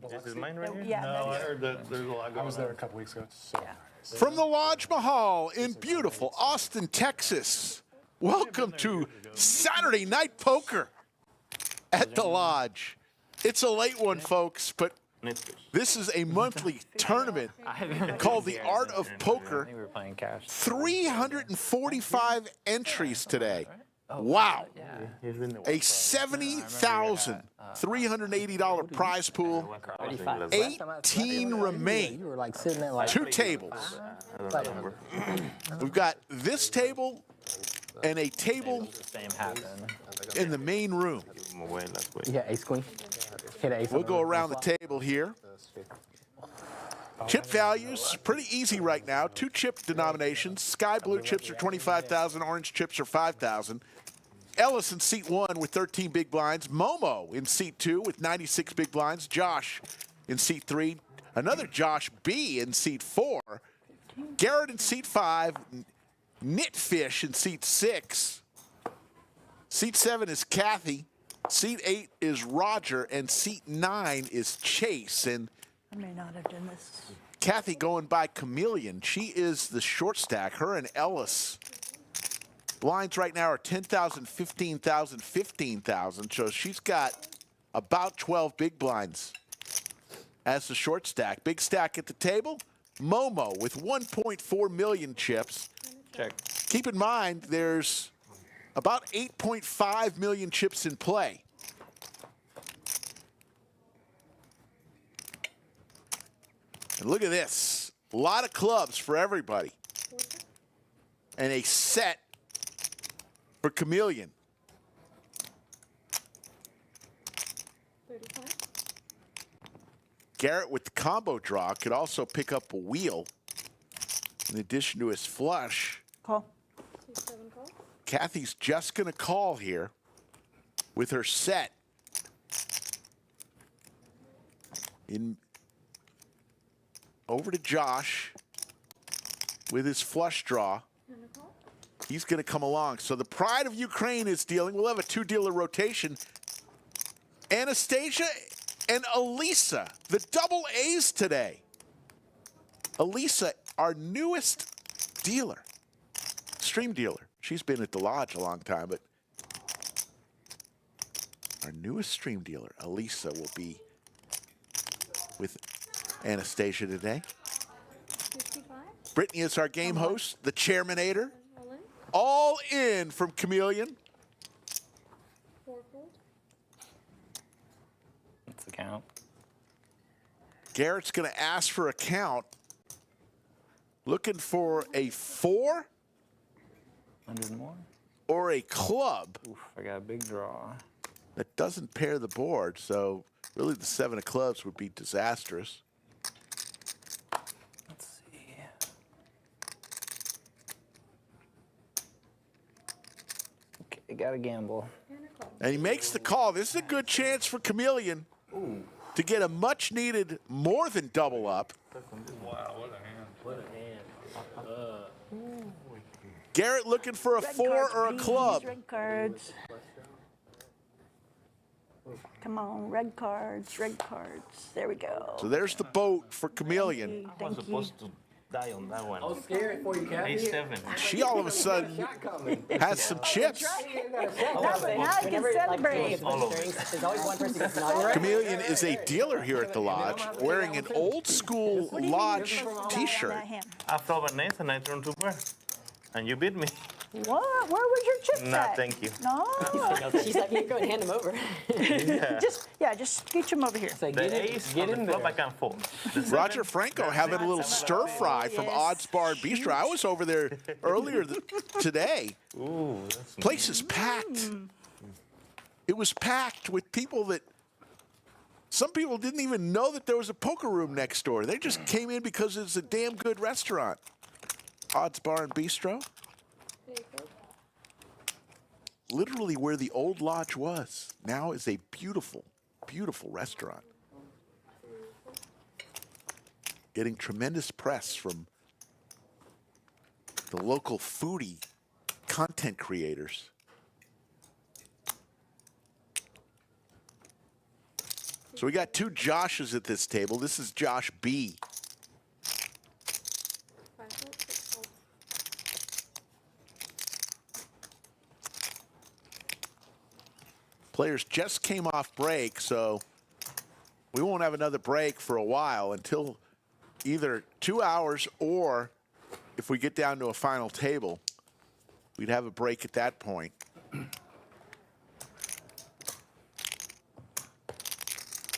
This is mine right here? Yeah, No, I heard that there's a lot going on. I was there a couple weeks ago. It's so nice. From the Lodge Mahal in beautiful Austin, Texas, welcome to Saturday Night Poker at the Lodge. It's a late one, folks, but this is a monthly tournament called the Art of Poker. 345 entries today. Wow. A $70,380 prize pool. 18 remain. Two tables. We've got this table and a table in the main room. Yeah, ace queen. Hit ace. We'll go around the table here. Chip values, pretty easy right now. Two chip denominations. Sky blue chips are 25,000, orange chips are 5,000. Ellis in seat 1 with 13 big blinds. Momo in seat 2 with 96 big blinds. Josh in seat 3. Another Josh B in seat 4. Garrett in seat 5. Nitfish in seat 6. Seat 7 is Kathy. Seat 8 is Roger, and seat 9 is Chase. And I may not have done this. Kathy going by Chameleon. She is the short stack. Her and Ellis. Blinds right now are 10,000, 15,000, 15,000. So she's got about 12 big blinds as the short stack. Big stack at the table. Momo with 1.4 million chips. Check. Keep in mind, there's about 8.5 million chips in play. And look at this. A lot of clubs for everybody. And a set for Chameleon. 35. Garrett with the combo draw could also pick up a wheel in addition to his flush. Call. 7 call. Kathy's just going to call here with her set. Over to Josh with his flush draw. He's going to come along. So the Pride of Ukraine is dealing. We'll have a 2-dealer rotation. Anastasia and Elisa, the double A's today. Elisa, our newest dealer, stream dealer. She's been at the Lodge a long time, but our newest stream dealer, Elisa, will be with Anastasia today. 55. Brittany is our game host, the chairmanator. All in from Chameleon. 4 fold. That's the count. Garrett's going to ask for a count. Looking for a 4 100 more. or a club. Oof, I got a big draw. That doesn't pair the board, so really the 7 of clubs would be disastrous. Let's see. Okay, gotta gamble. And he makes the call. This is a good chance for Chameleon to get a much-needed more than double up. Wow, what a hand. What a hand. Garrett looking for a 4 or a club. Red cards. Come on, red cards, red cards. There we go. So there's the boat for Chameleon. I was supposed to die on that one. I was scared for you, Kathy. A7. She all of a sudden has some chips. Now you can celebrate. There's always one person that's not Chameleon is a dealer here at the Lodge, wearing an old-school Lodge T-shirt. I thought an ace and I turned 2 pair. And you beat me. What? Where was your chip No, set? thank you. No. She's like, here, go and hand him over. Just scooch him over here. The ace on the flop I can't fold. Roger Franco having a little stir fry from Odds Bar and Bistro. I was over there earlier today. Ooh, that's Place is packed. It was packed with people that some people didn't even know that there was a poker room next door. They just came in because it's a damn good restaurant. Odds Bar and Bistro. Literally where the old Lodge was. Now is a beautiful, beautiful restaurant. Getting tremendous press from the local foodie content creators. So we got two Joshes at this table. This is Josh B. 5 fold, 6 fold. Players just came off break, so we won't have another break for a while until either 2 hours or if we get down to a final table, we'd have a break at that point.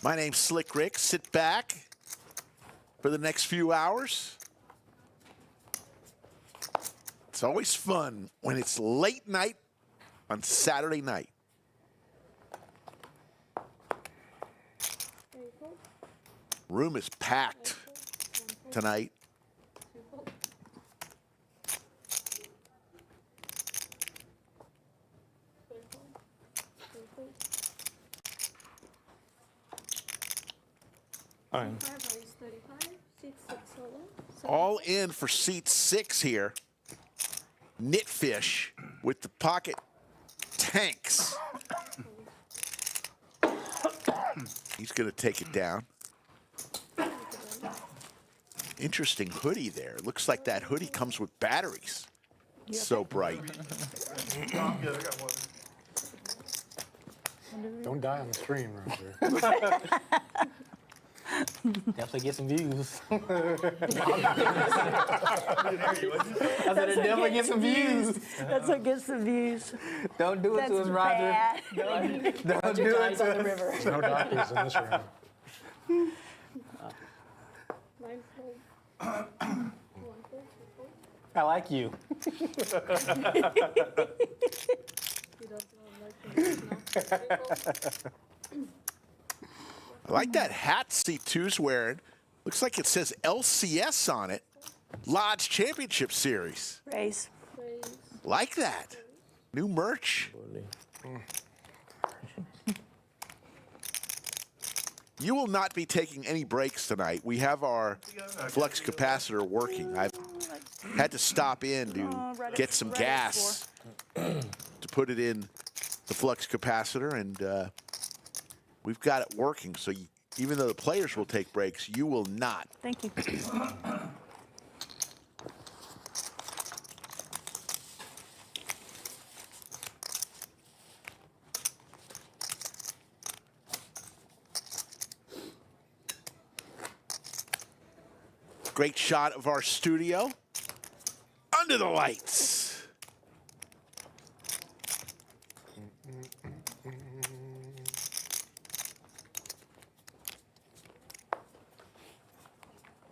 My name's Slick Rick. Sit back for the next few hours. It's always fun when it's late night on Saturday night. 8 fold, Room is packed 1 fold, tonight. 2 fold. 3 fold, 4 fold. All right. 5 is 35, 6 solo. 7 All in for seat 6 here. Nitfish with the pocket tanks. He's going to take it down. Interesting hoodie there. Looks like that hoodie comes with batteries. So bright. Don't die on the stream, Roger. Definitely get some views. I said, definitely get some views. That's what gets the views. Don't do it That's to us, Roger. bad. Don't do it Eyes on to the us. river. There's no doctors in this room. 9 fold. 1 fold, 2 fold. I like you. He does not like me now. 3 fold. I like that hat C2's wearing. Looks like it says LCS on it. Lodge Championship Series. Raise. Raise. Like that. New merch. You will not be taking any breaks tonight. We have our flux capacitor working. I've had to stop in to get some gas to put it in the flux capacitor, and we've got it working. So even though the players will take breaks, you will not. Thank you. Great shot of our studio under the lights.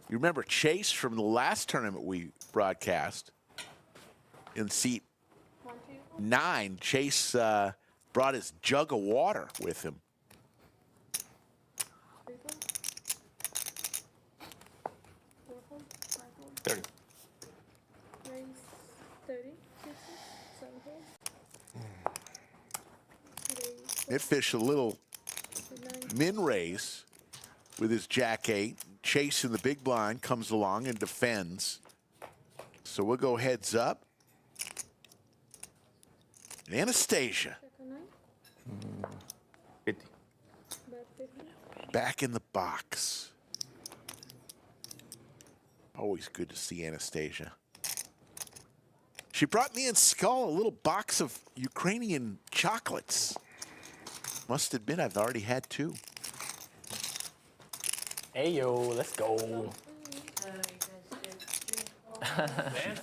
You remember Chase from the last tournament we broadcast in seat 1, 2 fold. 9. Chase brought his jug of water with him. 3 fold. 4 fold, 5 fold. 30. Raise 30, 6, 7 fold. Raise Nitfish a little 9. min raise with his Jack 8. Chase in the big blind comes along and defends. So we'll go heads up. Anastasia Check a 9. 50. Bet 50. back in the box. Always good to see Anastasia. She brought me and Skull a little box of Ukrainian chocolates. Must admit, I've already had 2. Hey, yo, let's go.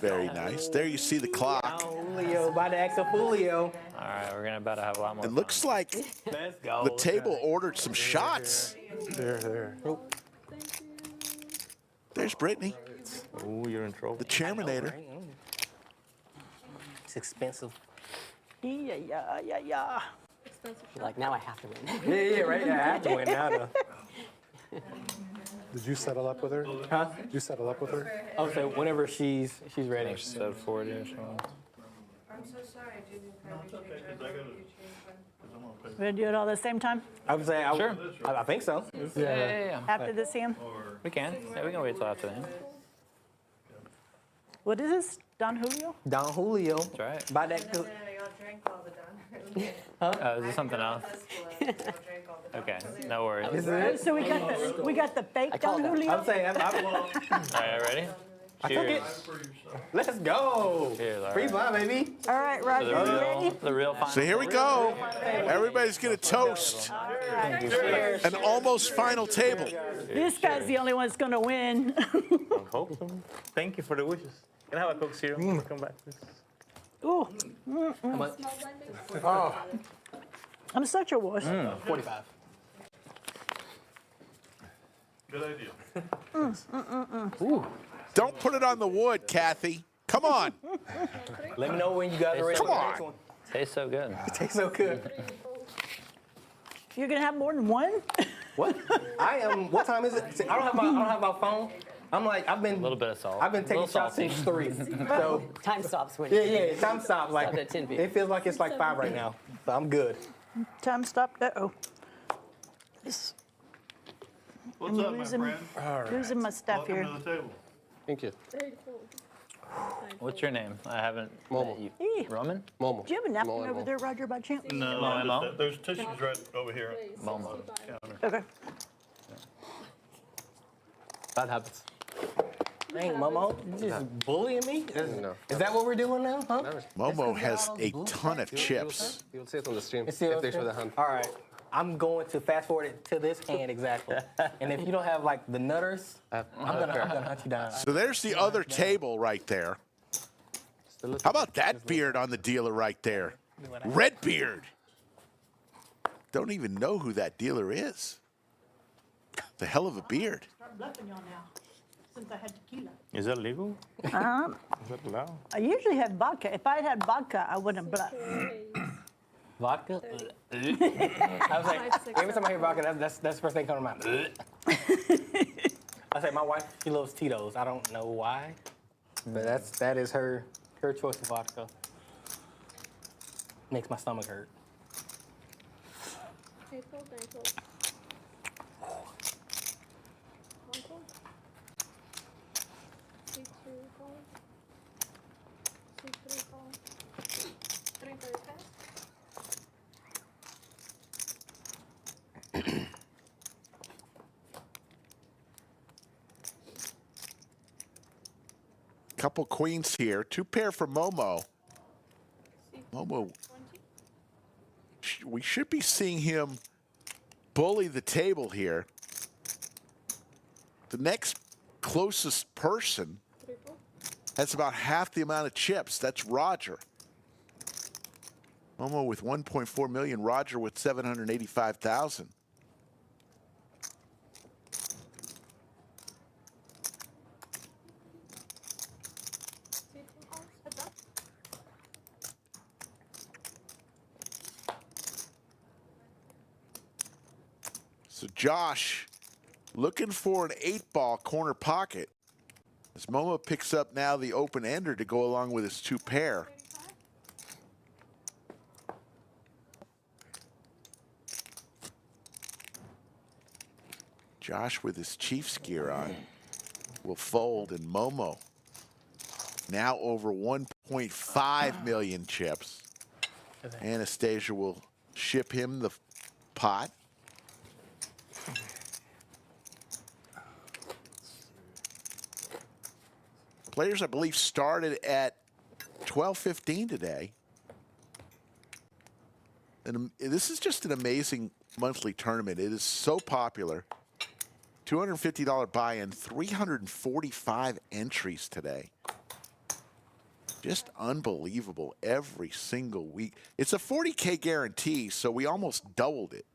Very nice. There you see the clock. Julio, about to act a Julio. All right, we're gonna about to have a lot more. It looks like Let's go. the table ordered some shots. There. Thank you. There's Brittany, Ooh, you're in trouble. the Chairmanator. It's expensive. Yeah. Expensive You're like, now I have to win. Yeah, right. I have to win now, though. Did you settle up with her? Huh? Did you settle up with her? Oh, so whenever she's ready. Said 40 or something. I'm so sorry, I didn't have you change. I thought you changed one. We're going to do it all at the same time I would say, Sure. I think so. Yeah. after this game? We can. Yeah, we can wait till after then. What is this? Don Julio? Don Julio. That's right. About that. I'll drink drank all the time. Oh, is this something else? Okay, no worries. Is it? So we got the fake Don Julio. I'm saying, All right, ready? I took it. Let's go. Cheers, all Free right. blind, baby. All right, Roger, you ready? The real final. So here we go. Everybody's going to toast an almost final table. This guy's the only one that's going to win. Hope so. Thank you for the wishes. Can I have a Coke Zero? Come back, please. Ooh, Oh, I'm such a wuss. 45. Good idea. Don't put it on the wood, Kathy. Come on. Let me know when you guys are ready. Come for the on. next one. Tastes so good. It tastes so good. You're going to have more than one? What? I am. What time is it? See, I don't have my phone. I'm like, I've been. A little bit of salt. I've been taking shots since 3. So Time stops when yeah. Time stops. Like Stopped at 10 p.m. it feels like it's like 5 right now. So I'm good. Time stopped. Uh-oh. This- What's up, my losing- friend? Losing my stuff Welcome here. to the table. Thank you. What's your name? I haven't. Momo. You. Hey, Roman? Momo. do you have a napkin Momo. over there, Roger, by chance? No, Momo? there's tissues right over here. Momo. Okay. That happens. Dang, Momo, you just bullying me? Is that what we're doing now, huh? Momo has a ton of chips. You'll see it on the stream if See what they I'm show saying? the hand. All right. I'm going to fast forward it to this hand exactly. And if you don't have like the nutters, I'm gonna hunt you down. So there's the other table right there. How about that beard on the dealer right there? Red beard. Don't even know who that dealer is. The hell of a beard. Start bluffing y'all now, since I had tequila. Is that legal? Um, Is that allowed? I usually have vodka. If I had vodka, I wouldn't bluff. Vodka? I was like, every time I hear vodka, that's the first thing coming to mind. I say my wife, she loves Tito's. I don't know why, but that is her choice of vodka. Makes my stomach hurt. Couple queens here. 2 pair for Momo. Momo, we should be seeing him bully the table here. The next closest person has about half the amount of chips. That's Roger. Momo with 1.4 million, Roger with 785,000. So Josh looking for an 8-ball corner pocket as Momo picks up now the open-ender to go along with his 2 pair. Josh with his Chiefs gear on will fold, and Momo now over 1.5 million chips. Anastasia will ship him the pot. Players, I believe, started at 12:15 today. And this is just an amazing monthly tournament. It is so popular. $250 buy-in, 345 entries today. Just unbelievable every single week. It's a 40K guarantee, so we almost doubled it.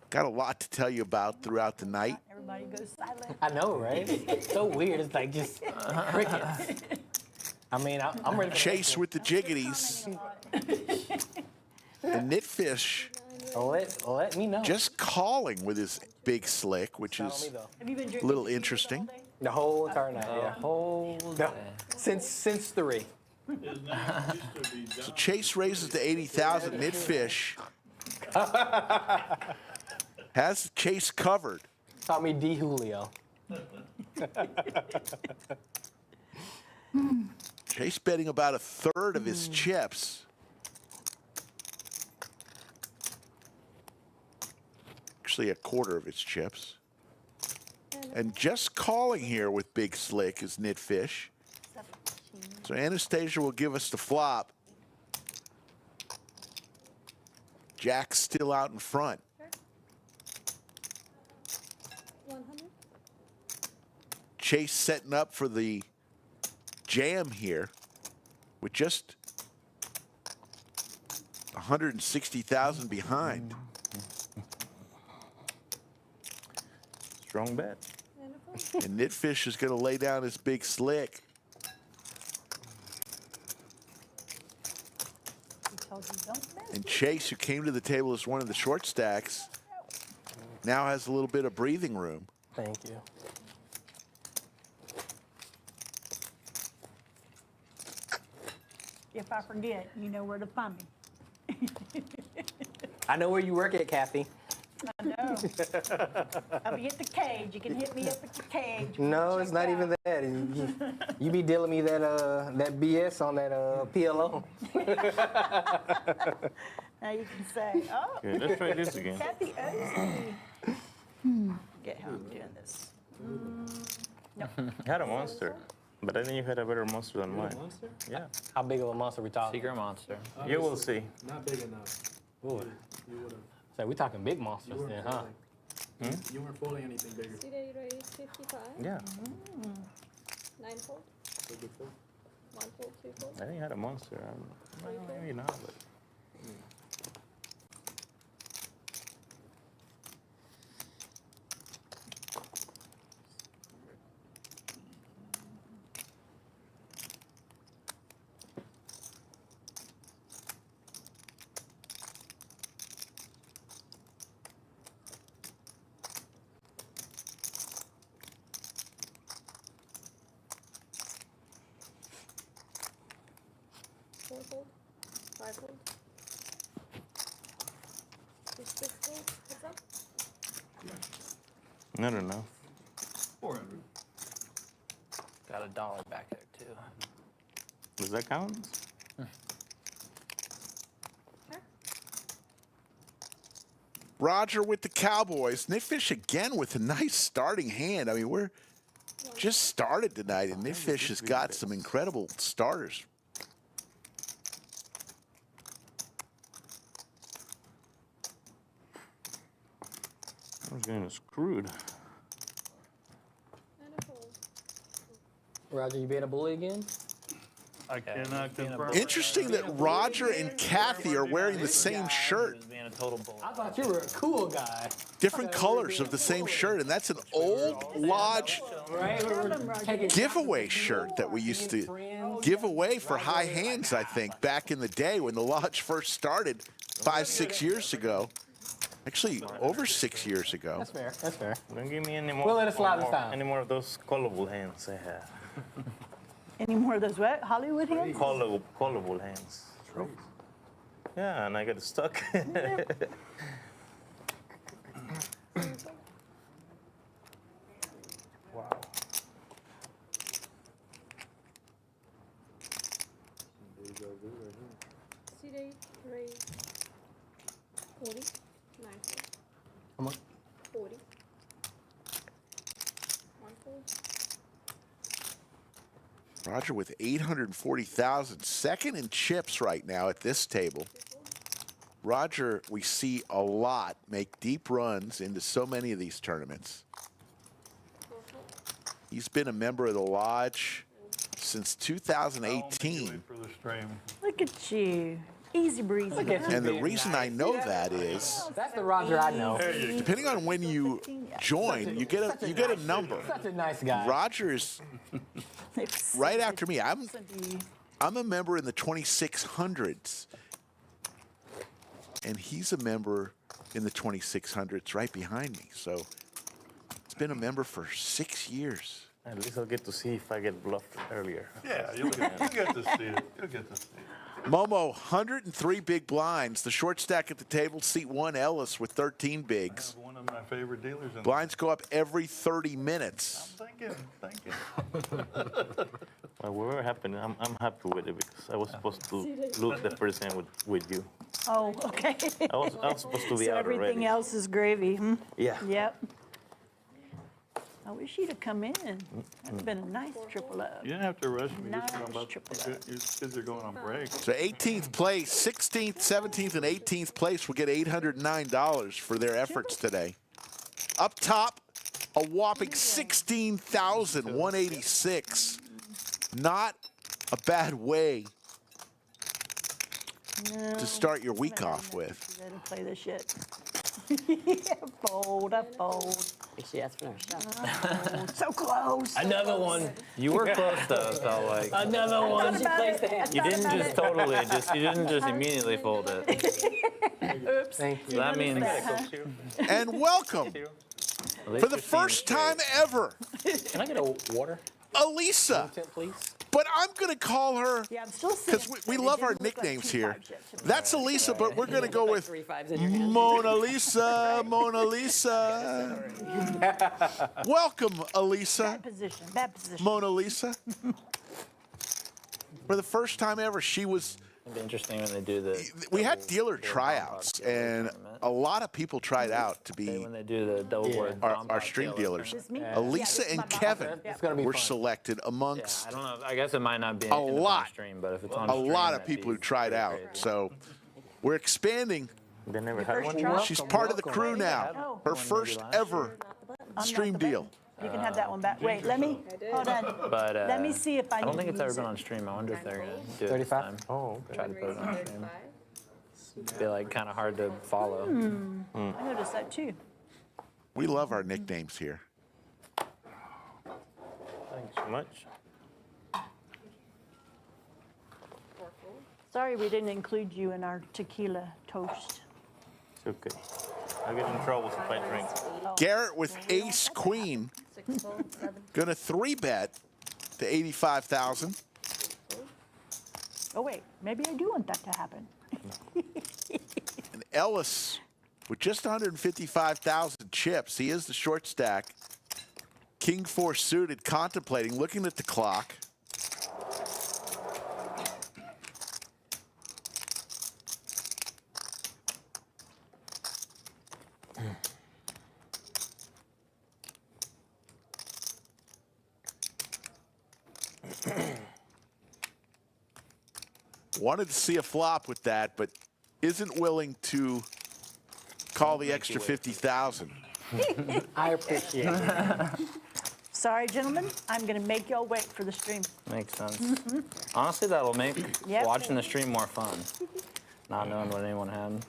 Got a lot to tell you about throughout the night. Everybody goes silent. I know, right? It's so weird. It's like just crickets. I mean, I'm ready for Chase with the jiggities. And Nitfish let me know. just calling with his big slick, which Tell me is though. Have you been a drinking little tequila interesting. all day? The whole entire night, yeah. Whole No, since 3. So Chase raises to 80,000. Nitfish has Chase covered. Call me D. Julio. Chase betting about a third of his chips. Actually, a quarter of his chips. And just calling here with Big Slick is Nitfish. So Anastasia will give us the flop. Jack's still out in front. 100. Chase setting up for the jam here with just 160,000 behind. Strong bet. And Nitfish is going to lay down his Big Slick. And Chase, who came to the table as one of the short stacks, now has a little bit of breathing room. Thank you. If I forget, you know where to find me. I know where you work at, Kathy. I know. I'll be at the cage. You can hit me up at the cage. No, it's not even that. You be dealing me that that BS on that PLO. Now you can say, oh, Okay, let's try this again. Kathy owes me. Get how I'm doing this. No. You had a monster, but I think you had a better monster than mine. Monster? Yeah. How big of a monster we talking? Secret monster. You will see. Not big enough. Ooh. You would have. So we talking big monsters then, huh? You weren't folding anything bigger. C8 raise 55. Yeah. 9 fold. 1 fold, 2 fold. I think you had a monster. Maybe not, but. Four fold. 5 fold. 6 fold. What's up? Not enough. 400. Got $1 back there too. Does that count? Roger with the Cowboys. Nitfish again with a nice starting hand. I mean, we're just started tonight, and Nitfish has got some incredible starters. I was getting screwed. And a fold. Roger, you being a bully again? I cannot confirm. Interesting that Roger and Kathy are wearing the same shirt. Being a total bull. I thought you were a cool guy. Different colors of the same shirt, and that's an old Lodge Right? We're taking giveaway shirt that we used to give away for high hands, I think, back in the day when the Lodge first started 5, 6 years ago. Actually, over 6 years ago. That's fair. That's fair. Don't give me any more. We'll let it slide this time. Any more of those callable hands I have. Any more of those what? Hollywood hands? Callable hands. Yeah, and I got stuck. Wow. C8 raise 40. 9 fold. How much? 40. 1 fold. Roger with 840,000, second in chips right now at this table. Roger, we see a lot make deep runs into so many of these tournaments. He's been a member of the Lodge since 2018. For the stream. Look at you. Easy breezy. Look at you And the being reason I know that is, That's the Roger I know. depending on when you join, you get a number. Such a nice guy. Roger is right after me. I'm a member in the 2600s, and he's a member in the 2600s right behind me. So it's been a member for 6 years. At least I'll get to see if I get bluffed earlier. Yeah, you'll get to see it. You'll get to see it. Momo, 103 big blinds. The short stack at the table, seat 1, Ellis with 13 bigs. One of my favorite dealers in Blinds go up every 30 minutes. I'm thinking. Well, we were happened. I'm happy with it because I was supposed to lose the first hand with you. Oh, okay. I was supposed to be So out everything already. else is gravy, hmm? Yeah. Yep. I wish you'd have come in. That'd been a nice triple up. You didn't have to rush me. Nice Just about, triple your kids are going on break. So 18th place, 16th, 17th, and 18th place will get $809 for their efforts today. Up top, a whopping 16,186. Not a bad way to start your week off with. Let him play this shit. Fold, I fold. She asked for another shot. Oh, so close. Another one. You were close though, so like Another one. She plays the hand. you didn't just totally you didn't just immediately fold it. Oops. Thank So that means And welcome, for the first time ever, Can I get a water? Elisa. Please. But I'm going to call her, Yeah, I'm still seeing. because we love our nicknames here. That's Elisa, but we're going to go with 3 5s in your hand. Mona Lisa, Mona Lisa. Welcome, Elisa, Bad position, bad position. Mona Lisa. For the first time ever, she was, it'd be interesting when they do the. we had dealer tryouts, and a lot of people tried out to be When they do the double board. our stream dealers. Is this me? Elisa Yeah, this is and my mom. Kevin It's gonna be were fun. selected Yeah, amongst I don't know. I guess it might not be A in the lot. stream, but if it's on a stream, lot of that'd people who be tried pretty out. crazy. So we're expanding. They never had First one. try? She's part of the crew now. Her first ever I'm stream not the deal. button. You can have that one back. Wait, let me, hold on. But Let me see if I I don't need think to it's ever use been it. on stream. I wonder if they're gonna do it 35? this time. Oh, okay. Try to put it on stream. It'd be like kind of hard to follow. I noticed that too. We love our nicknames here. Thanks so much. Sorry we didn't include you in our tequila toast. It's okay. I'll get in trouble if I drink. Garrett with ace queen. Gonna 3-bet to 85,000. Oh wait, maybe I do want that to happen. And Ellis with just 155,000 chips. He is the short stack. King 4 suited, contemplating, looking at the clock. Wanted to see a flop with that, but isn't willing to call the extra 50,000. I appreciate it. Sorry, gentlemen, I'm gonna make y'all wait for the stream. Makes sense. Honestly, that'll make Yep. watching the stream more fun. Not knowing what anyone had.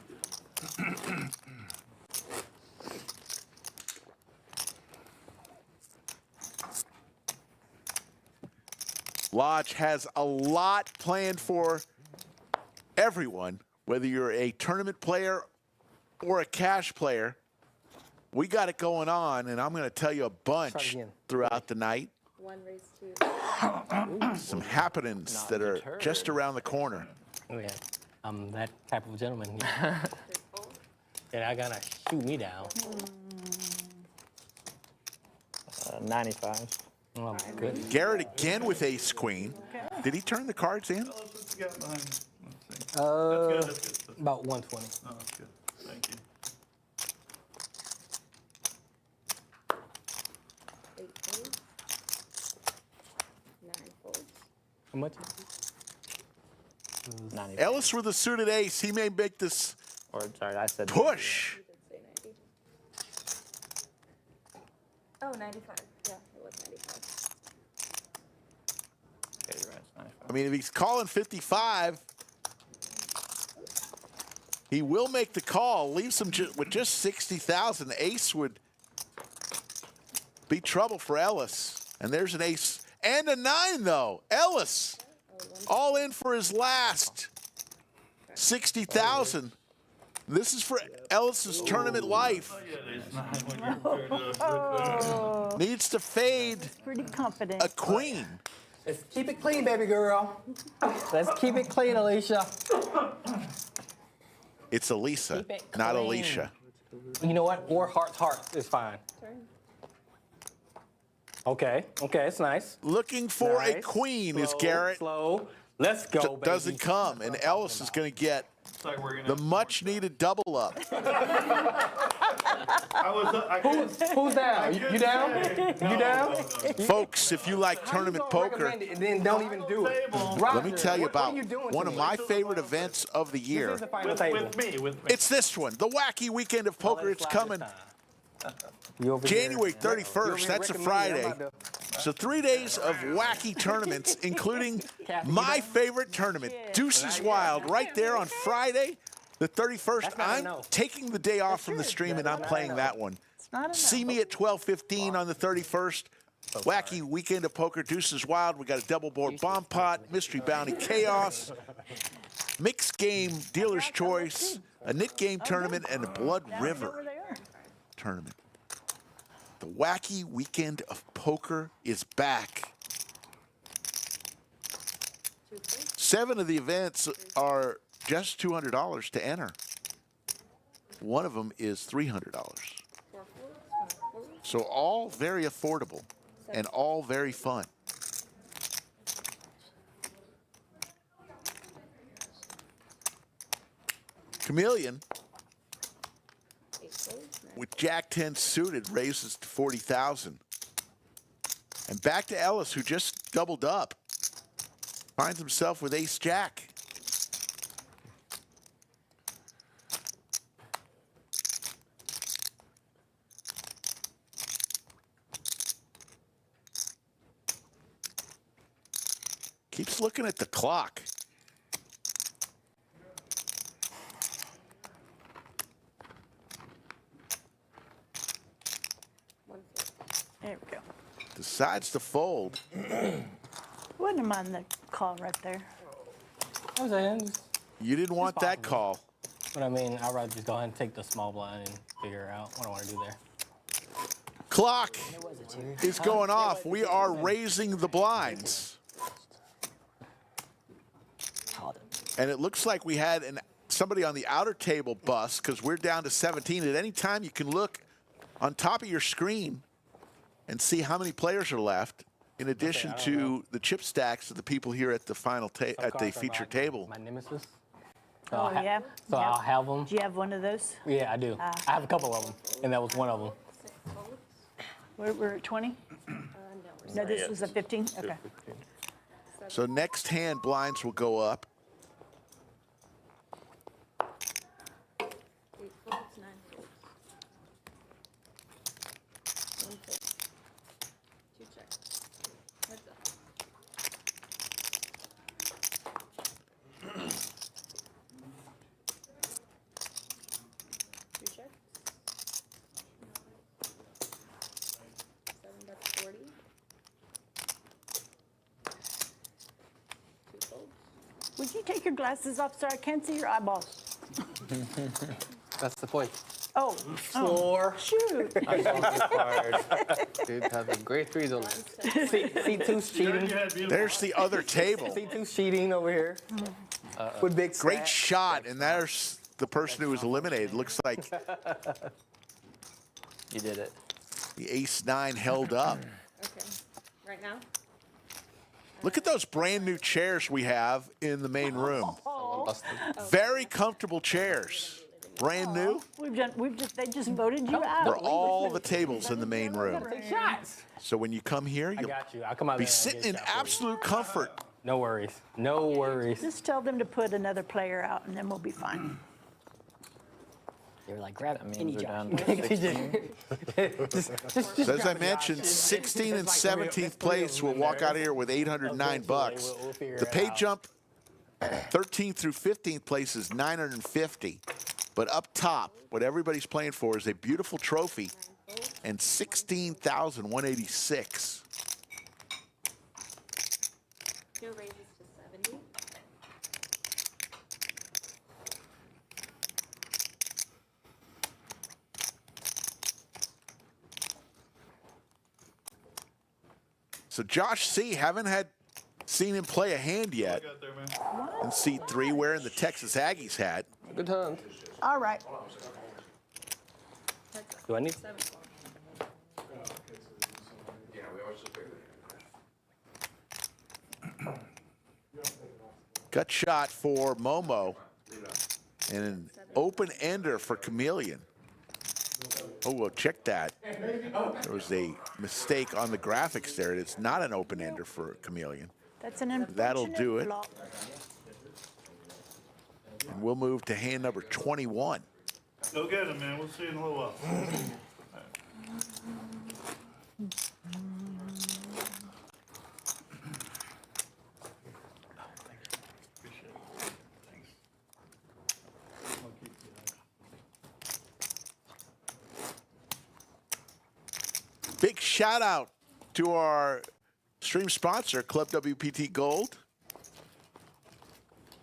Lodge has a lot planned for everyone, whether you're a tournament player or a cash player. We got it going on, and I'm going to tell you a bunch again. throughout the night. One race to. Some happenings that are just around the corner. Oh, yeah. I'm that type of gentleman. Yeah. And I gotta shoot me down. 95. Oh, good. Garrett again with ace queen. Did he turn the cards in? What you got behind you? Let's see. Uh, That's good. about 120. Oh, that's good. Thank you. 8 folds. 9 folds. How much? 95. Ellis with a suited ace. He may make this Or sorry, I said push. You did say 90. Oh, 95. Yeah, it was 95. Okay, you're right, it's 95. I mean, if he's calling 55, he will make the call. Leaves him with just 60,000. Ace would be trouble for Ellis. And there's an ace and a 9, though. Ellis all in for his last 60,000. This is for Ellis's tournament life. Needs to fade Pretty confident. a queen. Let's keep it clean, baby girl. Let's keep it clean, Alicia. It's Elisa, Keep it not clean. Alicia. You know what? Or heart is fine. Turn. Okay, it's nice. Looking for a Nice. queen is Slow, Garrett. Slow. Let's go, baby. Doesn't come, and Ellis is going to get It's like we're the gonna. much-needed double up. Who's down? You down? You down? Folks, if you like tournament poker, And then don't even do it. let me tell you What about are you doing one to of me? my favorite events of the This year. is the final With, table. with me. It's this one, the Wacky Weekend of Poker. It's coming January 31st. That's a Friday. So 3 days of wacky tournaments, including my favorite tournament, Deuces Wild, right there on Friday, the 31st. That's not a I'm no. taking the day off from the stream, and I'm playing that one. Not See me at 12:15 on the 31st. Wacky Weekend of Poker, Deuces Wild. We got a double board bomb pot, mystery bounty chaos, mixed game dealer's choice, a knit game tournament, and a blood river tournament. The Wacky Weekend of Poker is back. 7 of the events are just $200 to enter. One of them is $300. So all very affordable and all very fun. Chameleon with Jack 10 suited raises to 40,000. And back to Ellis, who just doubled up. Finds himself with Ace Jack. Keeps looking at the clock. There we go. Decides to fold. Wouldn't mind the call right there. I was saying, You didn't want that possible. call. but I mean, I'd rather just go ahead and take the small blind and figure out what I want to do there. Clock is going off. We are raising the blinds. And it looks like we had somebody on the outer table bust because we're down to 17. At any time, you can look on top of your screen and see how many players are left, in addition to the chip stacks of the people here at the final at the feature table. My nemesis. Oh, yeah? So I'll have them. Do you have one of those? Yeah, I do. I have a couple of them, and that was one of them. We're at 20? No, this was a 15? Okay. So next hand blinds will go up. Would you take your glasses off so I can't see your eyeballs? That's the point. Oh. Four. Shoot. Dude, having great threes on this. C2's cheating. There's the other table. C2's cheating over here. With big Great stacks. shot, and there's the person who was eliminated. Looks like You did it. the ace-9 held up. Okay. Right now? Look at those brand new chairs we have in the main room. Busted. Very comfortable chairs. Brand new They just voted you out. for all the tables in the main room. Take shots. So when you come here, I you'll got you. I'll come out be there and sitting get in a shot for you. absolute comfort. No worries. No worries. Just tell them to put another player out, and then we'll be fine. They were like, grab That any means we're job. down to 16. So as I mentioned, 16th and 17th place will walk out of here with 809 bucks. We'll figure The it pay out. jump, 13th through 15th place is 950. But up top, what everybody's playing for is a beautiful trophy and 16,186. Two raises to 70. So Josh C, haven't seen him play a hand yet Got there, man. in seat 3 wearing the Texas Aggies hat. Good times. All right. Do I need? Gut shot for Momo. And an open ender for Chameleon. Oh, well, check that. There was a mistake on the graphics there. It's not an open ender for Chameleon. That's an unfortunate That'll do it. flop. And we'll move to hand number 21. Go get him, man. We'll see you in a little while. Big shout out to our stream sponsor, Club WPT Gold.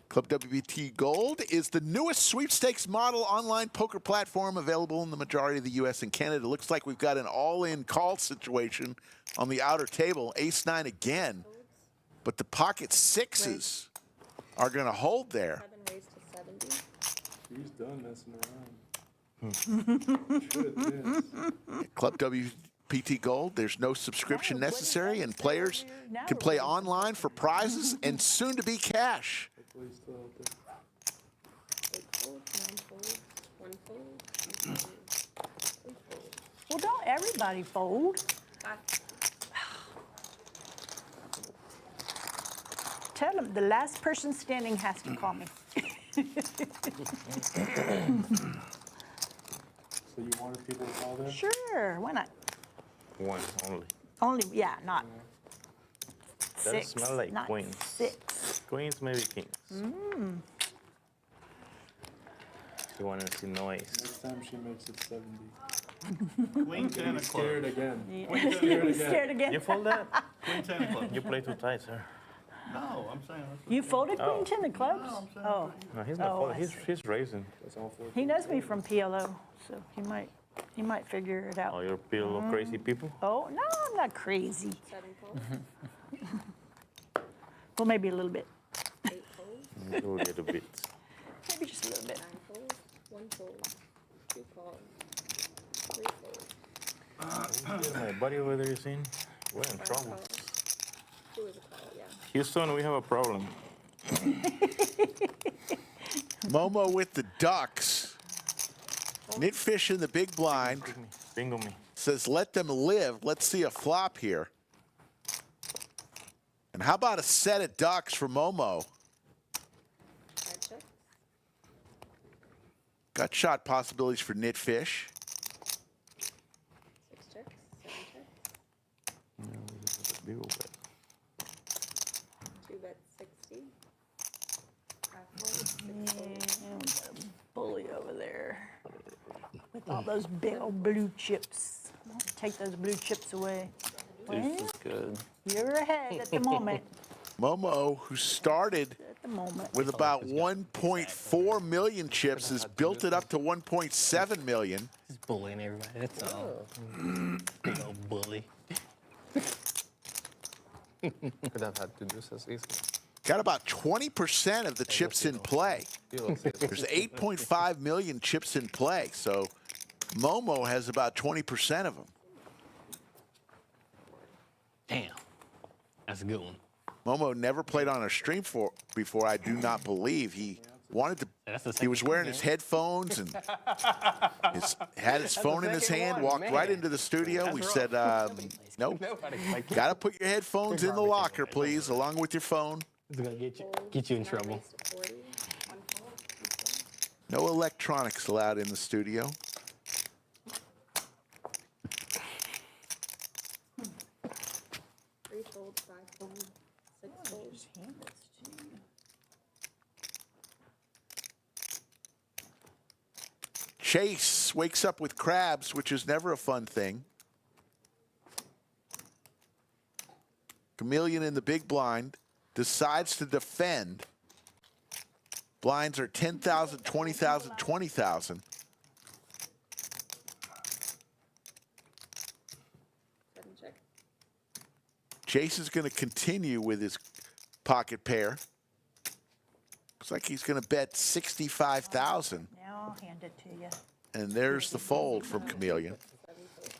Club WPT Gold is the newest sweepstakes model online poker platform available in the majority of the U.S. and Canada. Looks like we've got an all-in call situation on the outer table. Ace-9 again, but the pocket sixes are going to hold there. 7 raised to 70. He's done messing around. Should this. Club WPT Gold, there's no subscription necessary, and players can play online for prizes and soon to be cash. Hopefully he's still out there. 8 folds, 9 folds, 1 fold, 2 folds, 3 folds. Well, don't everybody fold. 5. Tell them the last person standing has to call me. So you wanted people to call there? Sure, why not? One only. Only, yeah, not That 6. smell like not queens. 6. Queens, maybe kings. You want to see noise. Next time she makes it 70. Queen 10 Be of scared clubs. again. Queen 10 Scared of again. Scared again? You fold that? Queen 10 of clubs. You play too tight, sir. No, I'm saying. That's You folded Oh. Queen 10 of clubs? No, I'm saying Oh, No, he's not Oh, folding. I He's raising. That's all 4. he knows me from PLO, so he might figure it Oh, out. you're pillow crazy people? Oh, no, I'm not crazy. 7 folds, Well, maybe a little bit. 8 folds, A little bit. Maybe just a little bit. 9 folds, 1 fold, 2 calls, 3 folds, My buddy over there, you seen? We're in 5 trouble. calls. 2 is a call, yeah. Houston, we have a problem. Momo with the ducks. Nitfish in the big blind. Bingo me. Says, let them live. Let's see a flop here. And how about a set of ducks for Momo? 5 checks, Gut shot possibilities for Nitfish. 6 checks, 7 checks, No, this is a big old bet. 2 bets 60, 5 folds, 6 folds. Yeah, we got a bully over there with all those big old blue chips. Take those blue chips away. Well, This is good. you're ahead at the moment. Momo, who started At the moment. with about 1.4 million chips, has built it up to 1.7 million. He's bullying everybody. That's all. Big old bully. Could have had to do this easily. Got about 20% of the chips in play. There's 8.5 million chips in play, so Momo has about 20% of them. Damn. That's a good one. Momo never played on a stream before, I do not believe. He wanted to, That's the he was second wearing one, his man. headphones and had his phone in his second hand, one, walked right man. into the studio. We That's said, nope, Nobody like got to put your headphones in the locker, please, along with your phone. It's gonna get you in 9 trouble. raised to 40, 1 fold, 2 folds, No electronics allowed in the studio. 3 folds, 5 folds, 6 folds, Chase wakes up with crabs, which is never a fun thing. Chameleon in the big blind decides to defend. Blinds are 10,000, 20,000, 20,000. 7 checks, Chase is going to continue with his pocket pair. Looks like he's going to bet 65,000. Now I'll hand it to you. And there's the fold from Chameleon. 7 folds,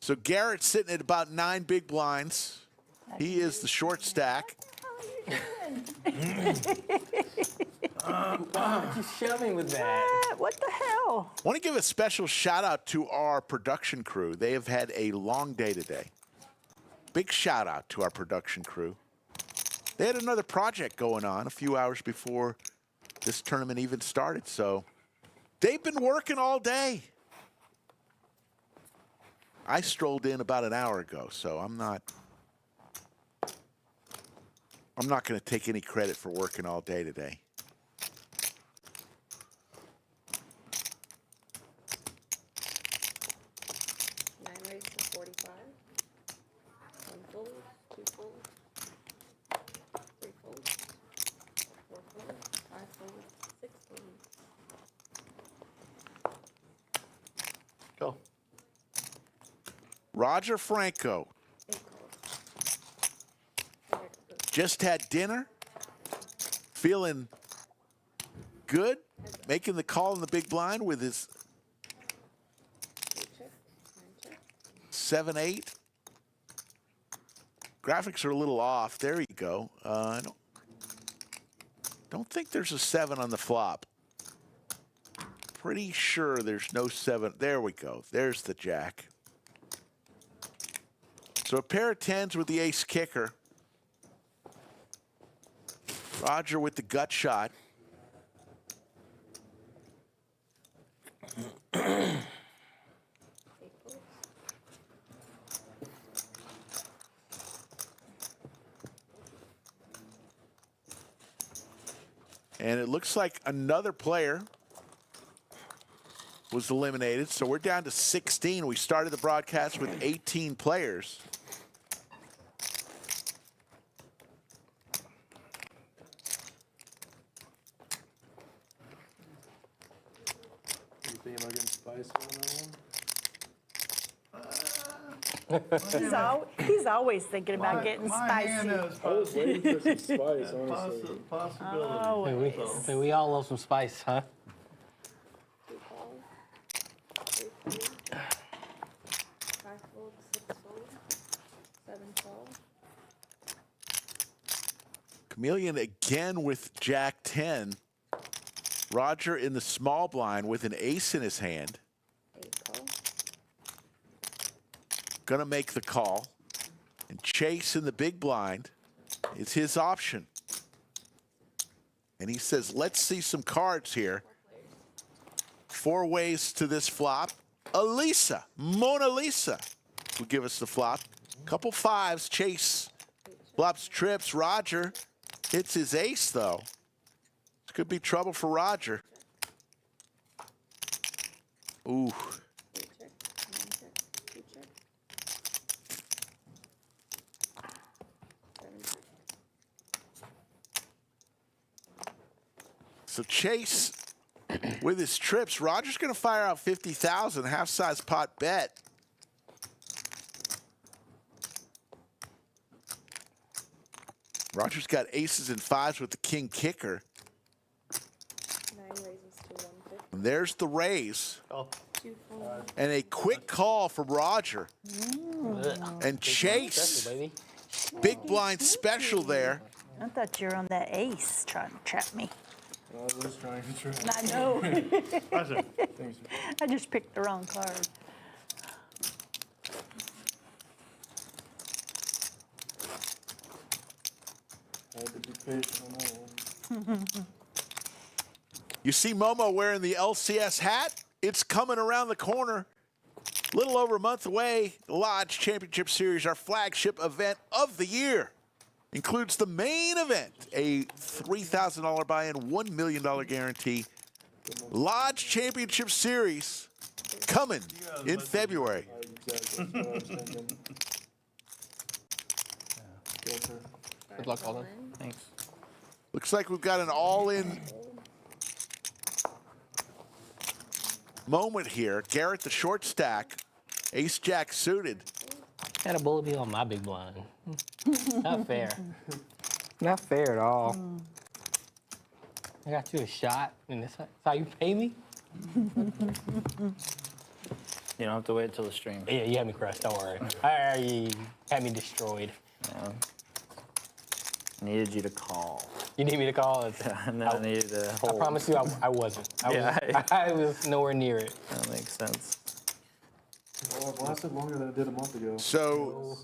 So Garrett's sitting at about 9 big blinds. He is the short stack. Why would you shove me with that? What the hell? Want to give a special shout out to our production crew. They have had a long day today. Big shout out to our production crew. They had another project going on a few hours before this tournament even started, so they've been working all day. I strolled in about an hour ago, so I'm not going to take any credit for working all day today. Raised to 45. 1 fold, 2 fold, 3 fold, 4 fold, 5 fold, 6 fold. Go. Roger Franco 8 calls. just had dinner, feeling good, making the call in the big blind with his 8 check, 9 check. 7-8. Graphics are a little off. There you go. I don't think there's a 7 on the flop. Pretty sure there's no 7. There we go. There's the jack. So a pair of 10s with the ace kicker. Roger with the gut shot. And it looks like another player was eliminated. So we're down to 16. We started the broadcast with 18 players. You think about getting spicy on that one? He's always thinking about getting My hand spicy. is I was waiting for some spice, honestly. possibility. We all love some spice, huh? 2 calls, 3 fold, 5 fold, 6 fold, 7 call. Chameleon again with Jack 10. Roger in the small blind with an ace in his hand. 8 call. Gonna make the call. And Chase in the big blind is his option. And he says, let's see some cards here. 4 ways to this flop. Elisa, Mona Lisa will give us the flop. Couple 5s, Chase flops trips. Roger hits his ace though. This could be trouble for Roger. Ooh. 8 check, 9 check, 2 check. 7 check. So Chase with his trips, Roger's going to fire out 50,000, half-size pot bet. Roger's got aces and 5s with the king kicker. 9 raises to 150. And there's the raise. Oh. 2 fold. And a quick call from Roger. And Chase, Baby. big blind special there. I thought you were on that ace trying to trap me. I was trying to try. I know. Roger. Thanks. I just picked the wrong card. I had to be patient on that one. You see Momo wearing the LCS hat? It's coming around the corner. A little over a month away. The Lodge Championship Series, our flagship event of the year, includes the main event, a $3,000 buy-in, $1 million guarantee. Lodge Championship Series coming in February. Exactly. That's what I was thinking. Filter. Good luck, Alden. Thanks. Looks like we've got an all-in moment here. Garrett, the short stack, ace-jack suited. Had a bullet bill on my big blind. Not fair. Not fair at all. I got you a shot, and that's how you pay me? You don't have to wait until the stream. Yeah, you had me crushed. Don't worry. You had me destroyed. Yeah. Needed you to call. You need me to call? And then I needed to hold. I promise you I wasn't. I was nowhere near it. That makes sense. Well, it lasted longer than it did a month ago. So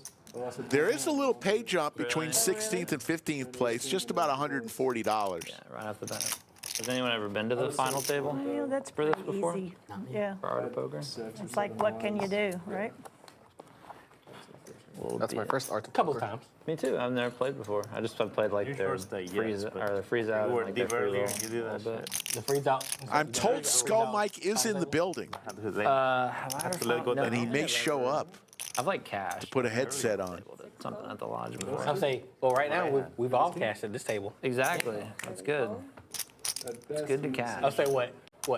there is a little pay jump between 16th and 15th place, just about $140. Yeah, right off the bat. Has anyone ever been to the final table Well, that's for this pretty before? easy. Yeah. For Art of Poker? It's like, what can you do, right? That's my first art. A couple of times. Me too. I've never played before. I just have played like their first day, yes, freeze but or the freeze out. you were and, like, their deep free earlier roll and you did a that little bit. The freeze out. I'm told Skull Mike is in the building, Have to let go and he may show up I've like cashed. to put a headset on. Something at the lodge before. I'm saying, well, right now we've all cashed at this table. Exactly. That's good. It's good to I'll cash. say what?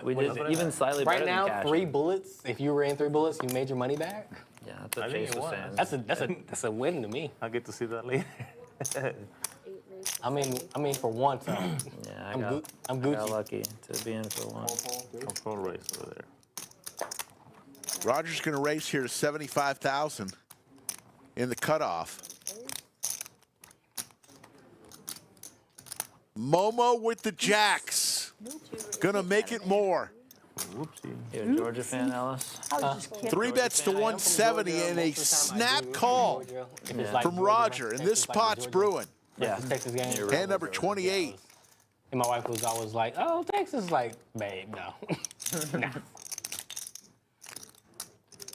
We what did is it? even slightly Right better now, than cash. 3 bullets. If you ran 3 bullets, you made your money back. Yeah, that's what Chase was saying. That's a win to me. I'll get to see that later. I mean for once. Yeah, I'm I got Gucci. lucky to be in for one. Control race over there. Roger's going to race here to 75,000 in the cutoff. Momo with the jacks. Gonna make it more. Whoopsie. You a Georgia fan, Ellis? I was just kidding. 3 bets to 170 and a snap call from Roger. And this pot's brewing. Yeah. Texas game. Hand number 28. And my wife was always like, "Oh, Texas." Like, babe, no.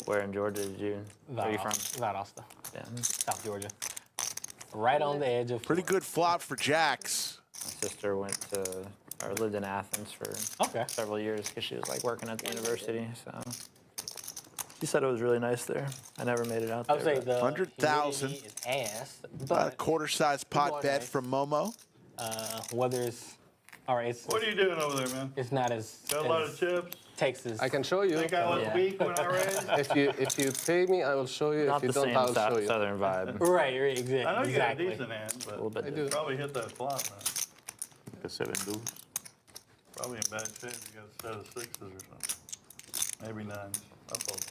Where in Georgia did you? Where are you from? Valdosta, Yeah. South Georgia. Right on the edge of. Pretty good flop for jacks. My sister went to or lived in Athens for several years because she was like working at the university. So she said it was really nice there. I never made it out there. I would say the 100,000. humidity is ass, About a but quarter-size pot bet from Momo. whether it's all right, it's What are you doing over there, man? it's not as Got a lot of chips? Texas. I can show you. Think I was Yeah. weak when I raised? If you pay me, I will show you. Not If you the don't, same I'll show you. southern vibe. Right, exactly. I know you got a exactly. decent hand, A little but bit. do. probably hit that flop, man. The 7 deuce. Probably in bad shape. You got a set of 6s or something. Maybe 9s. I'll fold.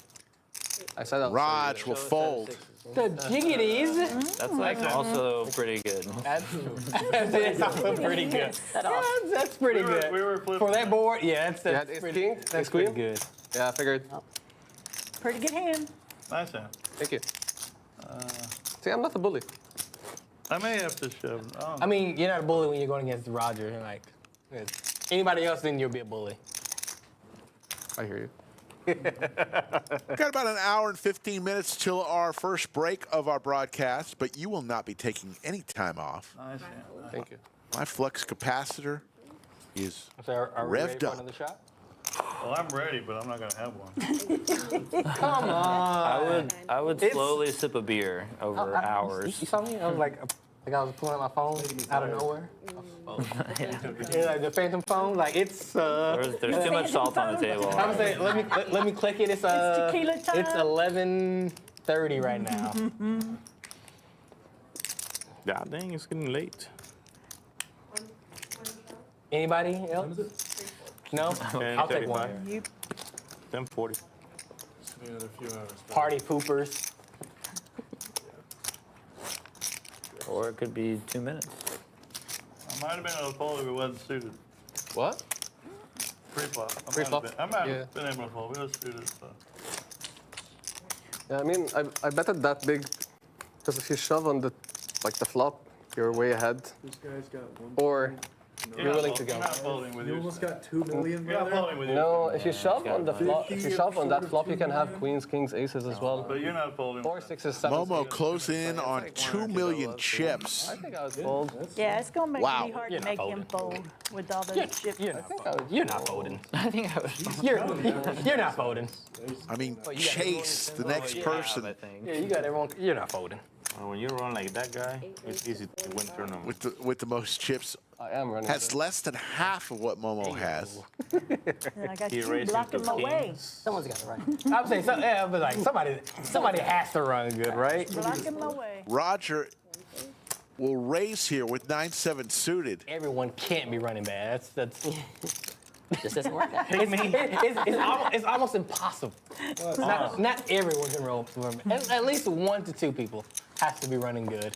I said I'll Raj show will fold. The jiggities. That's like also pretty good. That's also pretty good. That's pretty good. We were flipping. For that board, yeah, that's Yeah, it's pretty, king, that's it's pretty queen. good. Yeah, I figured. Pretty good hand. Nice hand. Thank you. See, I'm not a bully. I may have to shove. I mean, you're not a bully when you're going against Roger. You're like, anybody else, then you'll be a bully. I hear you. Got about an hour and 15 minutes till our first break of our broadcast, but you will not be taking any time off. Nice hand. Thank you. My flux capacitor is So are we ready revved for up. another shot? Well, I'm ready, but I'm not going to have one. Come on. I would It's- slowly sip a beer over hours. You saw me? I was like I was pulling out my phone out of nowhere. Yeah, like the phantom phone, like it's. There's too much salt on the table. I would say let me click it. It's tequila time. It's 11:30 right now. God dang, it's getting late. Anybody else? No? I'll take one. 10:40. Another few hours. Party poopers. Or it could be 2 minutes. I might have been able to fold if it wasn't suited. What? Pre-flop. Pre-flop? I might Yeah. have been able to fold. It was suited, so. Yeah, I mean, I bet it that big because if you shove on the flop, you're way ahead. This guy's got one. Or You're willing to go. You're not folding with You your. almost got 2 million, You're not brother. folding with your. no, if you shove on the flop, if you 50 shove on that and flop, you can have 2 queens, kings, aces as well. But you're not folding. Or with 6s, 7s. Momo closing in on 2 million chips. I think I would fold. Yeah, it's going to make Wow. it hard You're to not make him fold with all those chips. You're not folding. I think I would. You're not folding. I mean, Chase, the next I person think. Yeah, you got everyone. You're not folding. When you run like that guy, it's easy to win tournaments. with the most chips I am running. has less than half of what Momo has. And I got He you races blocking to my way. kings. Someone's got it right. I'm saying, but like somebody has to run good, right? Blocking my way. Roger will raise here with 9-7 suited. Everyone can't be running bad. That's Just doesn't work out. it's almost impossible. Not everyone can roll. At least 1 to 2 people has to be running good.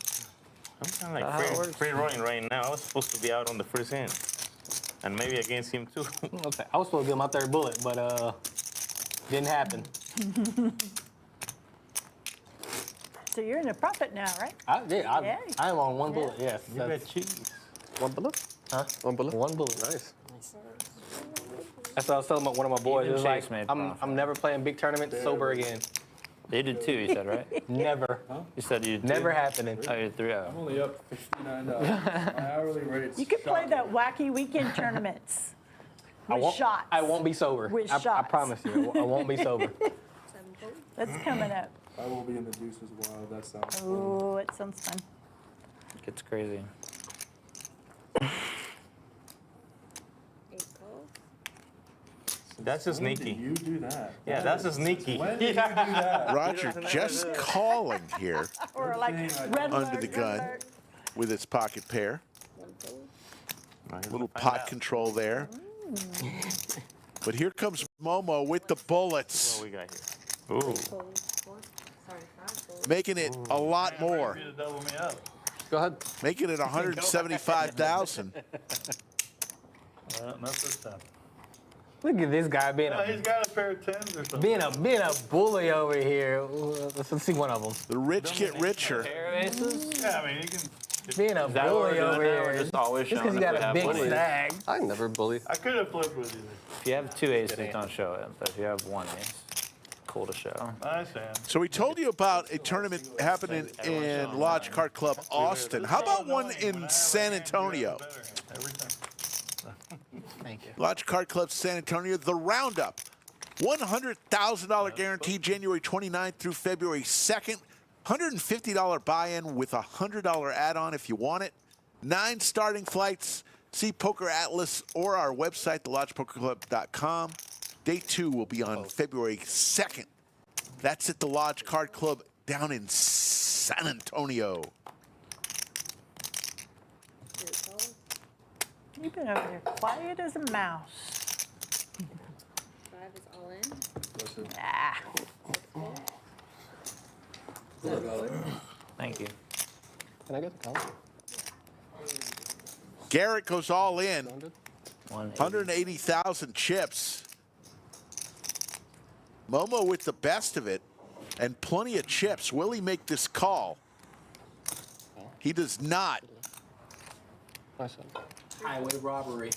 I'm kind of like free rolling right now. I was supposed to be out on the first hand. And maybe against him too. Okay. I was supposed to get my third bullet, but didn't happen. So you're in a profit now, right? I am on one bullet, yes. You got cheese. One bullet? Huh? One bullet? One bullet. Nice. That's what I was telling one of my boys. It was like, made I'm never playing big tournaments sober again. You did 2, you said, right? Never. You said you did 2? Never happening. Oh, you did 3. I'm only up $59. My hourly rate's You could play that wacky weekend tournaments with shots. I won't be sober. With I shots. promise you, I won't be sober. That's coming up. I will be in the deuces wild. That sounds fun. Oh, it sounds fun. It gets crazy. That's just When sneaky. did you do that? Yeah, that's just sneaky. When did you do that? Roger just calling here Or like red under alert, the red gun alert. with its pocket pair. Little pot control there. But here comes Momo with the bullets, What we got here? Ooh. making it a lot more, You to double me up. Go ahead. making it 175,000. Not this time. Look at this guy being No, he's a got a pair of 10s or something. being a bully over here. Let's see one of them. The rich get richer. Pair of aces? Yeah, I mean, you can. Being a Is that what we're bully doing over now? here. We're just always Just showing because you if got we a have big bullies. snag. I never bully. I could have flipped with you. If you have 2 aces, don't show it. But if you have 1 ace, cool to show. I understand. So we told you about a tournament happening in Lodge Card Club Austin. How about one in San Antonio? Every time. Thank you. Lodge Card Club San Antonio, the Roundup. $100,000 guarantee January 29th through February 2nd. $150 buy-in with a $100 add-on if you want it. 9 starting flights. See Poker Atlas or our website, thelodgepokerclub.com. Day 2 will be on February 2nd. That's at the Lodge Card Club down in San Antonio. You've been over there quiet as a mouse. 5 is all in. Ah. Thank you. Can I get the count? Garrett goes all in. 180. 180,000 chips. Momo with the best of it and plenty of chips. Will he make this call? He does not. Nice one. Highway robbery.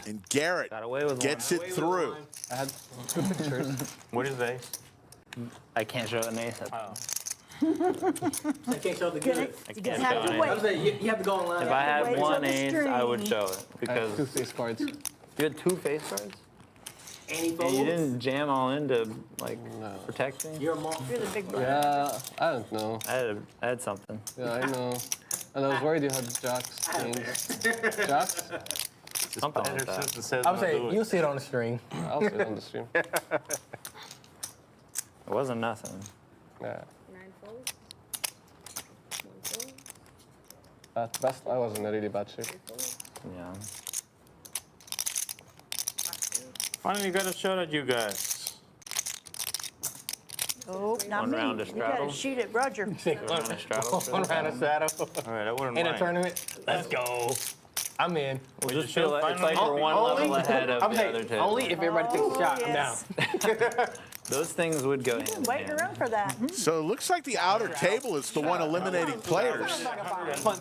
And Garrett Got away with gets one. it through. I had 2 pictures. What is that? I can't show an ace. Oh. I can't show the good. You can't have show to it. I was wait. saying, you have to go online. If I wait had till 1 the ace, I would stream. show it. I had 2 Because face cards. you had 2 face cards? And he And folds. you didn't jam all in to, like, No. protect me? You're a mom. You're the big brother. Yeah, I don't know. I had something. Yeah, I know. And I was worried you had jacks. Queens. Jacks? Something like that. Sister says I would not do say, it. you'll see it on the stream. I'll see it on the stream. It wasn't nothing. Yeah. 9 folds. 1 fold. At best, I was in a really bad shape. 3 folds. Yeah. Finally got a shot at you guys. Oh, not One me. round of You gotta straddle. shoot at Roger. Round of straddles for One the round of shadow. All right, I wouldn't In a mind. tournament. Let's go. I'm in. We'll just just feel like it's like we're one level ahead of I'm the saying, other table. only if everybody takes a shot. yes. I'm down. Those things would go hand in Waiting hand. around for that. So it looks like the outer table is the one eliminating players.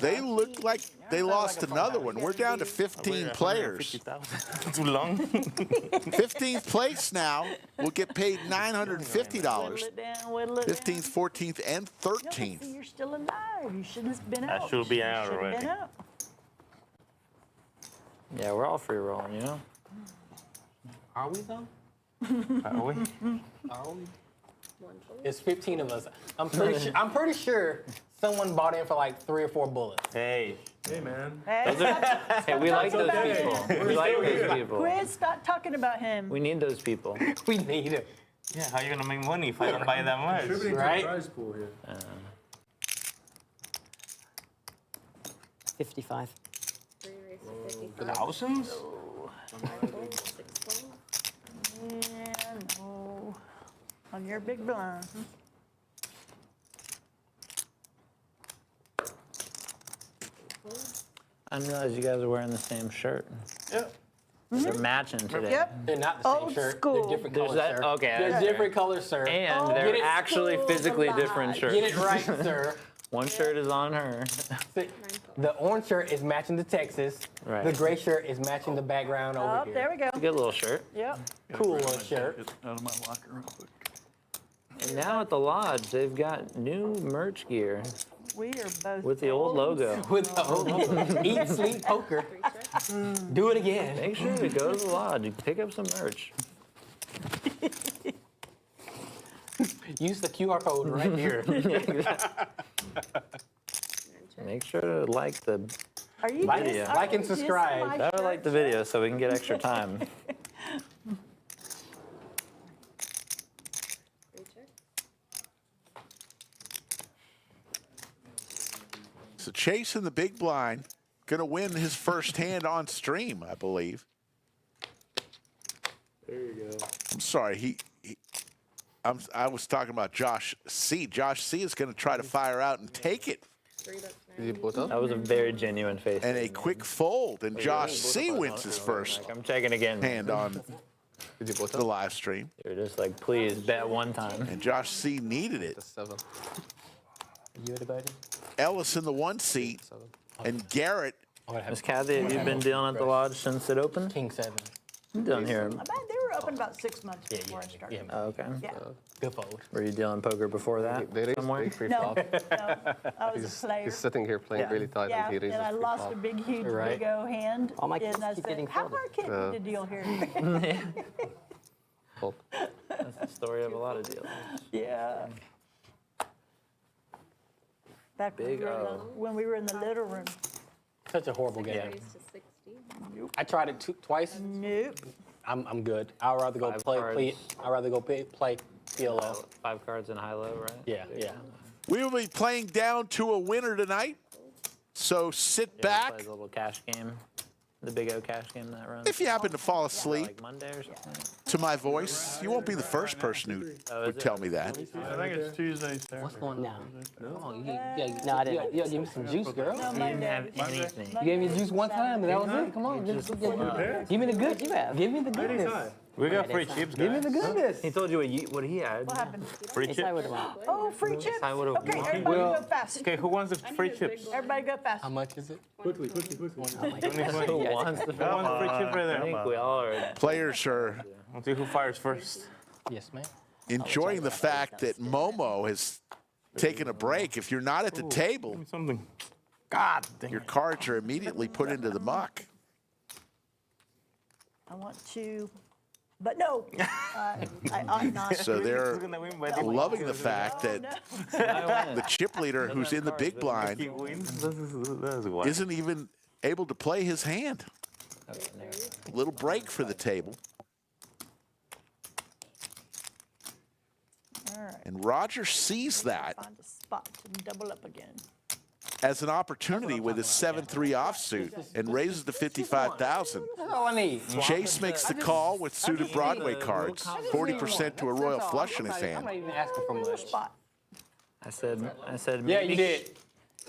They look like they lost another one. We're down to 15 players. 50,000. Too long. 15th place now will get paid $950. Whittle it down, whittle it down. 15th, 14th, and No, 13th. see, you're still alive. You shouldn't have been I out. should be You out should have already. been out. Yeah, we're all free rolling, you know? Are we though? Are we? Are we? 1 fold. It's 15 of us. I'm pretty sure someone bought in for like 3 or 4 bullets. Hey, Hey, man. Hey, Hey, we like those about it. people. We like those people. Quit, stop talking about him. We need those people. We need it. yeah, how you gonna make money if I don't buy that much? Contributing to Right? the prize pool here. 55. 3 raised to 55. Thousands? 5 folds. 6 folds. Yeah, no. On your big blind. I didn't realize you guys are wearing the same shirt. Yep. They're matching today. Yep. They're not the same Old shirt. school. They're different There's colors, that- sir. okay, They're okay. different colors, sir. And Old they're school actually physically alive. different shirts. Get it right, sir. One shirt is on her. The orange shirt is matching the Texas. Right. The gray shirt is matching the background over Oh, here. there we go. It's a good little shirt. Yep. Cool little shirt. Get out of my locker real quick. And now at the lodge, they've got new merch gear We are both with the old logo. With the old eat, sleep, poker. Do it again. Make sure to go to the lodge and pick up some merch. Use the QR code right here. Make sure to like the Are you Like- just- like are and you dissing subscribe. my better like the shirt? video so we can get extra time. Recheck. So Chase in the big blind, gonna win his first hand on stream, I believe. There you go. I'm sorry, I was talking about Josh C. Josh C is gonna try to fire out and take it, 3 bucks. Did you put up? That was a very genuine face. and a quick fold, and Josh C wins his first Like, I'm checking again. hand on Did you put the up? live stream, You're just like, please bet one time. and Josh C needed it. The 7. You anybody? Ellis in the 1 seat, 7. and Garrett. Miss Kathy, have you been dealing at the lodge since it opened? King 7. I'm down here. I bet they were open about 6 months Yeah, before I yeah, started. yeah. Oh, okay. Yeah. Good fold. Were you dealing poker before that? They raised somewhere? big free No, flop. no, I was a player. He's sitting here playing Yeah. really tight Yeah, and he raises and I free lost flop. a big, huge Right. big O hand. All my and kids I keep said, getting how folded. far can Yeah. the deal here? Fold. That's the story of a lot of deals. Yeah. Back when we, Big were in the, O. when we were in the little room. Such a horrible game. Raise to 60. I tried it twice. Nope. I'm good. I'd rather go 5 play. cards. I'd rather go play PLO. 5 cards in high-low, right? Yeah, yeah. We will be playing down to a winner tonight, so sit Yeah, back. play the little cash game, the Big O cash game that runs. If you happen to fall Like asleep Monday or something. to my voice, you won't be the first person who Oh, is would it? tell me that. I think it's Tuesday, Saturday. What's going on? Oh, yeah, No, I didn't. Yeah, give me some juice, girl. No, You my didn't have dad. anything. You gave me juice one time, and that was it. Come on, just give me the good. Give me the goodness. We got free chips, Give me guys. the goodness. He told you what he had. What happened? Free Yes, chips. I would have won. Oh, free chips. I would've Okay, won. everybody Well- go fast. Okay, who wants the free chips? Everybody go fast. How much is it? Quickly. Who wants the Who wants the free chip right I there? think we all are. Players are Let's see who fires first. Yes, ma'am. enjoying the fact that Momo has taken a break. If you're not at the table, Something. God dang your it. cards are immediately put into the muck. I want to, but no, I ought not. So they're Who's gonna win by the loving the fact Oh, that no. the chip leader, who's in the big blind, He wins. That's why. isn't even able to play his hand. Little break for the table. All right. And Roger sees that Find a spot to double up again. as an opportunity with his 7-3 offsuit and raises to 55,000. That's all I need. Chase makes the call with suited Broadway cards, 40% to a royal flush in his I'm not hand. even asking for much. Spot. I said Yeah, maybe. you did.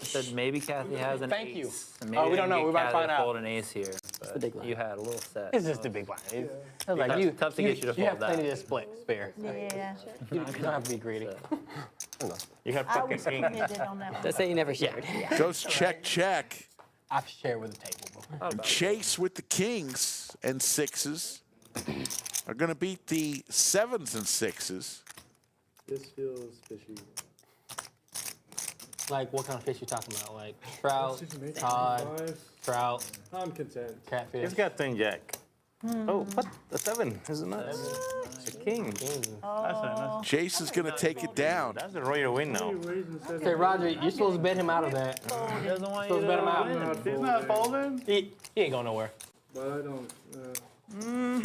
I said maybe Kathy has an Thank ace. you. And maybe Oh, we I don't can know. get We're about to Kathy find out. fold an ace here. the big But line. you had a little set. It's just a big blind. It's like Tough- you. tough to get you to You have fold that. plenty to spare. Yeah, You don't have to be greedy. You have I fucking was king. committed on that one. Let's say you never shared. Goes check. I've shared with the table before. Chase with the kings and sixes are going to beat the 7s and 6s. This feels fishy. Like, what kind of fish you talking about? Like trout, cod, trout, I'm content. catfish. He's got 10 jack. Oh, what? The 7, isn't it? The king. That's nice. Chase is going to take it down. That's the royal win now. Hey, Roger, you're supposed to bet him out of that. He doesn't want Supposed you to bet him to out. He's not folding? He ain't going nowhere. But I don't.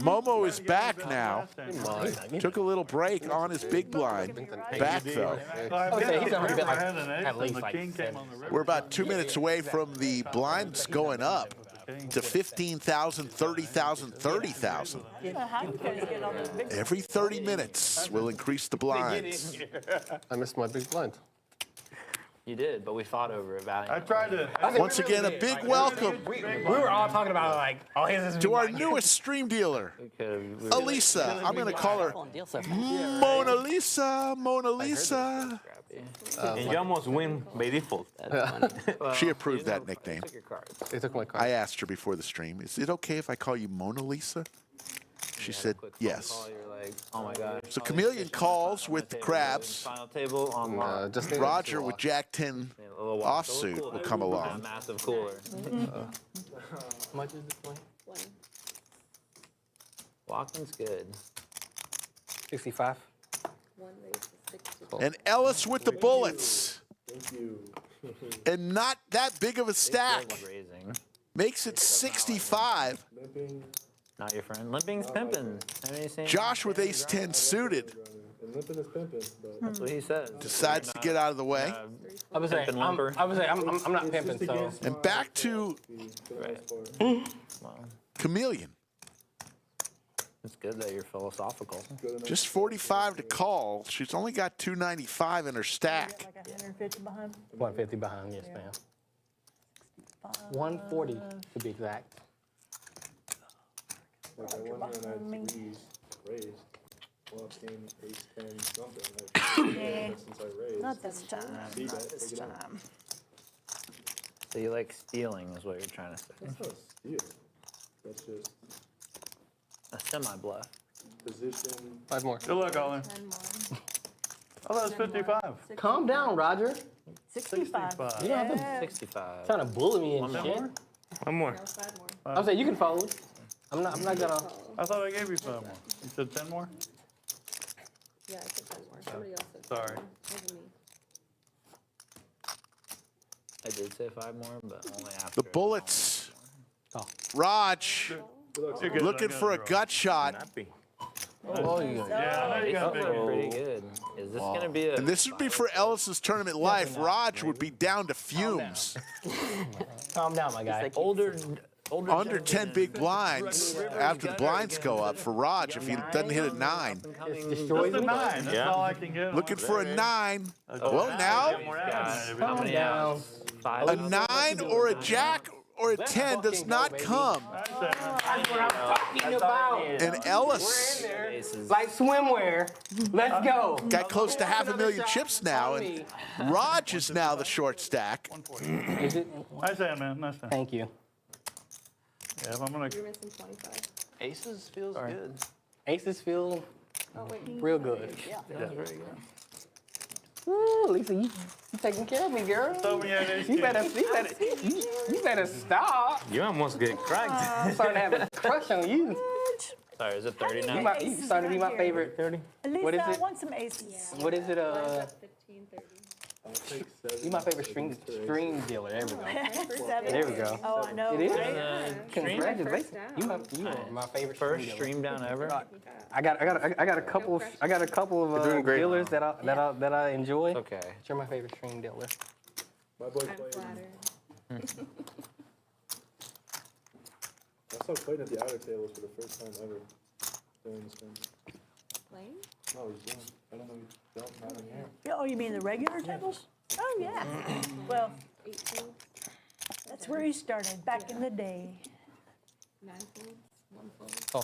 Momo is back now. Okay, Took a little break on his big blind. Back though. he's already bet like I had an ace at and least the like king came 7. on the river. We're about 2 minutes away from the blinds going up to 15,000, 30,000, 30,000. How you guys get all those big Every 30 minutes will increase the blinds. I missed my big blind. You did, but we fought over it I valiantly. tried to. Once again, a big welcome We were all talking about like, oh, his is to our newest stream dealer, Elisa. I'm going to call her Mona Lisa. Mona Lisa. And you almost win by default. She approved that nickname. Took your cards. They took my card. I asked her before the stream, is it okay if I call you Mona Lisa? She said yes. You're like, oh my god. So Chameleon calls with the crabs. Final table on Just need Roger to with watch. Jack 10 a little walk. offsuit will come A along. massive cooler. How much is this one? One. Walking's good. 65. One raise to 60. And Ellis with the bullets. Thank you. And not that big of a stack. Raising. Makes it 65. Limping. Not your friend. Limping's pimping. Haven't you seen Josh with ace 10 suited And limping is pimping, but That's what he says. decides to get out of the way. I would say, Pimpin' I'm limper. not pimping, so. And back to for the most part. Well, Chameleon. it's good that you're philosophical. Just 45 to call. She's only got 295 in her stack. Like 150 behind. 150 behind, yes, ma'am. 140 to be exact. Like I won here and I had raised. Well, it came ace 10 something. Like, since I raised. Not this time. See Not that, this take it out. time. So you like stealing is what you're trying to say. That's not a steal. That's just A semi-bluff. position. 5 more. Good luck, Ollie. 10 more. I thought it was 55. Calm down, Roger. 65. You don't have to Yeah. 65. trying to bully me and One shit. more? One more. No, 5 more. I'm saying you can fold. I'm not gonna. I thought I gave you 5 more. You said 10 more? Yeah, I said 10 more. Somebody else said 10 Sorry. more. Wasn't me. I did say 5 more, but only after. The bullets. Oh. Raj You're good. looking for a gut shot. Happy. Oh, you got Yeah, I know you got a big one. Pretty good. Is this gonna be a? And this would be for Ellis's tournament life. Raj would be down to fumes. calm down, my guy. older Under 10 big blinds after the blinds go up for Raj if he doesn't hit a 9. Destroys Just a me. 9. That's Yeah. all I can get. Looking for a 9. Well, now How many down. 5. a 9 or a jack or a 10 does not come. That's what I'm talking about. And Ellis Like swimwear. Let's go. got close to 500,000 chips now, and Raj is now the short stack. Is it? Nice hand, man. Nice hand. Thank you. Yeah, if I'm going to. You're missing 25. Aces feels good. Aces feel Oh, wait. real good. Yeah. That's very good. Ooh, Lisa, you taking care of me, girl. So when you had ace You king. you better stop. You almost get cracked. I'm starting to have a crush on you. Sorry, is it 30 now? You starting to be my favorite. 30. At least What is I it? want some aces. What is it? Mine's at 15, 30. I'll take 7. You my favorite stream dealer. There we go. Seven. There we go. Oh, I know. It is. right? Congratulations. First You are my favorite First stream dealer. stream down ever. I got a couple of doing great. dealers that I enjoy. Okay. But you're my favorite stream dealer. My boy I'm played. flattered. I saw playing at the outer tables for the first time ever during this thing. Playing? No, I was doing. I don't know. Don't not in here. Yeah, oh, you mean the regular tables? Oh, yeah. Well, 8 folds, that's where he started back in the day. 9 folds, 1 fold, Oh.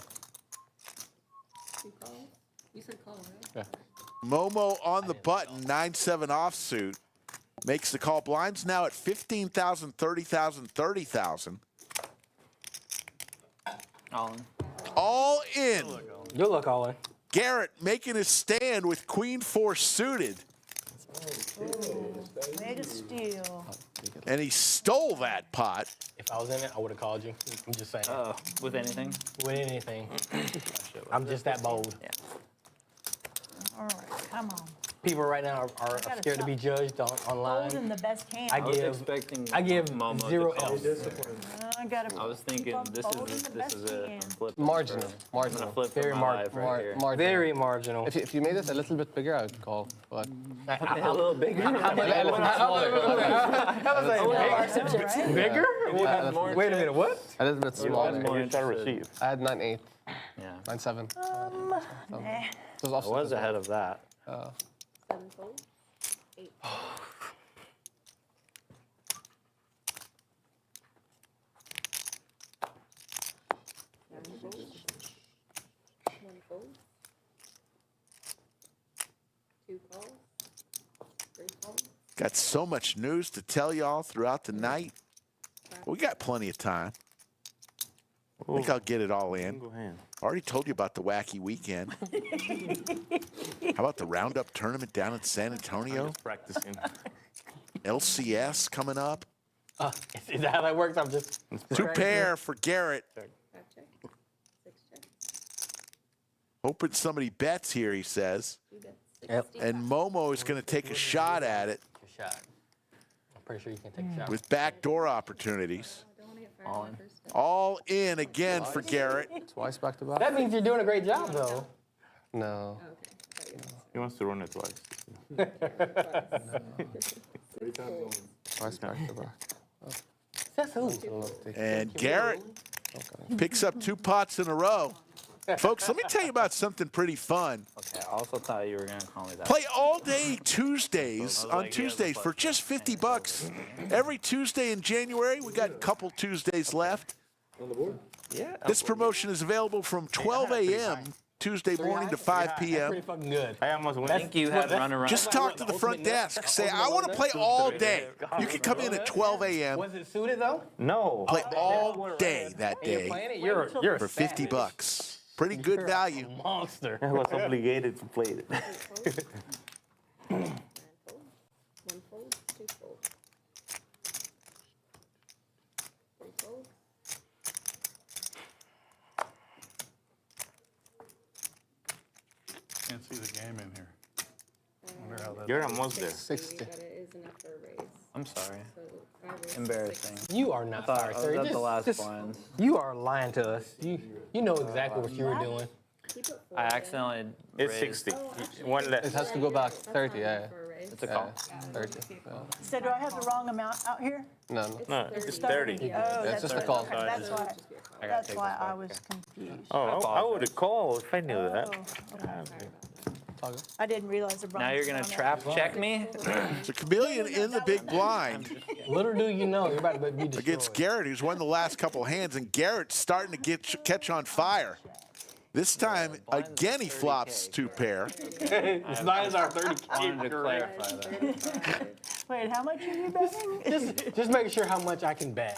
2 calls. You said call, right? Momo on the button, 9-7 offsuit. Makes the call. Blinds now at 15,000, 30,000, 30,000. All in. All in. Good luck, Ollie. Garrett making his stand with Queen 4 suited. Made a steal. And he stole that pot. If I was in it, I would have called you. I'm just saying. Oh, with anything? With anything. I'm just that bold. Yeah. All right, come on. People right now are gotta scared to be judged online. Holding the best hand. I I was give expecting Momo 0 to call. L's. I gotta I was thinking keep on this holding is the this best is it. hand. I'm flipping Marginal. for- I'm Marginal. gonna flip Very for my life right here. Marginal. Very marginal. If you made it a little bit bigger, I would call. But A little bigger. a little bit smaller. Bigger? Wait a minute, what? A little bit smaller. More interested. I had 9-8, Yeah. 9-7. Nah. It was I was ahead of that. 7 folds, 8. Got so much news to tell y'all throughout the night. We got plenty of time. I think I'll get it all in. Go ahead. Already told you about the wacky weekend. How about the Roundup tournament down in San Antonio? Just practicing. LCS coming up. Is that how that works? I'm just 2 pair for Garrett. 5 check. 6 check. Hoping somebody bets here, he says. 2 bets. Yep. 60. And Momo is going to take a shot at it a shot. I'm pretty sure you can take a shot. with backdoor opportunities. I don't want to get fired on the first step. All in again for Garrett. Twice back to back. That means you're doing a great job, though. No. Oh, okay. I thought you were He wants to run it twice. Twice back to back. That's who? And Garrett picks up 2 pots in a row. Folks, let me tell you about something pretty fun. Okay, I also thought you were going to call me that. Play all day Tuesdays on Tuesdays for just 50 bucks. Every Tuesday in January, we got a couple Tuesdays left. On the board? Yeah. This promotion is available from 12 a.m. Tuesday morning to 5 Pretty p.m. fucking good. I almost went. I think you had run around. Just talk to the front desk. Say, I want to play all day. You can come in at 12 a.m. Was it suited, though? No. Play all day that You're day playing it? You're for 50 bucks. Pretty good value. monster. I was obligated to play it. 9 fold. 1 fold. 2 fold. 3 fold. Can't see the game in here. Wonder how that. You're almost there. 60. But it is enough for a raise. I'm sorry. So 5 raises. Embarrassing. You are not I sorry, was sir. at the last blinds. You are lying to us. You know exactly what you were doing. Keep it I full, accidentally It's raised. 60. One It less. has to go back 30, yeah. for a raise. It's a call. 30. So do I have the wrong amount out here? No, no. No, it's 30. Oh, that's just a right. call. Okay, that's why. Just be a call. I gotta That's take why this I back. was confused. Oh, I would have called if I knew that. I didn't realize the bronze. Now you're going to trap check me? So Chameleon in the big blind Little do you know, you're about to be destroyed. against Garrett, who's won the last couple hands, and Garrett's starting to catch on fire. This time, again, he flops 2 pair. It's not as our 30K. Wanted to clarify that. Wait, how much are you betting? Just make sure how much I can bet.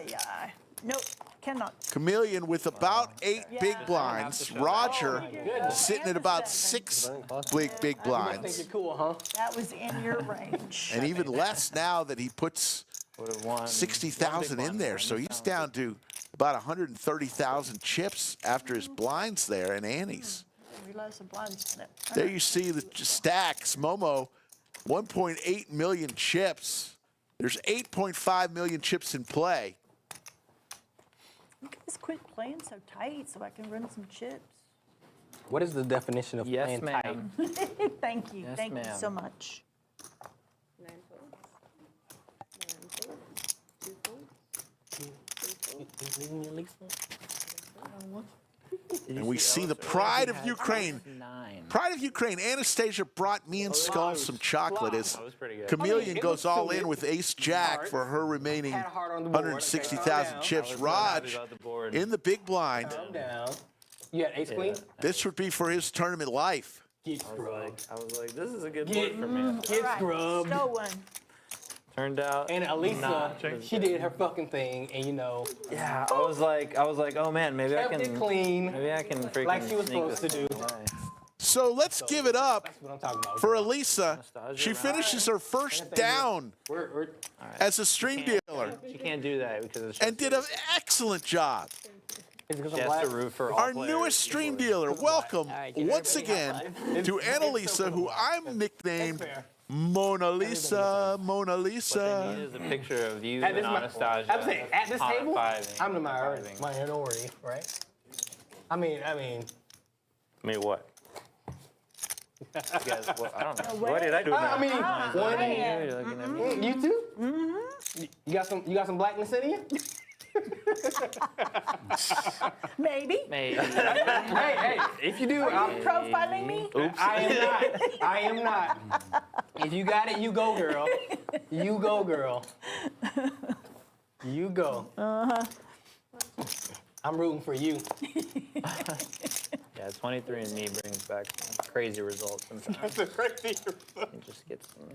Yeah. Nope, cannot. Chameleon with about 8 big blinds. Roger sitting at about 6 big I think blinds. you're cool, huh? That was in your range. And even less now that he puts Would have won. 60,000 in there. So he's down to about 130,000 chips after his blinds there and antes. I realized the blinds in it. There you see the stacks. Momo, 1.8 million chips. There's 8.5 million chips in play. You guys quit playing so tight so I can run some chips. What is the definition of Yes, playing ma'am. Thank you. Yes, Thank you ma'am. so much. 9 folds. 9 folds. 2 folds. 3 folds. And we see the pride of Ukraine. 9. Pride of Ukraine. Anastasia brought me and Skull some chocolate as That was pretty good. Chameleon it goes was all suited. in with Ace Jack for her remaining Had a heart on the board. 160,000 Okay, chips. I was not happy Raj about the board. in the big blind. Calm down. You had ace queen? This would be for his tournament life. Get scrubbed. I was like, this is a good board for me. Get Right, scrubbed. stole one. Turned out. And Elisa, not. she did her fucking thing, and you know, Yeah, I was like, oh man, maybe I kept can. it clean. Maybe I can freaking Like she was sneak supposed to this do. away. So let's give it up That's what I'm talking about. for Elisa. Nostalgia. She finishes her first down We're as a stream dealer She can't do that because it's and did an excellent job. it's because she I'm has to black. root for all Our players. newest stream dealer, welcome once again to Annalisa, who I'm nicknamed Fair. Mona Lisa. Mona What they need Lisa. is a picture of you At and this mo- Anastasia. I'm saying, at this table, high-fiving. I'm the minority, right? I mean, Me what? You guys, well, I don't know. What did I do now? I mean, one in You're looking at me. you too? Mm-hmm. You got some blackness in you? Maybe. Maybe. Hey, if you do, I'm Profiling me? I am not. If you got it, you go, girl. You go, girl. You go. I'm rooting for you. Yeah, 23 and me brings back some. crazy results sometimes. That's a crazy. You just get some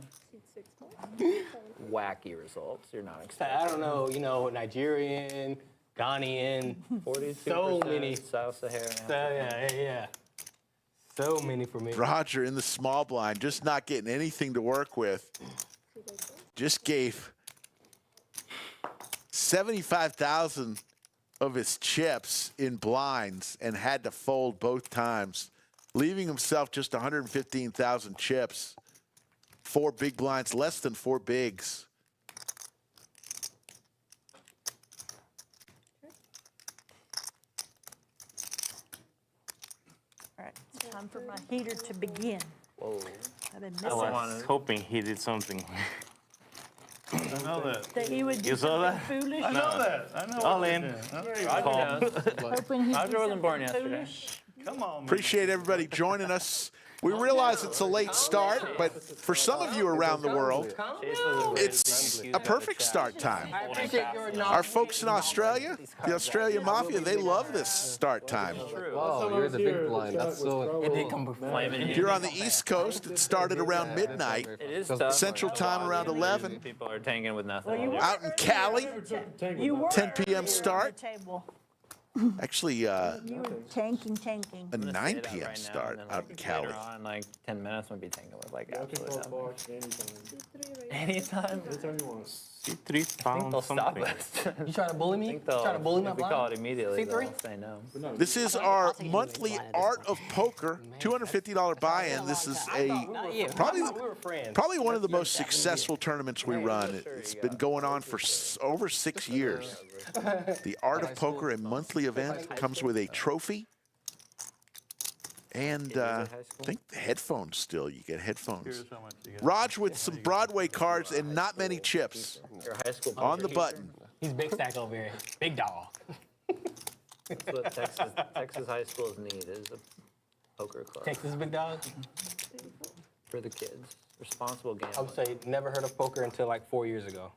wacky results you're not expecting. I don't know, you know, Nigerian, Ghanaian, 42% so many. Sub-Saharan. Yeah. So many for me. Roger in the small blind, just not getting anything to work with. Just gave 75,000 of his chips in blinds and had to fold both times, leaving himself just 115,000 chips. 4 big blinds, less than 4 bigs. All right, it's time for my heater to begin. Whoa. I've been I missing was hoping he did something. I know that. that he would do You saw something that? foolish. I know that. I know. All what in. you're doing. Roger knows. Hoping he'd Roger do wasn't born something yesterday. foolish. Come on, man. Appreciate everybody joining us. We realize it's a late start, but for some of you around the world, it's a perfect start time. Our folks in Australia, the Australia Mafia, they love this start time. Wow, you're the big blind. That's so It did come before. If you're on the East Coast, it started around midnight. It is tough. Central time around 11. People are tanking with nothing. Out in Cali, You were 10 p.m. at the start. table. Actually, You were tanking. a 9 p.m. start out in Cali. Later on, like 10 minutes, we'll be tanking with like absolutely nothing. Box anytime. Anytime. Anytime you want. C3 I think found they'll stop something. us. You trying to bully I me? think You they'll, trying to bully my if we call it blind? immediately, C3? they'll say no. This is our monthly Art of Poker, $250 buy-in. This is probably one of the most successful tournaments we run. It's been going on for over 6 years. The Art of Poker, a monthly event, comes with a trophy and I think the headphones still. You get headphones. Here's how much you got. Raj with some Broadway cards and not many chips Your high school on the button. He's big stack over here. Big dog. That's what Texas high schools need is a poker club Texas big dog. for the kids. Responsible I gambling. would say never heard of poker until like 4 years ago.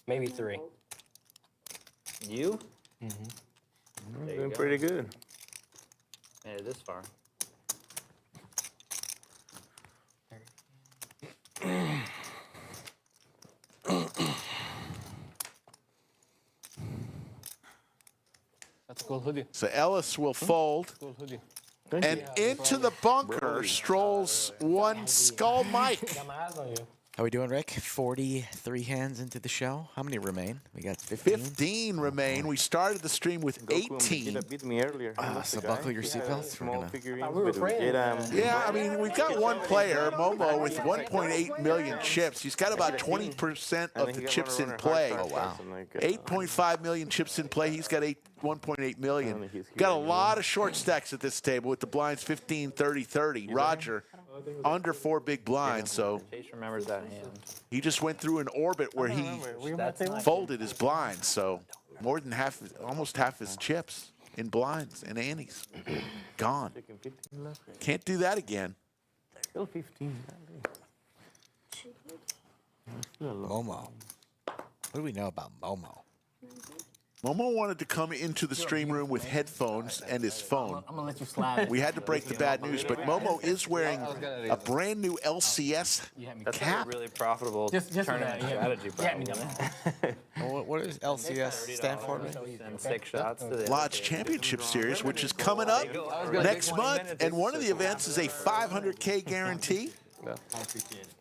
Maybe 3. You? Doing pretty good. Made it this far. That's a cool hoodie. So Ellis will fold. Cool hoodie. And into the bunker strolls one Skull Mike. Got my eyes on you. How we doing, Rick? 43 hands into the show. How many remain? We got 15. 15 remain. We started the stream with 18. Beat me earlier. So buckle your seatbelts. We're Small gonna. figurines. we were but we friends. get, Yeah, I mean, we've got one player, Momo, with 1.8 million chips. He's got about 20% of the chips in play. Oh, wow. 8.5 million chips in play. He's got 1.8 million. Got a lot of short stacks at this table with the blinds 15, 30, 30. Roger, under 4 big blinds, so Chase remembers that hand. he just went through an orbit where he folded his blinds, so more than half, almost half his chips in blinds and antes. Gone. Can't do that again. Still 15. Momo. What do we know about Momo? Momo wanted to come into the stream room with headphones and his phone. I'm gonna let you slide. We had to break the bad news, but Momo is wearing a brand new LCS That's cap. a really profitable Just tournament strategy, probably. What does LCS stand for? And 6 shots to the Lodge Championship Series, which is coming up next month, and one of the events is a 500K guarantee.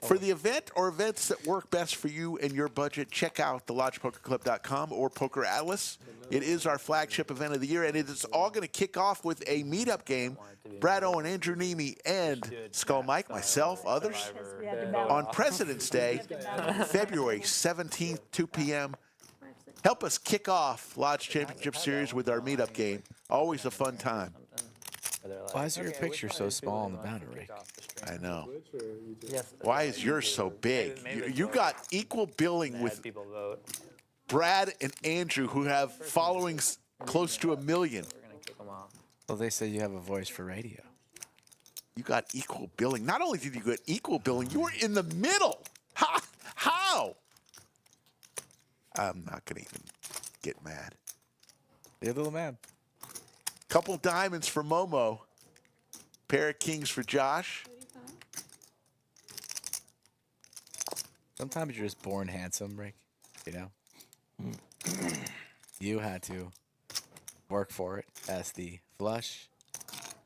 For the event or events that work best for you and your budget, check out thelodgepokerclub.com or Poker Atlas. It is our flagship event of the year, and it is all going to kick off with a meetup game. Brad Owen, Andrew Neeme, and Skull Mike, myself, others, on President's Day, February 17th, 2 p.m. Help us kick off Lodge Championship Series with our meetup game. Always a fun time. Why is your picture so small on the boundary? I know. Why is yours so big? You got equal billing with people vote. Brad and Andrew, who have followings close to 1 million. We're going to kick them off. Well, they say you have a voice for radio. You got equal billing. Not only did you get equal billing, you were in the middle. How? I'm not going to even get mad. You're the little man. Couple diamonds for Momo. Pair of kings for Josh. Sometimes you're just born handsome, Rick. You know? You had to work for it as the flush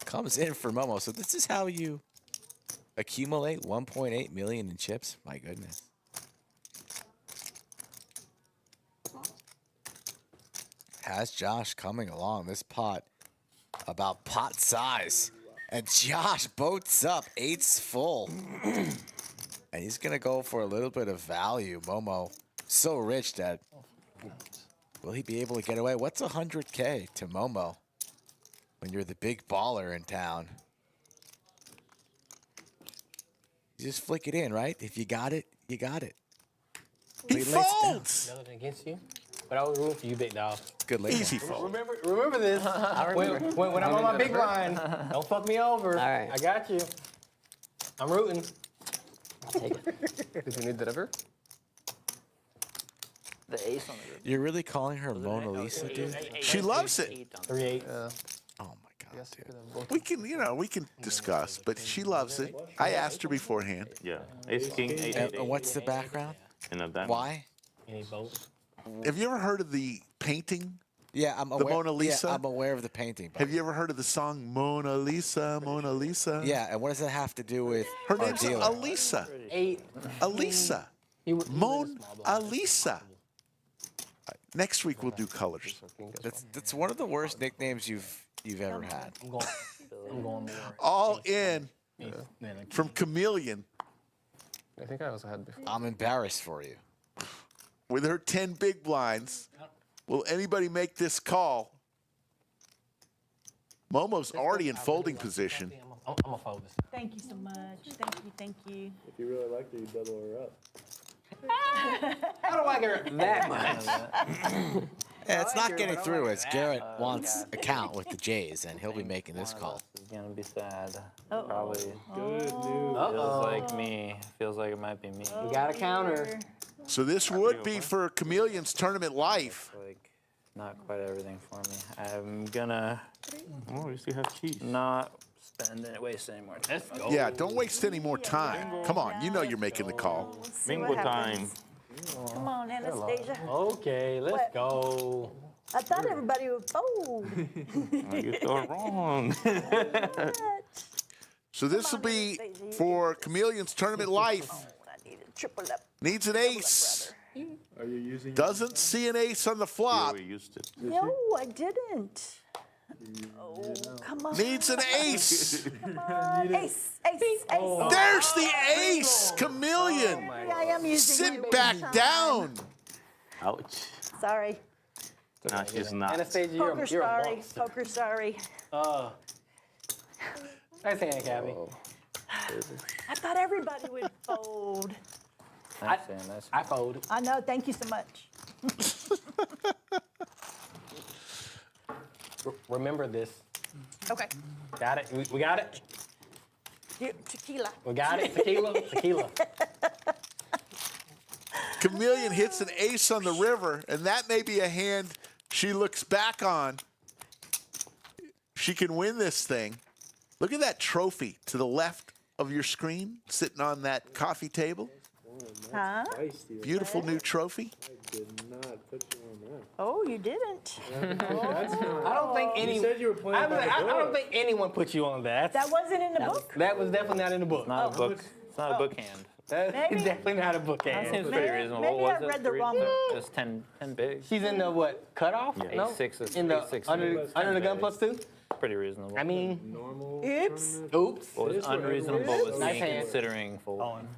comes in for Momo. So this is how you accumulate 1.8 million in chips? My goodness. Has Josh coming along this pot about pot size. And Josh boats up. 8's full. And he's going to go for a little bit of value. Momo, so rich that will he be able to get away? What's 100K to Momo when you're the big baller in town? You just flick it in, right? If you got it, you got it. He folds. Nothing against you, but I was rooting for you, big dog. Good lady. Easy fold. Remember this. When I'm on my big line, don't fuck me over. All right. I got you. I'm rooting. Take it. Did you need the river? The ace on the river. You're really calling her Mona Lisa, dude? She loves it. 3-8. Oh my God, dude. We can, we can discuss, but she loves it. I asked her beforehand. Yeah. Ace king 8 8 And 8. what's the background? And a diamond. Why? Any vote? Have you ever heard of the painting? Yeah, I'm aware. Mona Lisa? Yeah, I'm aware of the painting. But Have you ever heard of the song Mona Lisa, Mona Lisa? yeah, and what does that have to do with Her our name's dealer? Alisa. 8. Alisa. Mona Lisa. Next week we'll do colors. That's one of the worst nicknames you've ever had. I'm going more. All in from Chameleon I think I also had before. I'm embarrassed for you. with her 10 big blinds. Will anybody make this call? Momo's already in folding position. I'm gonna fold this. Thank you so much. Thank you. If you really liked her, you double her up. I don't like her that much. Yeah, it's not getting through as Garrett wants a count with the Jays, and he'll be making this call. This is gonna be sad. Uh-oh. Probably Good news. feels like me. Feels like it might be me. We got a counter. So this would be for Chameleon's tournament life. Like not quite everything for me. I'm gonna Oh, you still have cheese. not spend it, waste any more time. Let's go. Yeah, don't waste any more time. Come on, you know you're making the call. Let's see Bingo what time. happens. Come on, Anastasia. Okay, let's What? go. I thought everybody would fold. Oh, you thought wrong. So this will be for Chameleon's tournament life. I need a triple up. Needs an ace. Are you using? Doesn't see an ace on the You flop. already used it. No, I didn't. Oh, come on. Needs an ace. Come on. Ace, ace, ace. There's the ace, Chameleon. Maybe I am using you Sit back sometime. down. Ouch. Sorry. No, she's not. Anastasia, Poker you're a sorry. monster. Poker sorry. Nice hand, Gabby. I thought everybody would fold. Nice hand, nice. I fold. I know. Thank you so much. Remember this. Okay. Got it. We got it. Tequila. We got it. Tequila. Chameleon hits an ace on the river, and that may be a hand she looks back on. She can win this thing. Look at that trophy to the left of your screen, sitting on that coffee table. Huh? Beautiful new trophy. I did not put you on that. Oh, you didn't. I don't think any. You said you were playing by the I don't book. think anyone put you on that. That wasn't in the book. That was definitely not in the book. Not a book. It's not a book hand. That's Maybe. definitely not a book That hand. seems pretty reasonable. maybe What I was it? read the Three? wrong book. Just 10 big. She's in the what? Cutoff? Yeah. No. A6 is In the A6 under the gun plus 2. Pretty reasonable. I mean, Normal. Oops. tournament. oops. what was unreasonable was Nice me hand. considering folding.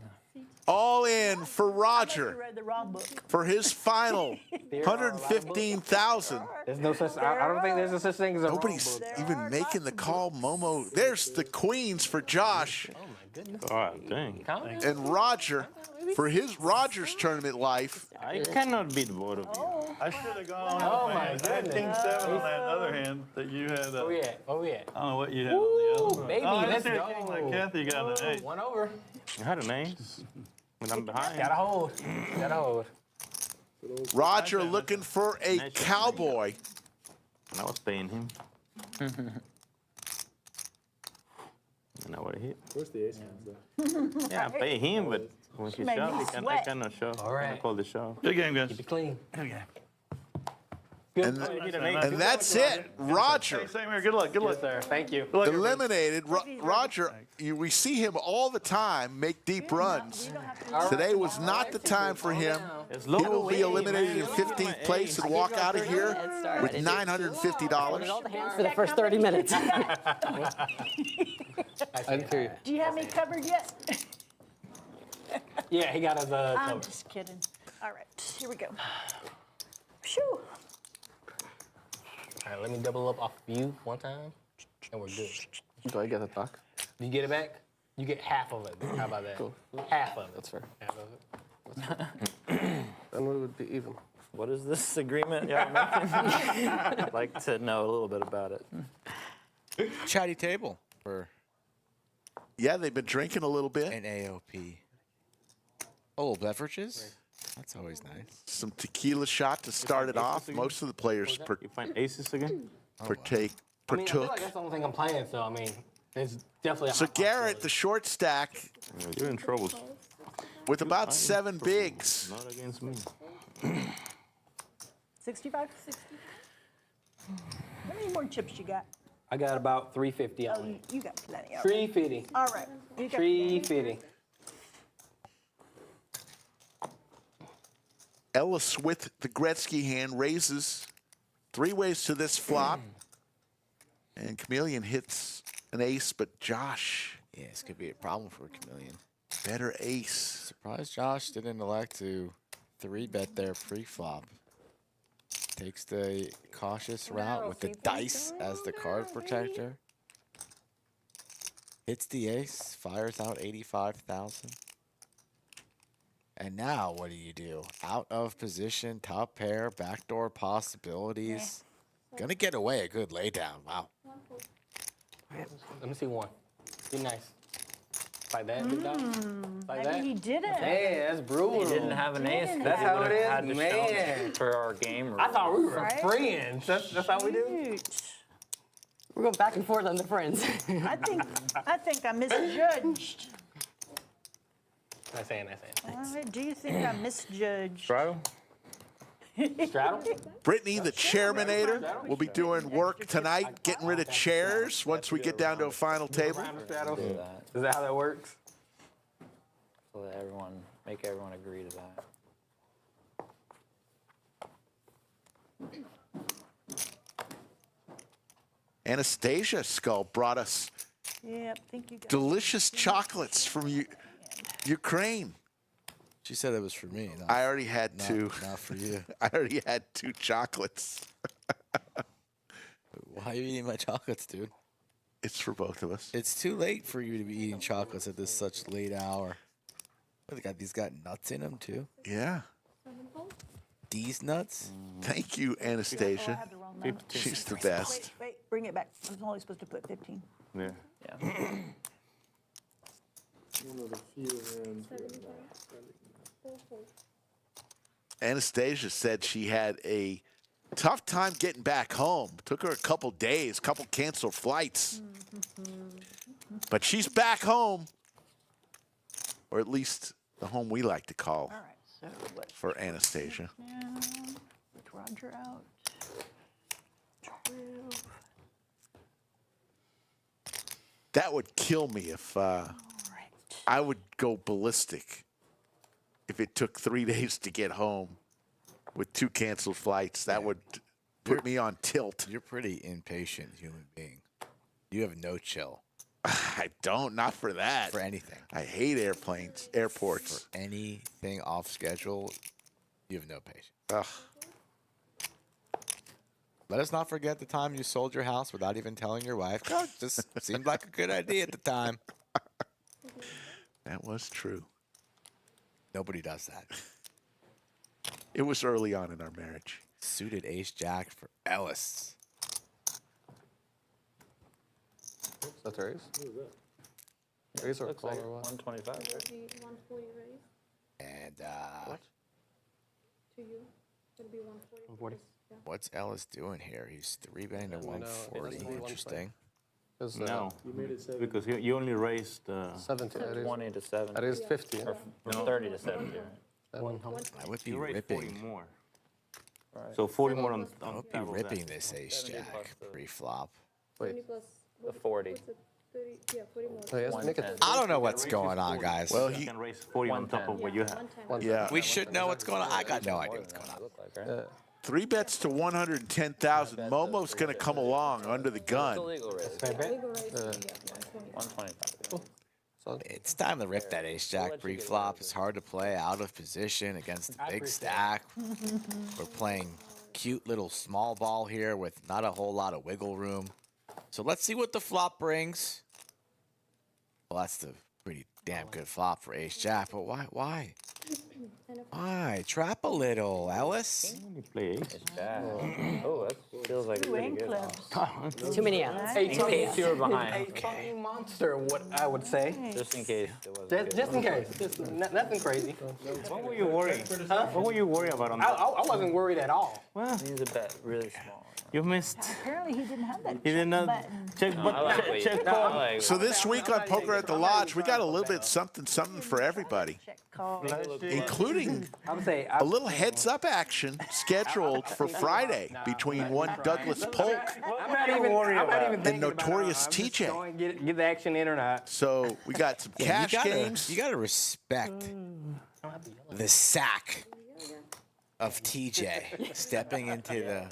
All in for You Roger read the wrong book. for his final 115,000. There's no such. I don't think there's a such thing as a wrong Nobody's book. even making the call. Momo. There's the queens for Josh Oh my goodness. Oh, dang. and Roger for his Roger's tournament life. I cannot beat both of you. I should have gone Oh, with my I had goodness. King 7 on that other hand that you had. Where we at? Where we at? I don't know what you had on the other one. baby, Oh, I let's see a go. king like Kathy got an 8. One over. I had an ace. When I'm behind. Gotta hold. Gotta hold. Roger looking for a cowboy. And I was paying him. And I would have hit. Where's the ace hands though? Yeah, I pay him, but when he Made shove, me I sweat. cannot shove. All right. I call the shove. Good game, guys. Keep it clean. Good game. And, and that's it. Roger Same here. Good luck. Good luck. Yes, sir. Thank you. Good luck, everybody. eliminated. Roger, we see him all the time make deep runs. Today was not the time for him. He will be eliminated in 15th place and walk out of here with $950. For the first 30 minutes. I didn't hear you. Do you have me covered yet? Yeah, he got his I'm covered. just kidding. All right, here we go. Phew. All right, let me double up off of you one time, and we're good. Do I get it back? You get it back? You get half of it. How about that? Cool. Half of it. That's fair. Half of it. Then we would be even. What is this agreement y'all making? I'd like to know a little bit about it. Chatty table for Yeah, they've been drinking a little bit. an AOP. Oh, beverages? That's always nice. Some tequila shot to start it off. Most of the players You find aces again? partook. I mean, I feel like that's the only thing I'm playing, so I mean, it's definitely a So high Garrett, the short stack, Yeah, you're in trouble. with about 7 bigs. Not against me. 65? How many more chips you got? I got about 350 Oh, on me. you got plenty of 350. All right. You got 350. Ellis with the Gretzky hand raises 3 ways to this flop. And Chameleon hits an ace, but Josh, Yeah, this could be a problem for Chameleon. better ace. Surprised Josh didn't elect to 3-bet there pre-flop. Takes the cautious route with the dice as the card protector. Hits the ace, fires out 85,000. And now what do? Out of position, top pair, backdoor possibilities. Gonna get away a good laydown. Wow. Let me see one. Be nice. Like that, big dog? Like that? Maybe he did it. Yeah, that's brutal. He didn't have an ace. 'cause That's he how would've it is? had to Man. show for our game. I thought we were Right? friends. That's how we do? Shoot. We're going back and forth on the friends. I think I misjudged. Not saying. Do you think I misjudged? Straddle? Straddle? Brittany, the chairmanator, will be doing work tonight, getting rid of chairs once we get down to a final table. Straddle? Do that. Is that how that works? So that make everyone agree to that. Anastasia Skull brought us Yeah, I think you got delicious chocolates from Ukraine. She said it was for me. I already had not, 2. Not for you. I already had 2 chocolates. Why are you eating my chocolates, dude? It's for both of us. It's too late for you to be eating chocolates at this such late hour. What, these got nuts in them too? Yeah. These nuts? Thank you, Oh, I Anastasia. have the wrong number. She's the best. Wait, bring it back. I was only supposed to put 15. Yeah. Yeah. One of the few hands where Anastasia said she had a tough time getting back home. Took her a couple days, couple canceled flights. But she's back home. Or at least the home we like to call All right, so what? for Anastasia. Now, with Roger out. 12. That would kill me if All right. I would go ballistic if it took 3 days to get home with 2 canceled flights. That would put me on tilt. You're pretty impatient human being. You have no chill I don't, not for that. for anything. I hate airplanes, airports. For anything off schedule, you have no patience. Ugh. Let us not forget the time you sold your house without even telling your wife. Oh, just seemed like a good idea at the time. That was true. Nobody does that. It was early on in our marriage. Suited ace jack for Ellis. That's her ace? Who is that? Ace or Looks call like or what? 125, right? It'll be 140 raise And to you. It'll be 140. 140. Yeah. what's Ellis doing here? He's 3-betting to Yeah, we know. It 140. has to be Interesting. No, You made it 7. because you only raised. 70. That is, 20 to 70. that is 50. Or 30 to 70. I would be You raised 40 ripping. more. So 40 more on I would be top of ripping that. this ace jack pre-flop. 20 plus. The 40. What's it? 30, yeah, 40 more. Oh, yes, make it. I don't know what's going on, guys. Well, You can raise 40 on top of what you have. 110. Yeah. We should know what's going on. I got no idea what's going on. 3 bets to 110,000. Momo's going to come along under the gun. Legal raise, yeah, 120. 125. It's time to rip that ace jack pre-flop. It's hard to play out of position against the big stack. We're playing cute little small ball here with not a whole lot of wiggle room. So let's see what the flop brings. Well, that's the pretty damn good flop for ace jack, but why? Why? Trap a little, Ellis. You play ace. Oh, that feels like a pretty good one. Too many outs. You're behind. A fucking monster, what I would say. Just in case it wasn't Just in case. Nothing crazy. What were you worried? What were you worried about on that? I wasn't worried at all. Well, Needs a bet really small. you missed. Apparently he didn't have that. He did not button. check I button. like what you- Check I call. like- So this week on Poker at the Lodge, we got a little bit something for everybody, Check call. including I would say a little heads-up action scheduled for Friday between one Douglas Polk I'm not even thinking Notorious about it. I'm just TJ. going, get the action in or not. So we got some cash games. You gotta respect the sack of TJ stepping into the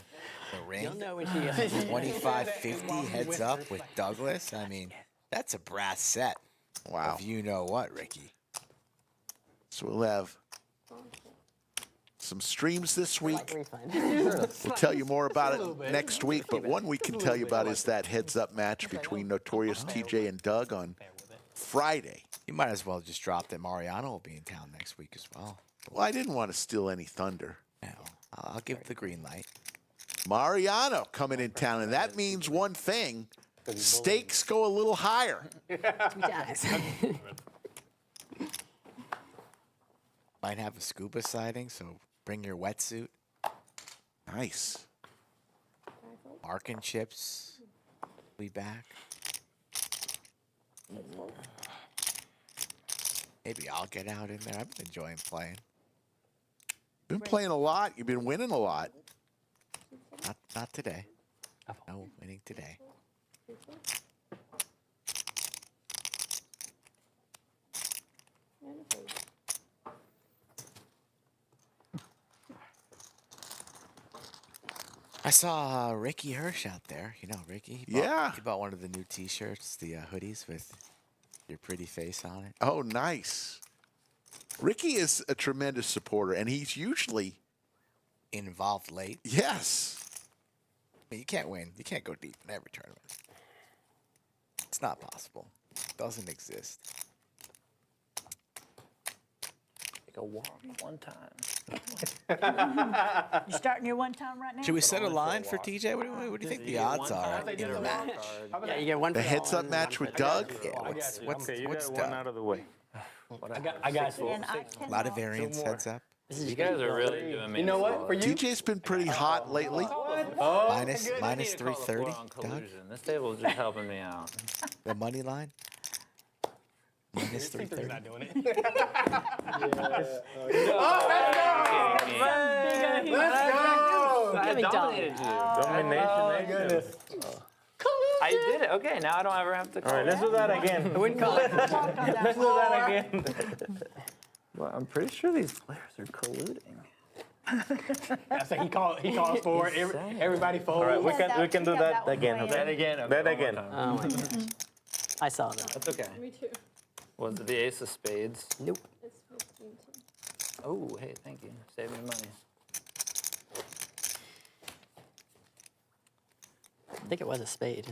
ring. You'll know when she is. 25-50 heads up with Douglas. I mean, that's a brass set. Wow. Of you know what, Ricky. So we'll have some streams this week. Refund. We'll tell you more about it next week, but one we can tell you about is that heads-up match between Notorious TJ and Doug on Friday. You might as well just drop that Mariano will be in town next week as well. Well, I didn't want to steal any thunder. No, I'll give the green light. Mariano coming in town, and that means one thing. Stakes go a little higher. Might have a scuba sighting, so bring your wetsuit. Nice. Mark and Chips will be back. Maybe I'll get out in there. I've been enjoying playing. Been playing a lot. You've been winning a lot. Not today. No winning today. I saw Ricky Hirsch out there. You know Ricky? He bought one of the new T-shirts, the hoodies with your pretty face on it. Oh, nice. Ricky is a tremendous supporter, and he's usually involved late. Yes. I mean, you can't win. You can't go deep in every tournament. It's not possible. It doesn't exist. Take a walk one time. You starting your one time right now? Should we set a line for TJ? What do you think the odds are in the match? Yeah, you get one. The heads-up match with Doug? Yeah, what's Okay, you what's got one Doug? out of the way. I got you. And I A lot of cannot. variance heads up. You guys are really doing me. You know what? For you, TJ's been pretty hot lately. Minus 330. Doug, This table is just helping me out. the money line. Minus 330. not doing it. I dominated you. Domination. I did it. Okay, now I don't ever have to call. All right, let's do that again. Let's do that again. Well, I'm pretty sure these players are colluding. I say he calls for it. Everybody folds. All right, we can do that one again. way. Okay? That again. Okay, That one more again. time. Oh my gosh. I saw that. That's okay. Me too. Was it the ace of spades? Nope. It's 15 too. Oh, hey, thank you. Save me money. I think it was a spade.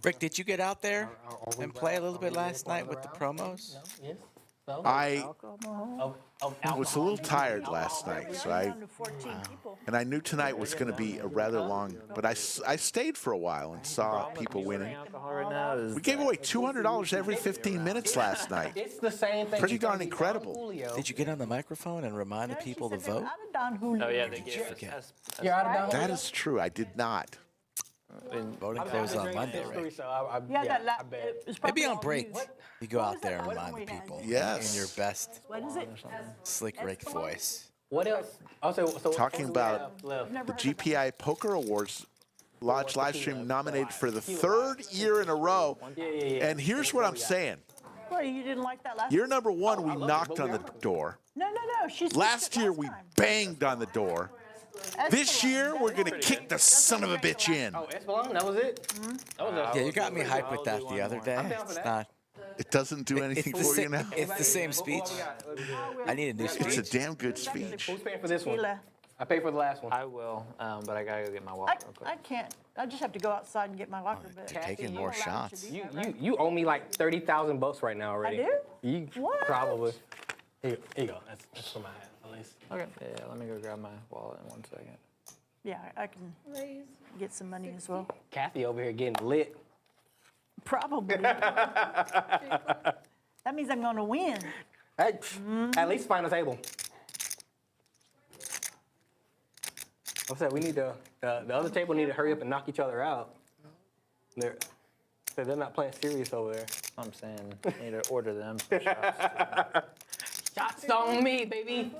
Rick, did you get out there and play a little bit last night with the promos? Yes. I was a little tired last night, so Down to 14 people. and I knew tonight was going to be a rather long, but I stayed for a while and saw people winning. Alcohol right now is We gave away $200 every 15 minutes last night. It's the same thing. Pretty you told darn me, incredible. Julio. Did you get on the microphone and remind the people to vote? Out of Don Julio. Oh yeah, they gave us. You're out of bounds. That is true. I did not. Voting closes on Monday, right? Yeah, that I bet. it was Maybe probably on all break, you. you go What out was there that and one remind we the had? people Yes. in your best What is it? slick Rick voice. What else? Also, Talking about left. Never the heard of that. GPI Poker Awards, Lodge livestream nominated for the 3rd year in a row. Yeah. And here's what I'm saying. What, you didn't like that last Year number one, I we love it, knocked but on we the are- door. No. She switched Last it year, last we time. banged on the door. This year, we're going to kick the son of a bitch in. Oh, Espelon, that was it? That was Yeah, you got me hyped with that the other day. I'm down for It's that. not. It doesn't do anything for you now. It's the same speech. I need a new It's speech. a damn good speech. Who's paying for this one? Tequila. I paid for the last one. I will, but I gotta go get my wallet real quick. I can't. I just have to go outside and get my locker. But They're taking more shots. You owe me like $30,000 right now already. I do? You What? probably. Here you go. That's for my hat, at least. Okay. Yeah, let me go grab my wallet in 1 second. yeah, I can get some money as well. Kathy over here getting lit. Probably. That means I'm going to win. Hey, at least find a table. I said we need the other table need to hurry up and knock each other out. They're not playing serious over there. I'm saying I need to order them some shots. Shots on me, baby.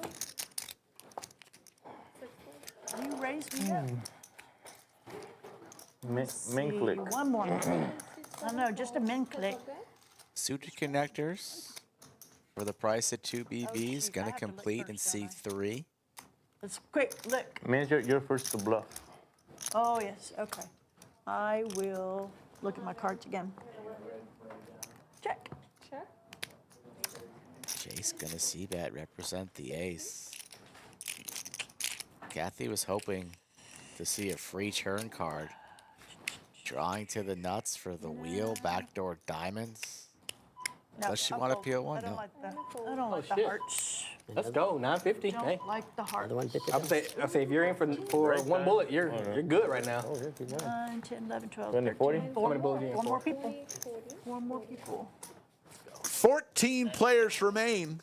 You raised me up. Min See, click. one more. I know, just a min click. Suited connectors for the price of 2 BBs, geez, I gonna have to look complete in first, don't I? C3. Let's quick look. Means you're first to bluff. Oh, yes, okay. I will look at my cards again. Check. Chase gonna see bet represent the ace. Kathy was hoping to see a free turn card. Drawing to the nuts for the wheel, backdoor diamonds. No, Does she I'll want a fold. PO1? I don't No. like the, I don't like the shit. hearts. Let's go, 950. Don't Hey, like the hearts. I say if you're in for one bullet, you're good right now. 9, 10, 11, 12, 20, 40? 13. How many bullets you in Four more for? people. 4 more people. 14 players remain.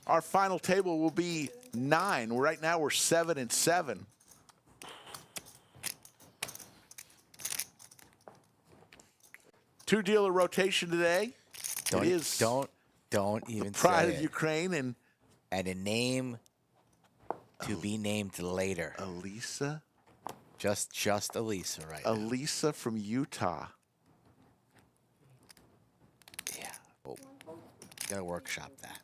Our final table will be 9. Right now, we're 7 and 7. Two-dealer rotation today. Don't, It is don't even pride say of it. Ukraine and And a name to be named later. Elisa. Just Elisa right now. Elisa from Utah. Yeah. Well, gonna workshop that.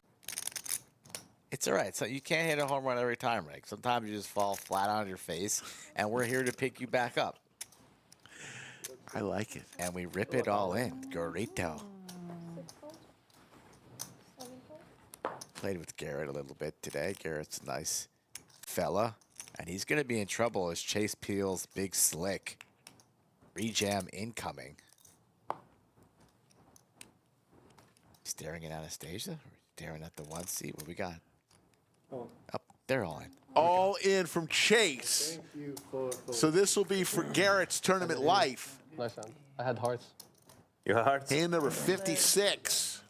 It's all right. So you can't hit a home run every time, Rick. Sometimes you just fall flat on your face, and we're here to pick you back up. I like it. And we rip it all in. Gorito. Played with Garrett a little bit today. Garrett's a nice fella. And he's going to be in trouble as Chase peels big slick. Rejam incoming. Staring at Anastasia? Or staring at the 1 seat? What we got? Up, they're all in. All in from Chase. So this will be for Garrett's tournament life. Nice hand. I had hearts. Your heart? Hand number 56.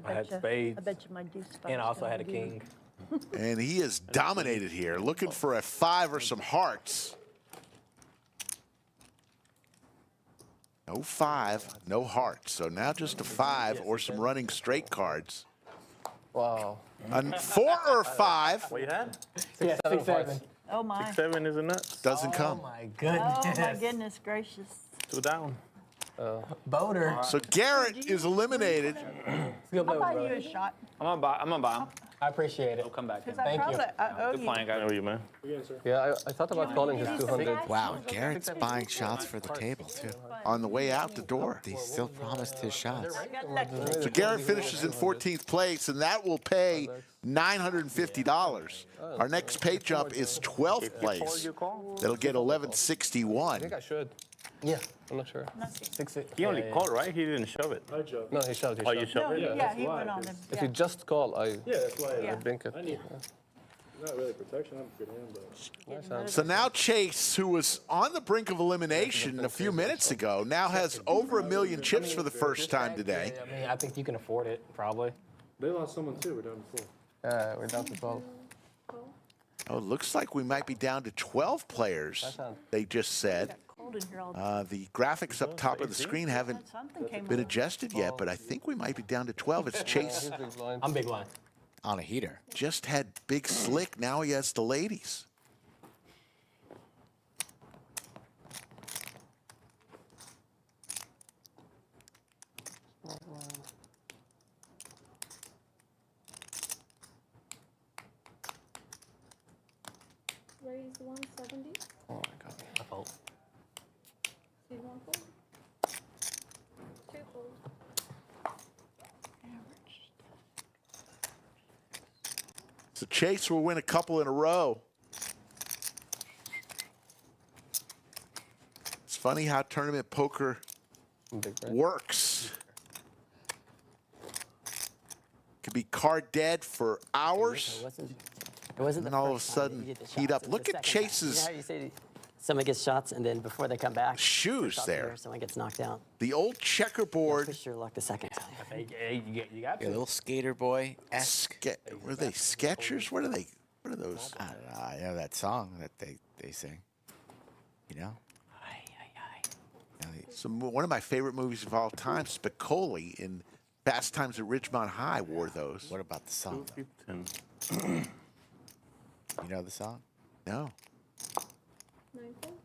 I had spades. I bet you my deuce spot And I is also gonna had a be- king. And he is dominated here, looking for a 5 or some hearts. No 5, no hearts. So now just a 5 or some running straight cards. Wow. A 4 or 5 What you had? Yeah, 6, 7. Oh, my. 7 is a nuts. doesn't come. My Oh, goodness. my goodness gracious. 2 down. Boater. So Garrett is eliminated. Good I'll play, buy bro. you a shot. I'm gonna buy them. I appreciate it. I'll come back in. Because I Thank you. probably I owe Good you. playing, I guys. know you, man. Yeah, I thought about calling his 200. Wow, Garrett's buying shots for the table, too. On the way out the door. He still promised his shots. I got lucky. So Garrett finishes in 14th place, and that will pay $950. Our next pay jump is 12th place. That'll get I 1161. think I should. Yeah, I'm not sure. 6, 6. He only called, right? He didn't shove it. I jumped. No, he shoved. He Oh, you shoved. shoved No, it? yeah, he went on him. If Yeah. you just call, I Yeah, that's why Yeah. blink it. I need, not really protection, I'm a good hand, but. Nice hand. So now Chase, who was on the brink of elimination a few minutes ago, now has over 1 million chips for the first time today. I mean, I think you can afford it, probably. They lost someone too, we're down to 4. Yeah, we're down to 12. Oh, looks like we might be down to 12 players, they just said. Cold in here all day. The graphics up top of the screen haven't Something came been up. adjusted yet, but I think we might be down to 12. It's Chase. I'm big blind. On a heater. Just had Big Slick. Now he has the ladies. Raise 170. Oh my god. I fold. See one fold. Two fold. So Chase will win a couple in a row. It's funny how tournament poker works. Could be card dead for hours. It wasn't And the all of a first time that sudden, you did the heat shots, up. it was Look the at second time. Chase's You know how you say someone gets shots and then before they come back, shoes shot there. someone gets knocked out. The old checkerboard. Push your luck the second time. You got A little skater boy esque. Were they Skechers? What are they? What are those? I don't know. I know that song that they sing. You know? One of my favorite movies of all time, Spicoli in Fast Times at Ridgemont High, wore those. What about the song? You know the song? No.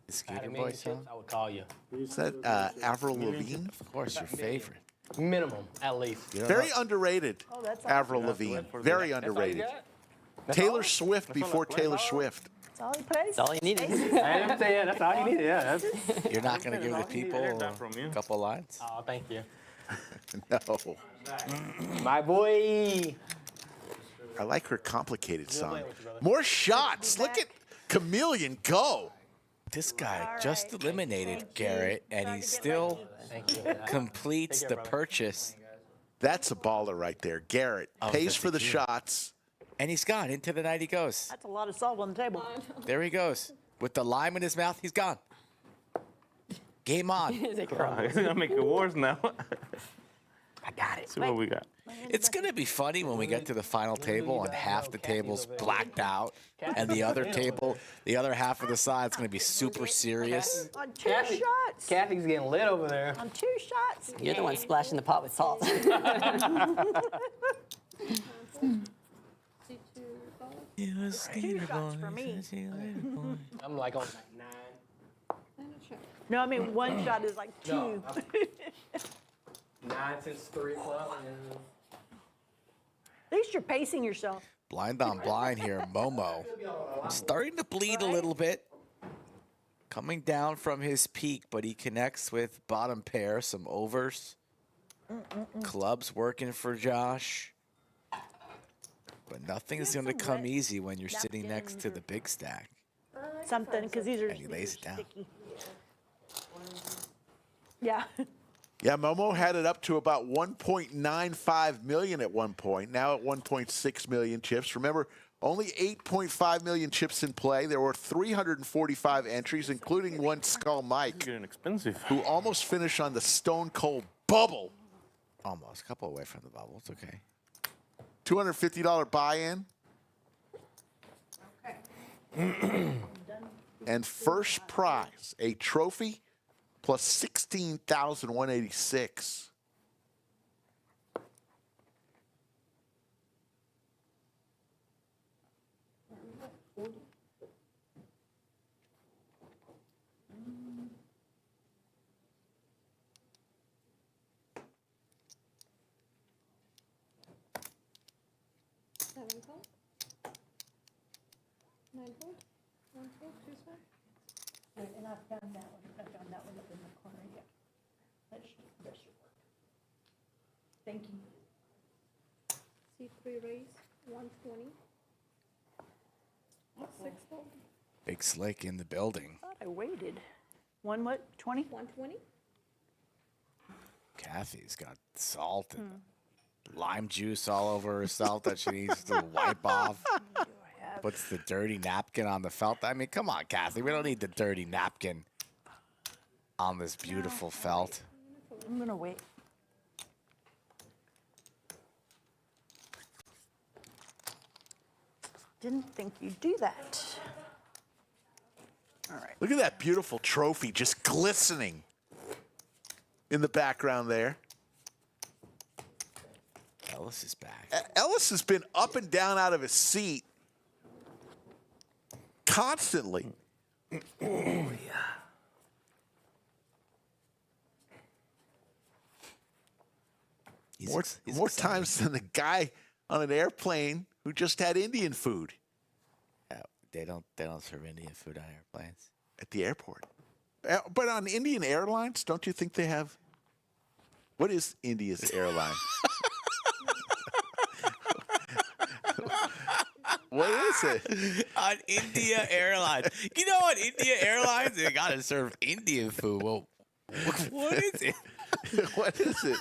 The skater boy song? I would call you. Is that Avril Lavigne? Of course, your favorite. Minimum, at least. You don't Very know- underrated. Oh, that's Avril Lavigne. Very underrated. Taylor Swift before Taylor Swift. That's all he plays. That's all you needed. I'm saying that's all you needed. Yeah. You're not going to give the people a couple lines? Oh, thank you. No. My boy. I like her complicated song. More shots. Look at Chameleon go. This guy just eliminated Garrett, and he still completes the purchase. That's a baller right there. Garrett pays for the shots. And he's gone. Into the night he goes. That's a lot of salt on the table. There he goes. With the lime in his mouth, he's gone. Game on. He's gonna make it worse now. I got it. See what we got. It's going to be funny when we get to the final table and half the table's blacked out, and the other table, the other half of the side's going to be super serious. On two shots. Kathy's getting lit over there. On two shots. You're the one splashing the pot with salt. Two shots for me. I'm like on 9. No, I mean one shot is like two. No, 9 since 3 o'clock. At least you're pacing yourself. Blind on blind here, Momo. Starting to bleed a little bit. Coming down from his peak, but he connects with bottom pair, some overs. Clubs working for Josh. But nothing's going to come easy when you're sitting next to the big stack. Something, because these are And he lays it down. sticky. Yeah. Yeah, Momo had it up to about 1.95 million at one point. Now at 1.6 million chips. Remember, only 8.5 million chips in play. There were 345 entries, including one Skull Mike, Getting expensive. who almost finished on the Stone Cold Bubble. Almost. A couple away from the bubble. It's okay. $250 buy-in. And first prize, a trophy plus 16,186. Seven fold. 9 fold. 1 fold. 2 spot. And I found that one. I found that one up in the corner. Yeah. That should work. Thank you. C3 raise 120. 6 fold. Big Slick in the building. I thought I waited. One what? 20? 120. Kathy's got salt and lime juice all over her salt that she needs to wipe off. Puts the dirty napkin on the felt. I mean, come on, Kathy. We don't need the dirty napkin on this beautiful felt. I'm going to wait. Didn't think you'd do that. All right. Look at that beautiful trophy just glistening in the background there. Ellis is back. Ellis has been up and down out of his seat constantly. Oh, yeah. More times than the guy on an airplane who just had Indian food. They don't serve Indian food on airplanes. At the airport. But on Indian Airlines, don't you think they have? What is India's airline? What is it? On India Airlines. You know, on India Airlines, they gotta serve Indian food. Well, what is it? What is it?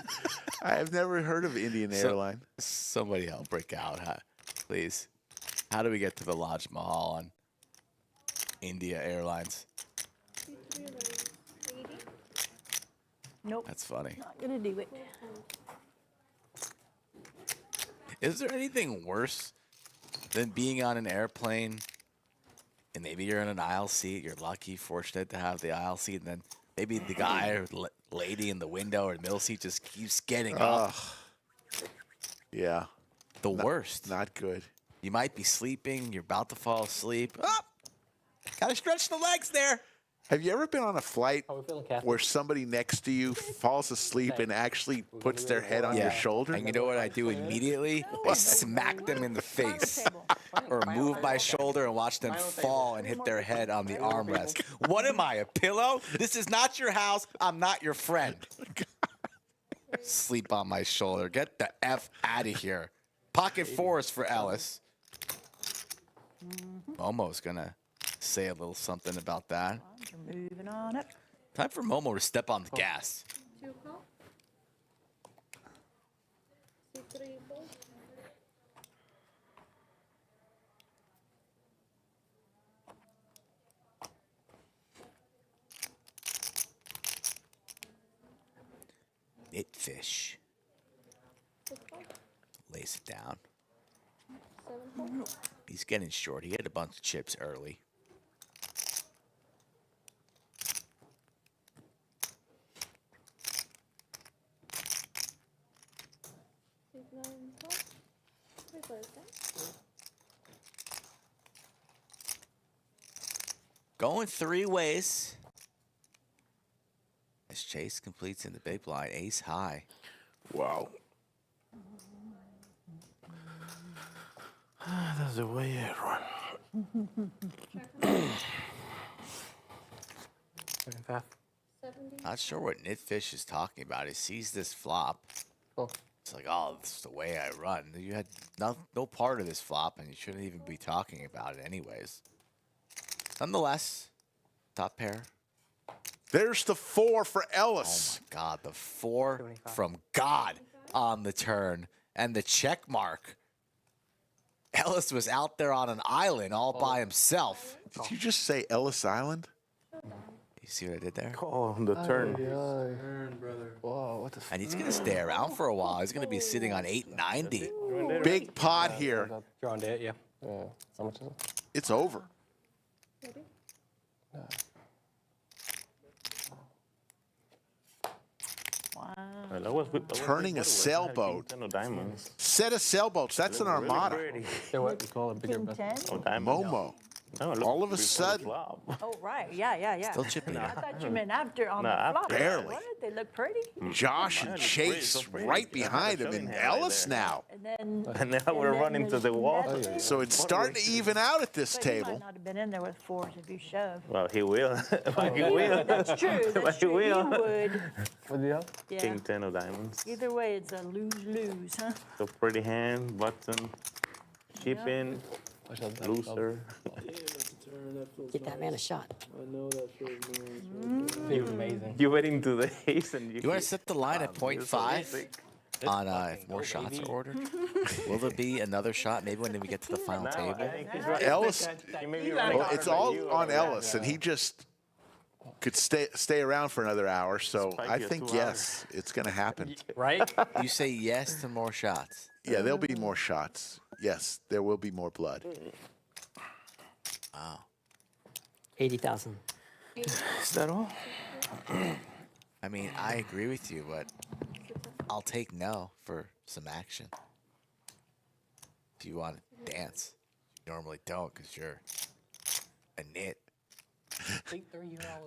I have never heard of Indian Airline. Somebody help break out, please. How do we get to the Lodge Mahal on India Airlines? Nope. That's funny. Not gonna do it. Is there anything worse than being on an airplane and maybe you're in an aisle seat, you're lucky, fortunate to have the aisle seat, and then maybe the guy or lady in the window or the middle seat just keeps getting up? Yeah. The worst. Not good. You might be sleeping, you're about to fall asleep. Oh, gotta stretch the legs there. Have you ever been on a flight where somebody next to you falls asleep and actually puts their head on your shoulder? And you know what I do immediately? I smack them in the face. Or move my shoulder and watch them fall and hit their head on the armrest. What am I, a pillow? This is not your house. I'm not your friend. Sleep on my shoulder. Get the F out of here. Pocket forest for Ellis. Momo's gonna say a little something about that. Moving on up. Time for Momo to step on the gas. Nitfish. Lays it down. He's getting short. He had a bunch of chips early. Going three ways. As Chase completes in the big blind, ace high. Wow. That's the way it run. Not sure what Nitfish is talking about. He sees this flop. It's like, oh, this is the way I run. You had no part of this flop, and you shouldn't even be talking about it anyways. Nonetheless, top pair. There's the 4 for Ellis. Oh, my God. The 4 from God on the turn. And the check mark. Ellis was out there on an island all by himself. Did you just say Ellis Island? You see what I did there? Oh, the turn. Turn, brother. Whoa, what the And he's going to stay around for a while. He's going to be sitting on 890. Big pot here. You're on dead, yeah. How much is it? It's over. Wow. Turning a sailboat. Set of sailboats. That's an armada. They're what we call a bigger King 10? Momo. All of a sudden. Oh, right. Yeah. Still chipping I it. thought you meant after on No, the flop. barely. What? They look pretty. Josh and Chase right behind him, and Ellis now. And then. And now we're running to the wall. So it's starting to even out at this But he table. might not have been in there with 4s if you shove. Well, he will. But he will. That's true. But That's he true. will. He would. What do you have? Yeah. King 10 of diamonds. Either way, it's a lose-lose, huh? So pretty hand, button, chip in, loser. Get that man a shot. I know that feels nice. He was amazing. You went into the ace and You want to set the line at 0.5 on if more shots are ordered? Will there be another shot? Maybe when we get to the final table? Ellis, well, it's all on Ellis, and he just could stay around for another hour. So I think, yes, it's going to happen. Right? You say yes to more shots. Yeah, there'll be more shots. Yes, there will be more blood. Wow. 80,000. Is that all? I mean, I agree with you, but I'll take no for some action. If you want to dance, you normally don't because you're a nit.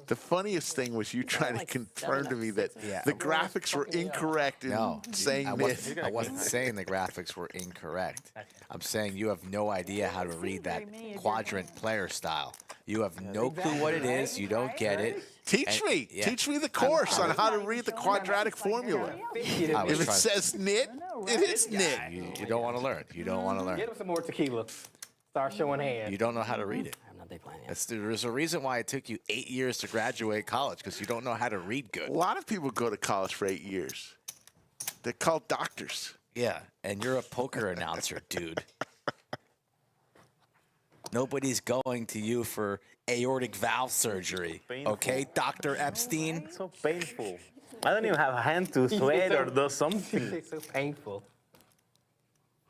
The funniest thing was you trying to confirm to me that the graphics were incorrect in saying this. I wasn't saying the graphics were incorrect. I'm saying you have no idea how to read that quadrant player style. You have no clue what it is. You don't get it. Teach me. Teach me the course on how to read the quadratic formula. If it says nit, it is nit. You don't want to learn. You don't want to learn. Get him some more tequila. Start showing hands. You don't know how to read it. There's a reason why it took you 8 years to graduate college, because you don't know how to read good. A lot of people go to college for 8 years. They're called doctors. Yeah, and you're a poker announcer, dude. Nobody's going to you for aortic valve surgery, okay, Dr. Epstein? It's so painful. I don't even have a hand to sweat or do something. It's so painful.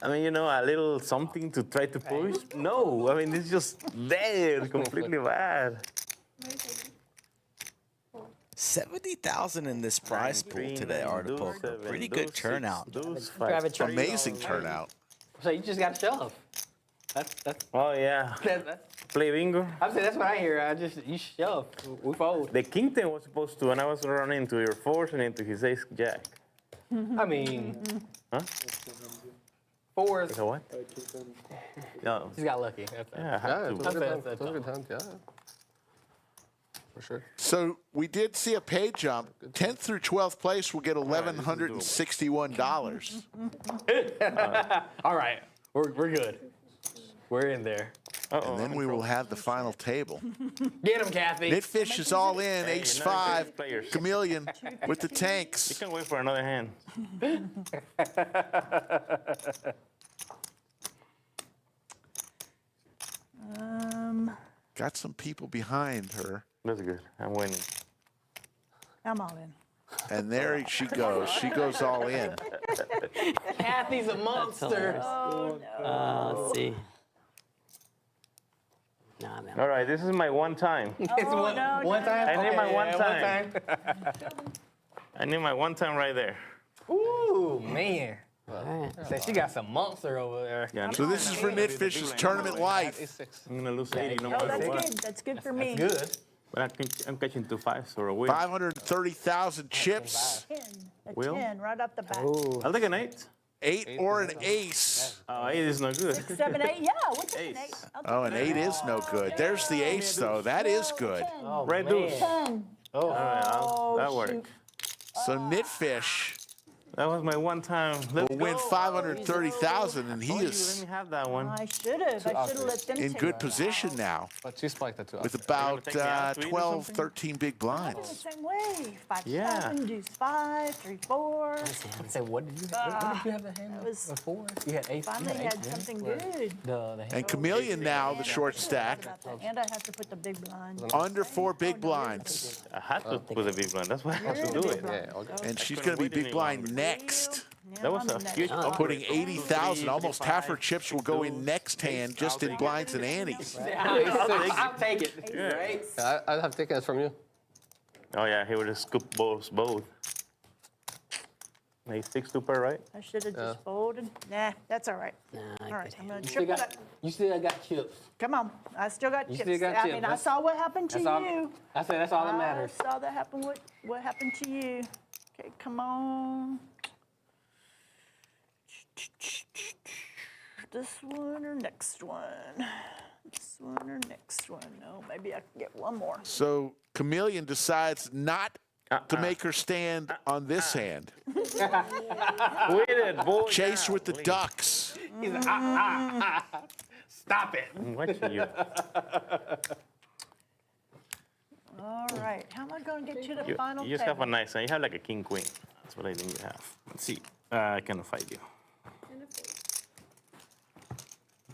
I mean, you know, a little something to try to push. No, I mean, it's just there, completely bad. 70,000 in this prize pool today, Art of Poker. Pretty good turnout. Amazing turnout. So you just got to shove. That's. Oh yeah. Play bingo. I'm saying that's what I hear. You shove. We fold. The king 10 was supposed to, and I was running into your fours and into his ace jack. I mean. Huh? Fours. Like a what? No. He's got lucky. Yeah, it was a good hand, yeah. For sure. So we did see a pay jump. 10th through 12th place will get $1,161. All right. We're good. We're in there. And then we will have the final table. Get him, Kathy. Nitfish is all in, ace 5. Chameleon with the tanks. You can wait for another hand. Got some people behind her. That's good. I'm winning. I'm all in. And there she goes. She goes all in. Kathy's a monster. Oh, no. Let's see. Nah, man. All right, this is my one time. It's one time? I need my one yeah, time. I need my one time right there. Ooh, man. Say she got some monster over there. Yeah, So this is for Nitfish's tournament life. I'm going to lose 80 no Oh, matter that's what. good. That's good for me. Good. But I'm catching 2 5s or a win. 530,000 chips. 10. A Will? 10 right off the bat. I'll take an 8. 8 or an ace. Oh, 8 is no good. 6, 7, 8. Yeah, we'll take an 8. Oh, an 8 is no good. There's the ace, though. That is good. Oh, Red man. deuce. 10. All right, that worked. shoot. So Nitfish That was my one time. Let's will win go. 530,000, and he Told you, is let me have that one. I should have. I should have let them in take good it. position now But she spiked it too. with about take me out to eat or 12, something? 13 big I'm blinds. the same way. 5, Yeah. 7, deuce 5, 3, 4. I said, what did you have the hand That was before? You had ace. finally had something good. The hand. And Chameleon now, the short stack, And I have to put the big blind. under 4 big blinds. I had to put the big blind. That's why I had to do it. Yeah, okay. And she's going to be big blind next. That was a huge Putting 80,000, almost half her chips will go in next hand just in blinds and antes. I'll take it. Right? Yeah, I'd have taken it from you. Oh yeah, he would have scooped both. Ace 6 2 pair, right? I should have just folded. Nah, that's all right. All right, I'm going to triple it. You still got chips. Come on. I still got You chips. still got I chips. mean, I saw what happened to That's all- you. I said that's all that matters. I saw that happen. What happened to you? Okay, come on. This one or next one? This one or next one? No, maybe I can get one more. So Chameleon decides not to make her stand on this hand. With it, boy. Chase with the ducks. He's like, Stop it. I'm watching you. All right, how am I going to get to the You, final you just have table? a nice one. You have like a king queen. That's what I think you have. Let's see. I cannot fight you.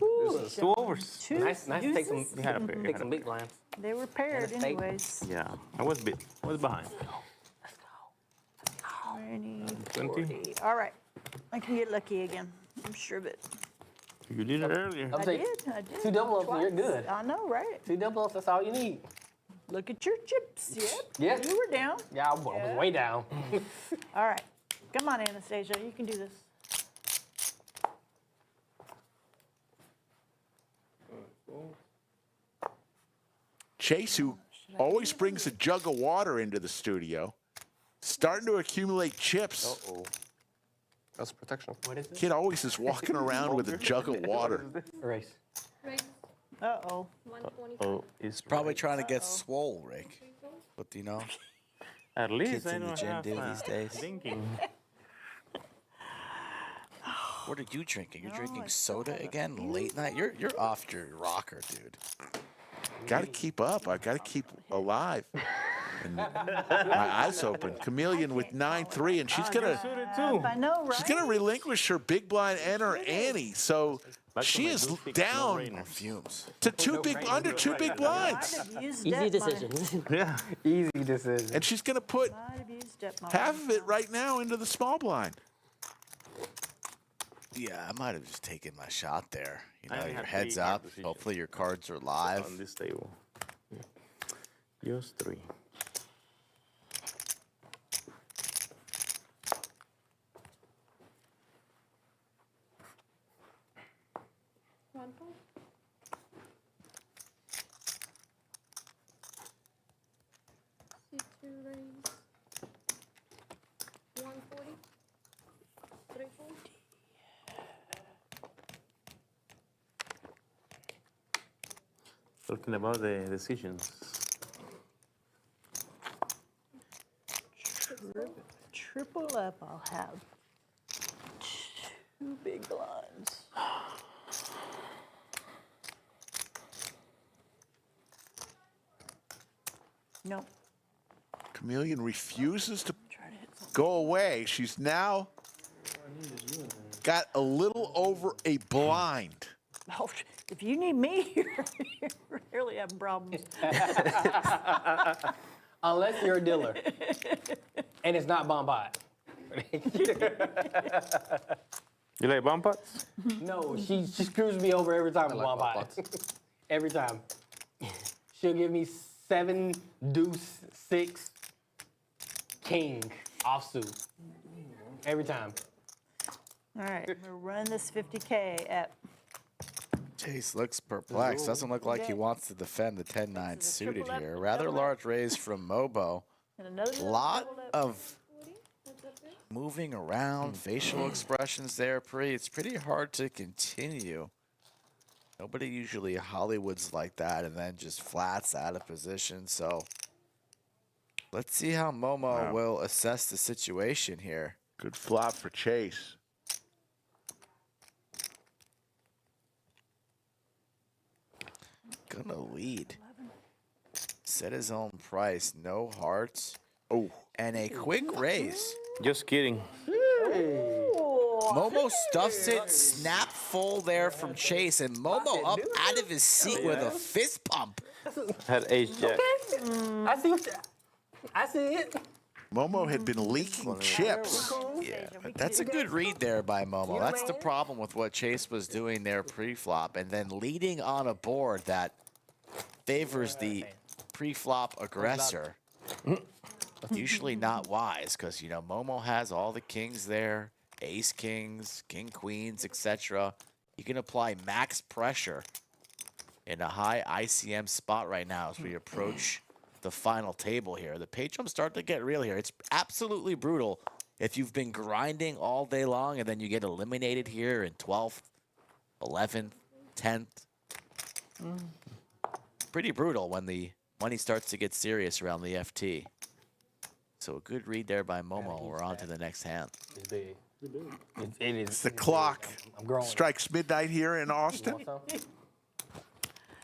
Ooh, 2 overs. two Nice to take some, deuces? You had a pair. You take had some a big lines. They were paired And a fake. anyways. Yeah, I was behind. 20, 20. 40. All right, I can get lucky again. I'm sure of it. You did it earlier. I did. 2 double ups and you're Twice. good. I know, right? 2 double ups, that's all you need. Look at your chips. Yep. Yeah. You were down. Yeah, I was way down. All right. Come on, Anastasia. You can do this. Chase, who always brings a jug of water into the studio, starting to accumulate chips. Uh-oh. That's protection. What is it? Kid always is walking around with a jug of water. Erase. Raise Uh-oh. 125. Oh, it's Probably trying to get swole, Rick. But you know, at least kids I in the don't gym have do these days. thinking. What are you drinking? You're drinking soda again late night? You're off your rocker, dude. Got to keep up. I got to keep alive. And my eyes open. Chameleon with 9-3, and she's gonna I know, right? she's gonna relinquish her big blind and her ante. So she is down On fumes. to under two big blinds, Might have used Easy up decisions. Yeah. Easy decision. and she's gonna put Might have used up my half of it right now into the small blind. Yeah, I might have just taken my shot there. You I know, only your had heads 3 up. positions. Hopefully your cards are live. On this table. Yours 3. One point. C2 raise. 140. 340. Talking about the decisions. triple up. I'll have 2 big blinds. No. Chameleon refuses to go away. She's now got a little over a blind. Oh, if you need me, you're really having problems. Unless you're a dealer. And it's not Bombay. You like bomb pots? No, she screws me over every time with like Bombay. Bombay. Every time. She'll give me 7, deuce, 6, king, offsuit. Every time. All right, we're running this 50K at Chase looks perplexed. Doesn't look like he wants to defend the 10-9 suited triple up, here. Rather large raise from Momo. and another Lot double up. of moving around, facial expressions there. It's pretty hard to continue. Nobody usually Hollywoods like that and then just flats out of position. So let's see how Momo will assess the situation here. Good flop for Chase. Gonna lead. Set his own price. No hearts. Oh, And a quick raise. Just kidding. Momo stuffs it, snap full there from Chase, and Momo up out of his seat with a fist pump. Had ace jack. I see it. Momo had been leaking chips. Yeah, but that's a good read there by Momo. That's the problem with what Chase was doing there pre-flop, and then leading on a board that favors the pre-flop aggressor. Usually not wise, because, you know, Momo has all the kings there, ace kings, king queens, etc. You can apply max pressure in a high ICM spot right now as we approach the final table here. The pay jumps start to get real here. It's absolutely brutal if you've been grinding all day long and then you get eliminated here in 12th, 11th, 10th. Pretty brutal when the money starts to get serious around the FT. So a good read there by Momo. We're on to the next hand. It's big. It is. It's the clock. I'm growing. Strikes midnight here in You Austin. want some?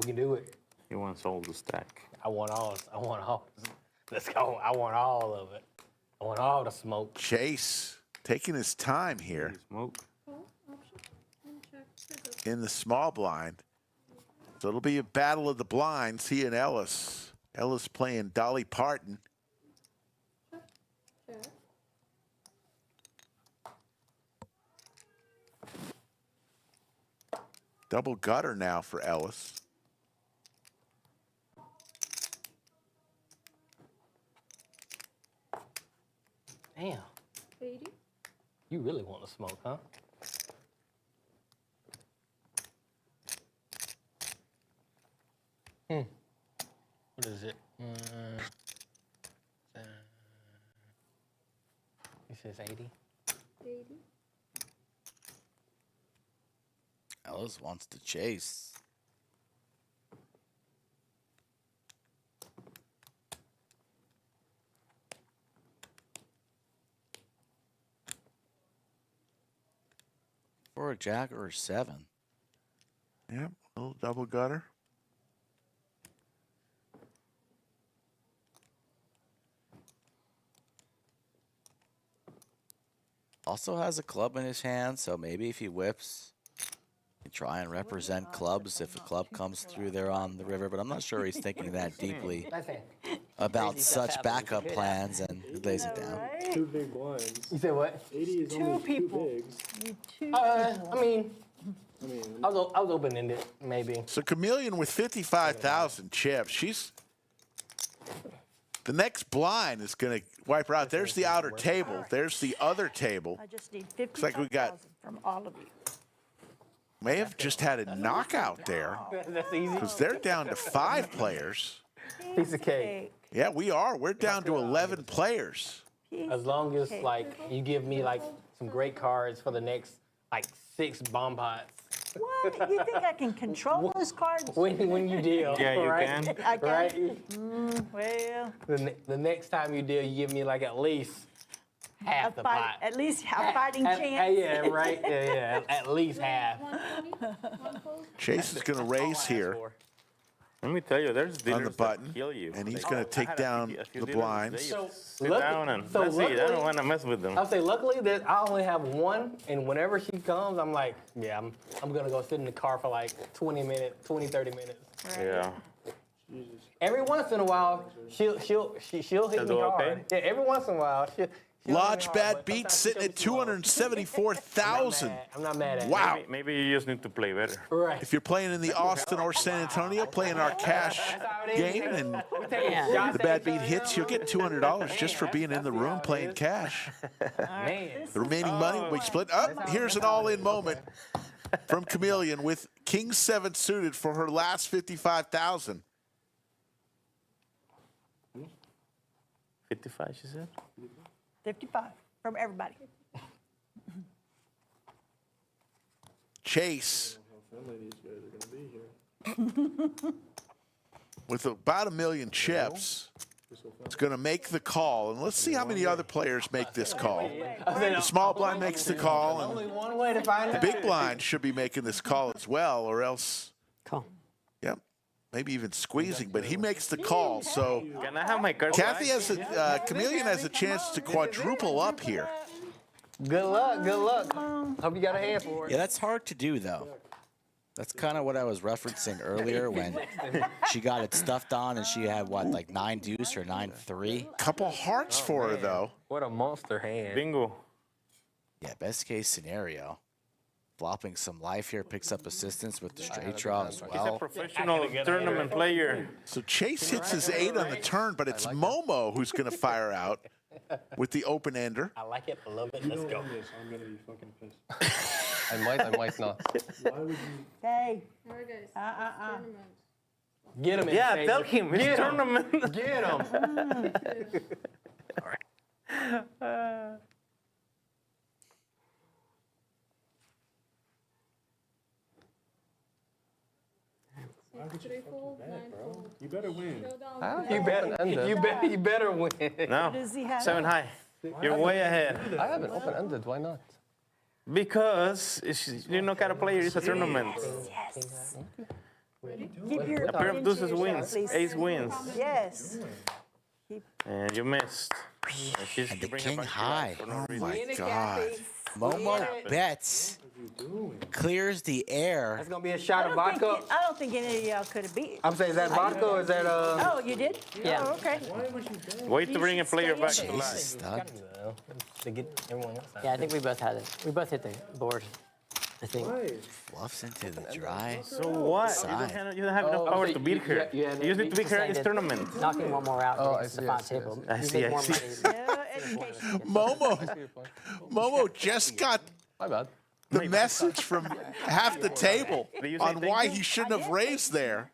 We can do it. He wants all the stack. I want all. I want all. Let's go. I want all of it. I want all the smoke. Chase taking his time here Smoke. in the small blind. So it'll be a battle of the blinds, he and Ellis. Ellis playing Dolly Parton. Double gutter now for Ellis. Damn. 80. You really want to smoke, huh? What is it? He says 80. 80. Ellis wants to chase. For a jack or a 7. Yep, a little double gutter. Also has a club in his hand, so maybe if he whips, he try and represent clubs if a club comes through there on the river. But I'm not sure he's thinking that deeply about such backup plans, and he lays it down. Two big blinds. You said what? 80 is almost people. too big. I mean, I was open-ended, maybe. So Chameleon with 55,000 chips. She's the next blind is going to wipe her out. There's the outer table. There's the other table. I just need Looks like we 55,000 got from all of you. may have just had a knockout there That's easy. because they're down to 5 players. Piece of cake. Yeah, we are. We're down to 11 players. As long as like you give me like some great cards for the next like 6 bomb pots. What? You think I can control those cards? When you deal. Yeah, you right? can. I can. Right? Well, The next time you deal, you give me like at least half the pot. at least a fighting chance. Yeah, right. Yeah. At least half. 120. One fold. Chase is going to raise here Let me tell you, there's on dealers the button, that kill you. and he's They- going to I take had down a few the dealers, blinds. They So, just sit down and that's it. I luckily- don't want to mess with them. I'll say luckily that I only have one, and whenever she comes, I'm like, yeah, I'm gonna go sit in the car for like 20 minutes, 20, 30 minutes. Yeah. Every once in a while, she'll hit She'll me do hard. okay? Yeah, every once in a while, she'll hit me Lodge hard, Bad but Beat sometimes sitting she at goes slow. 274,000. I'm not mad at it. Wow. Maybe you just need to play better. Right. If you're playing in the Austin or San Antonio, playing our cash game, and the Bad Beat hits, you'll get $200 just for being in the room playing cash. Man. The remaining money will be split up. Here's an all-in moment from Chameleon with King 7 suited for her last 55,000. 55, she said? 55 from everybody. Chase How friendly these guys are going to be here. with about 1 million chips is going to make the call. And let's see how many other players make this call. The small blind makes the call, Only and one way to find the out. big blind should be making this call as well, or else, Call. yep, maybe even squeezing. But he makes the call, so Can I have my card Kathy back? has a Chameleon has a chance to quadruple up here. Good luck, good luck. Hope you got a hand for it. Yeah, that's hard to do, though. That's kind of what I was referencing earlier when she got it stuffed on and she had, what, like 9 deuce or 9-3? Couple hearts for her, though. What a monster hand. Bingo. Yeah, best case scenario. Flopping some life here, picks up assistance with the straight draw as He's a well. professional tournament player. So Chase hits his 8 on the turn, but it's Momo who's going to fire out with the open ender. I like it, I love it. Let's go. This, I'm going to be fucking pissed. I might not. Why would you? Hey, All right, guys. Tournament. Get him in. Yeah, Xavier. tell him. It's Get him. tournament. Get him. Why would you 3 fucking fold, bet, 9 bro? fold. You better win. Showdown. You better, you better win. No. does he have? 7 high. You're way ahead. I have an open-ended. Why not? Because you know kind of player is a tournament. Yes. Keep your A pair of deuces attention, wins. please. Ace wins. Yes. And you missed. And she's And the bring her king back to high. life for no Oh reason. my God. Momo bets, clears the air. That's gonna be a shot of vodka. I don't think any of y'all could have beat it. I'm saying, is that vodka or is that Oh, you did? Yeah. Oh, okay. Wait to bring a player back to Chase life. is stuck. to get everyone else out? Yeah, I think we both had it. We both hit the board. I think. Fluffs into the dry. So what? Side. You don't have enough power to beat her. You just need to beat her in this tournament. Knocking one more out. Oh, gets I the see, final I see, table. I You see, make I more see. money. No education. Momo just got My bad. the message from half the table Did you say on thank why you? he shouldn't have raised there.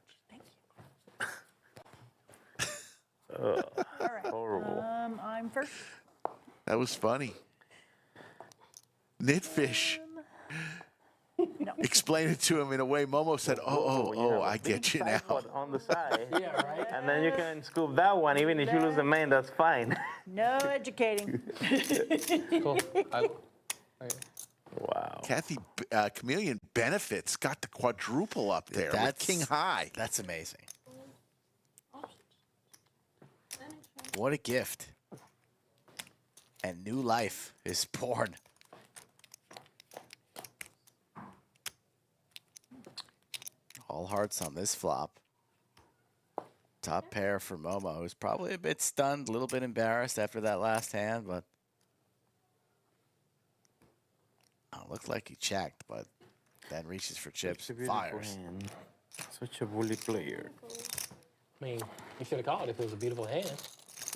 All right. Horrible. I'm first. That was funny. Nitfish. No. Explain it to him in a way Momo said, oh, I get you now. Tripod on the side. Yeah, right. And then you can scoop that one. Even if you lose the main, that's fine. No educating. Cool. Wow. Kathy Chameleon Benefits got the quadruple up there with That's- King High. That's amazing. What a gift. And new life is born. All hearts on this flop. Top pair for Momo, who's probably a bit stunned, a little bit embarrassed after that last hand, but looked like he checked, but then reaches for chips, Such a beautiful fires. hand. Such a bully player. I mean, you should have called if it was a beautiful hand.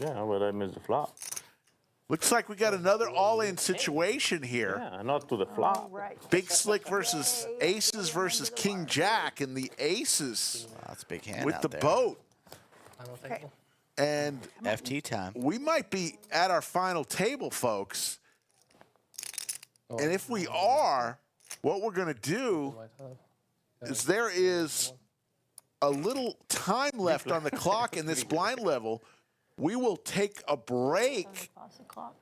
Yeah, but I missed the flop. Looks like we got another all-in situation here. Yeah, not to the flop. Right. Big Slick versus Aces versus King Jack, and the Aces That's a big hand with out the there. boat. Final table. And FT time. we might be at our final table, folks. And if we are, what we're going to do is there is a little time left on the clock in this blind level. We will take a break Pause the clock.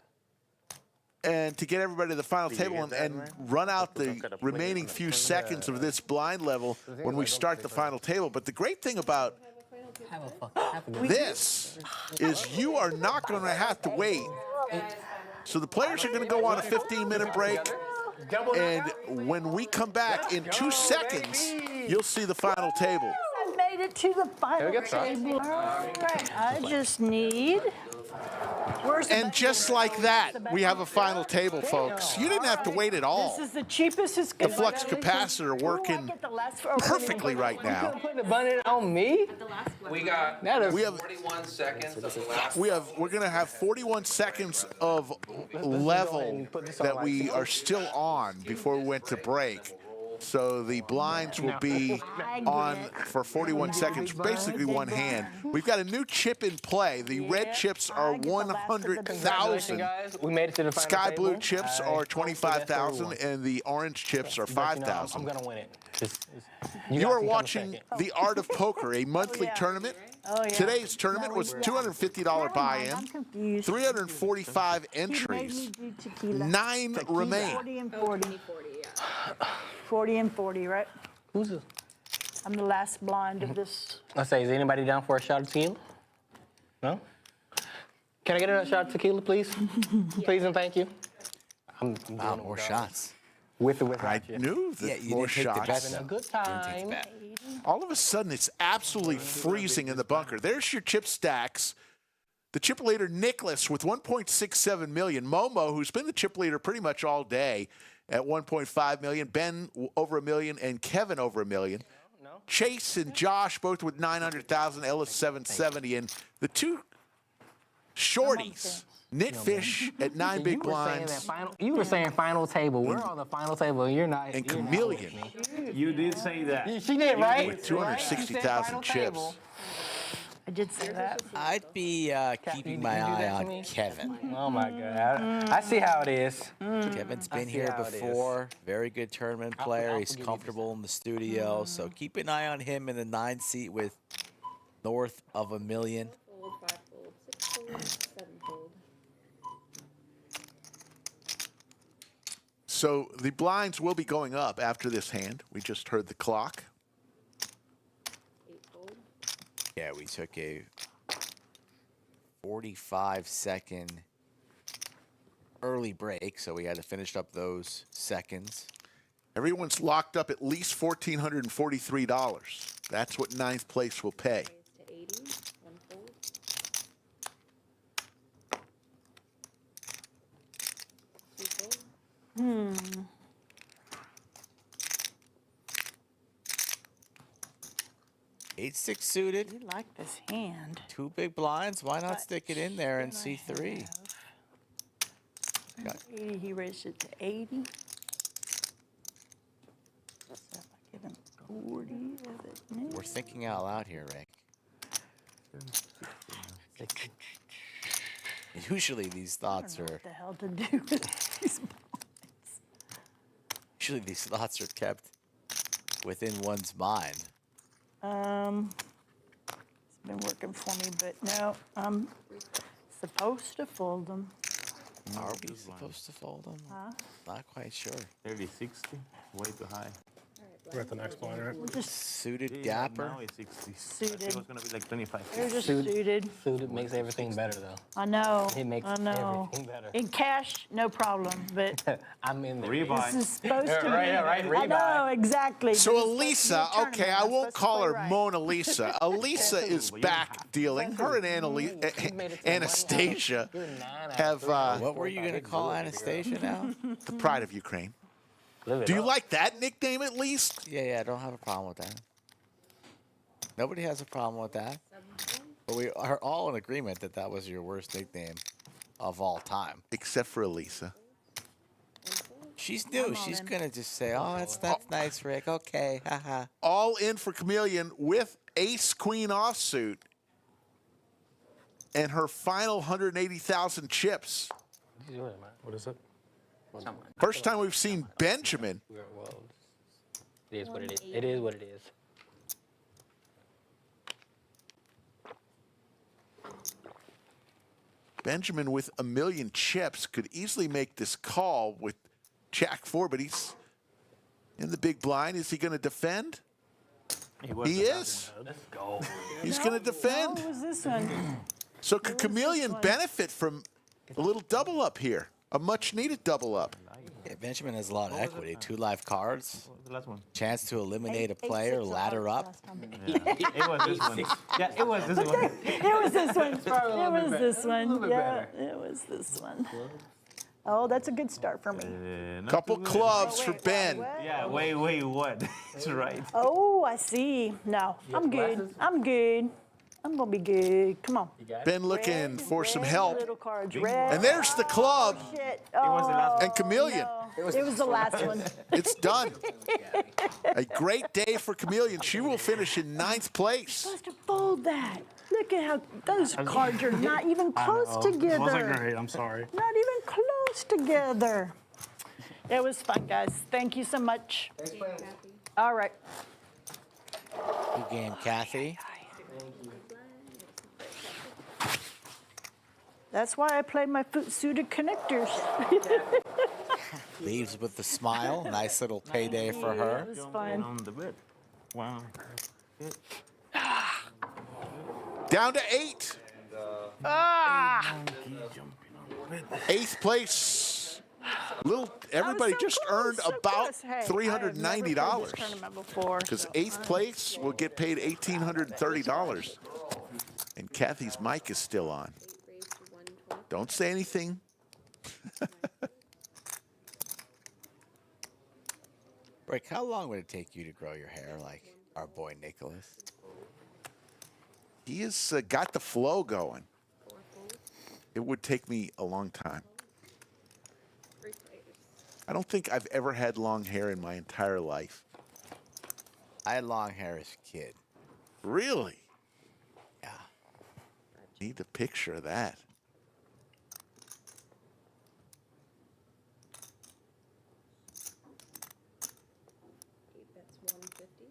and to get everybody to the final Did you table get and, that, and man? run out Look the at the plate. remaining few seconds of this blind level when we start the final table. But the great thing about Have a good this is you are not going to have to wait. So the players are going to go on a 15-minute break, and when we come back in 2 seconds, you'll see the final table. I made it to the final table. All right. I just need. Where's the And just like that, we have a final table, folks. You didn't have to wait at all. This is the cheapest. It's The flux capacitor working perfectly right now. Put the button on me? We got We have 41 seconds of the last. we're going to have 41 seconds of level that we are still on before we went to break. So the blinds will be on for 41 seconds, basically one hand. We've got a new chip in play. The red chips are 100,000. Guys, we made it to the final Sky table. blue chips I are hope that's what we 25,000, want. and the orange chips are But, you know, I'm 5,000. gonna win it. You guys are can come watching second. The Art of Poker, a monthly tournament. Oh, yeah. Today's tournament was $250 buy-in, I'm confused. 345 He made me entries, do tequila. 9 remain. 40 and 40. 40, yeah. 40 and 40, right? Who's this? I'm the last blind of this. Let's say, is anybody down for a shot of tequila? No? Can I get a shot of tequila, please? Please and thank you. I'm Wow, more shots. with or without I you. knew Yeah, that you more didn't take the bet. shots. Having a good Didn't take the time. bet. All of a sudden, it's absolutely freezing in the bunker. There's your chip stacks. The chip leader, Nicholas, with 1.67 million. Momo, who's been the chip leader pretty much all day, at 1.5 million. Ben over $1 million, and Kevin over $1 million. Chase and Josh both with 900,000. Ellis 770, and the two shorties, Nitfish at 9 big blinds, You were saying final table. We're on the final table, and you're not. and you're not Chameleon with me. You did say that. She did, right? with 260,000 chips. I did say that. I'd be keeping my you do eye that to on me? Kevin. Oh my God. I see how it is. Kevin's been see here how it is. before. Very good tournament player. I'll He's forgive you comfortable in the studio. So keep an eye on him in the 9 seat with north of $1 million. Fold, 5 fold, 6 fold, 7 fold. So the blinds will be going up after this hand. We just heard the clock. 8 fold. Yeah, we took a 45-second early break, so we had to finish up those seconds. Everyone's locked up at least $1,443. That's what ninth place will pay. Raise to 80. 1 fold. 2 fold. 8-6 suited. You like this hand. 2 big blinds. Why not But stick it in there and should I C3? have 80, he raised it to 80. So if I give him 40 of it now. We're thinking out loud here, Rick. Usually these thoughts are. What the hell to do with these blinds? Usually these thoughts are kept within one's mind. It's been working for me, but no, I'm supposed to fold them. Are we supposed to fold them? Huh? Not quite sure. 30, 60, way too high. We're at the next blind, right? We'll just Suited gapper. Now it's 60. Suited. It was gonna be like 25. They're just suited. Suited makes everything better, though. I know. It makes I know. everything better. In cash, no problem, but I'm in there. Rebuy. this is supposed to be. Right, I rebuy. know, exactly. So This is supposed to be Elisa, a okay, tournament. I I'm won't supposed to call play her right. Mona Lisa. Elisa is back dealing. Her and Anastasia have What were you going to call Anastasia now? the pride of Ukraine. Live it Do you up. like that nickname at least? Yeah, I don't have a problem with that. Nobody has a problem with that. But we are all in agreement that that was your worst nickname of all time. Except for Elisa. She's new. on She's in. going to just say, oh, that's nice, Rick. Okay, haha. All in for Chameleon with ace queen offsuit. And her final 180,000 chips. What is it? First time we've seen Benjamin. Well, it is what it is. It is what it is. Benjamin with a million chips could easily make this call with Jack 4, but he's in the big blind. Is he going to defend? He is. Let's go. He's going to defend. What was this one? So could Chameleon benefit from a little double up here? A much needed double up. Yeah, Benjamin has a lot of equity. 2 live cards. What was the last one? Chance to eliminate a player, ladder up. Yeah. It was this one. Yeah, it was this one. It was this one. It was this A one. little bit Yeah, it was this one. Oh, that's a good start for me. Not Couple too good. clubs for Ben. Yeah, wait, what? It's right. Oh, I see. No, I'm good. I'm good. I'm gonna be good. Come on. Ben looking for some help. Little cards. Red. And there's the club Shit. was the last and Chameleon. No. It was the last one. It's done. A great day for Chameleon. She will finish in 9th place. Supposed to fold that. Look at how those cards are not even close together. It wasn't great. I'm sorry. Not even close together. It was fun, guys. Thank you so much. All right. Good game, Kathy. That's why I play my suited connectors. Leaves with the smile. Nice little payday for her. It was fun. On the bed. Wow. Down to 8. Ah! 8th place. Everybody so just close, earned so about close. Hey, I have $390 never played this tournament before, because so 8th place will get paid $1,830. And Kathy's mic is still on. Don't say anything. Rick, how long would it take you to grow your hair like our boy Nicholas? He has got the flow going. It would take me a long time. I don't think I've ever had long hair in my entire life. I had long hair as a kid. Really? Yeah. Need a picture of that. That's 150.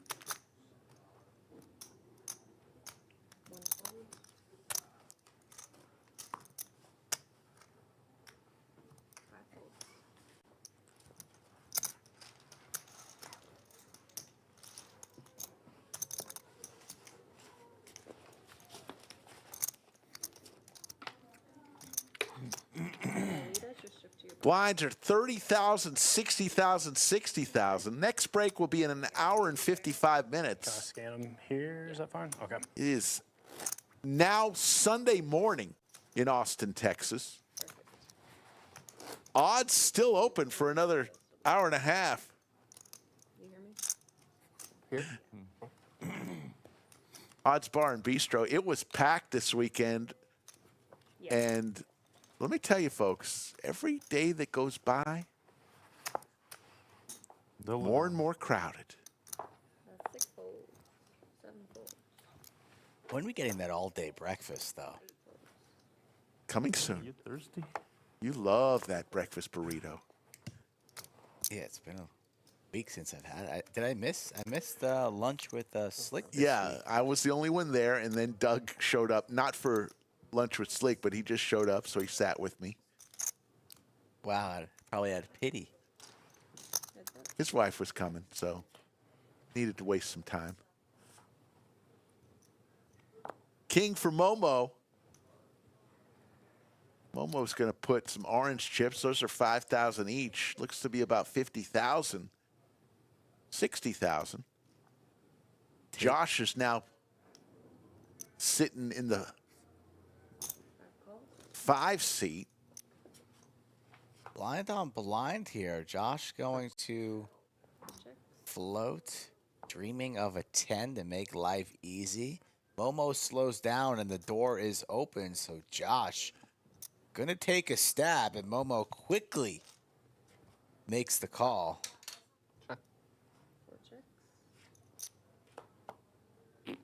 120. Blinds are 30,000, 60,000, 60,000. Next break will be in an hour and 55 minutes. Scan them here. Is that fine? Okay. It is now Sunday morning in Austin, Texas. Odds still open for another hour and a half. You hear me? Here. Odds Bar and Bistro. It was packed this weekend. Yeah. And let me tell you, folks, every day that goes by, more and more crowded. 6-fold, 7-fold. When are we getting that all-day breakfast, though? Coming soon. You thirsty? You love that breakfast burrito. Yeah, it's been a week since I've had it. Did I miss? I missed lunch with Slick this Yeah, week. I was the only one there, and then Doug showed up, not for lunch with Slick, but he just showed up, so he sat with me. Wow, I probably had pity. His wife was coming, so needed to waste some time. King for Momo. Momo's going to put some orange chips. Those are 5,000 each. Looks to be about 50,000. 60,000. Josh is now sitting in the 5 seat. Blind on blind here. Josh going to float, dreaming of a 10 to make life easy. Momo slows down and the door is open, so Josh gonna take a stab, and Momo quickly makes the call. 4 checks. Alright,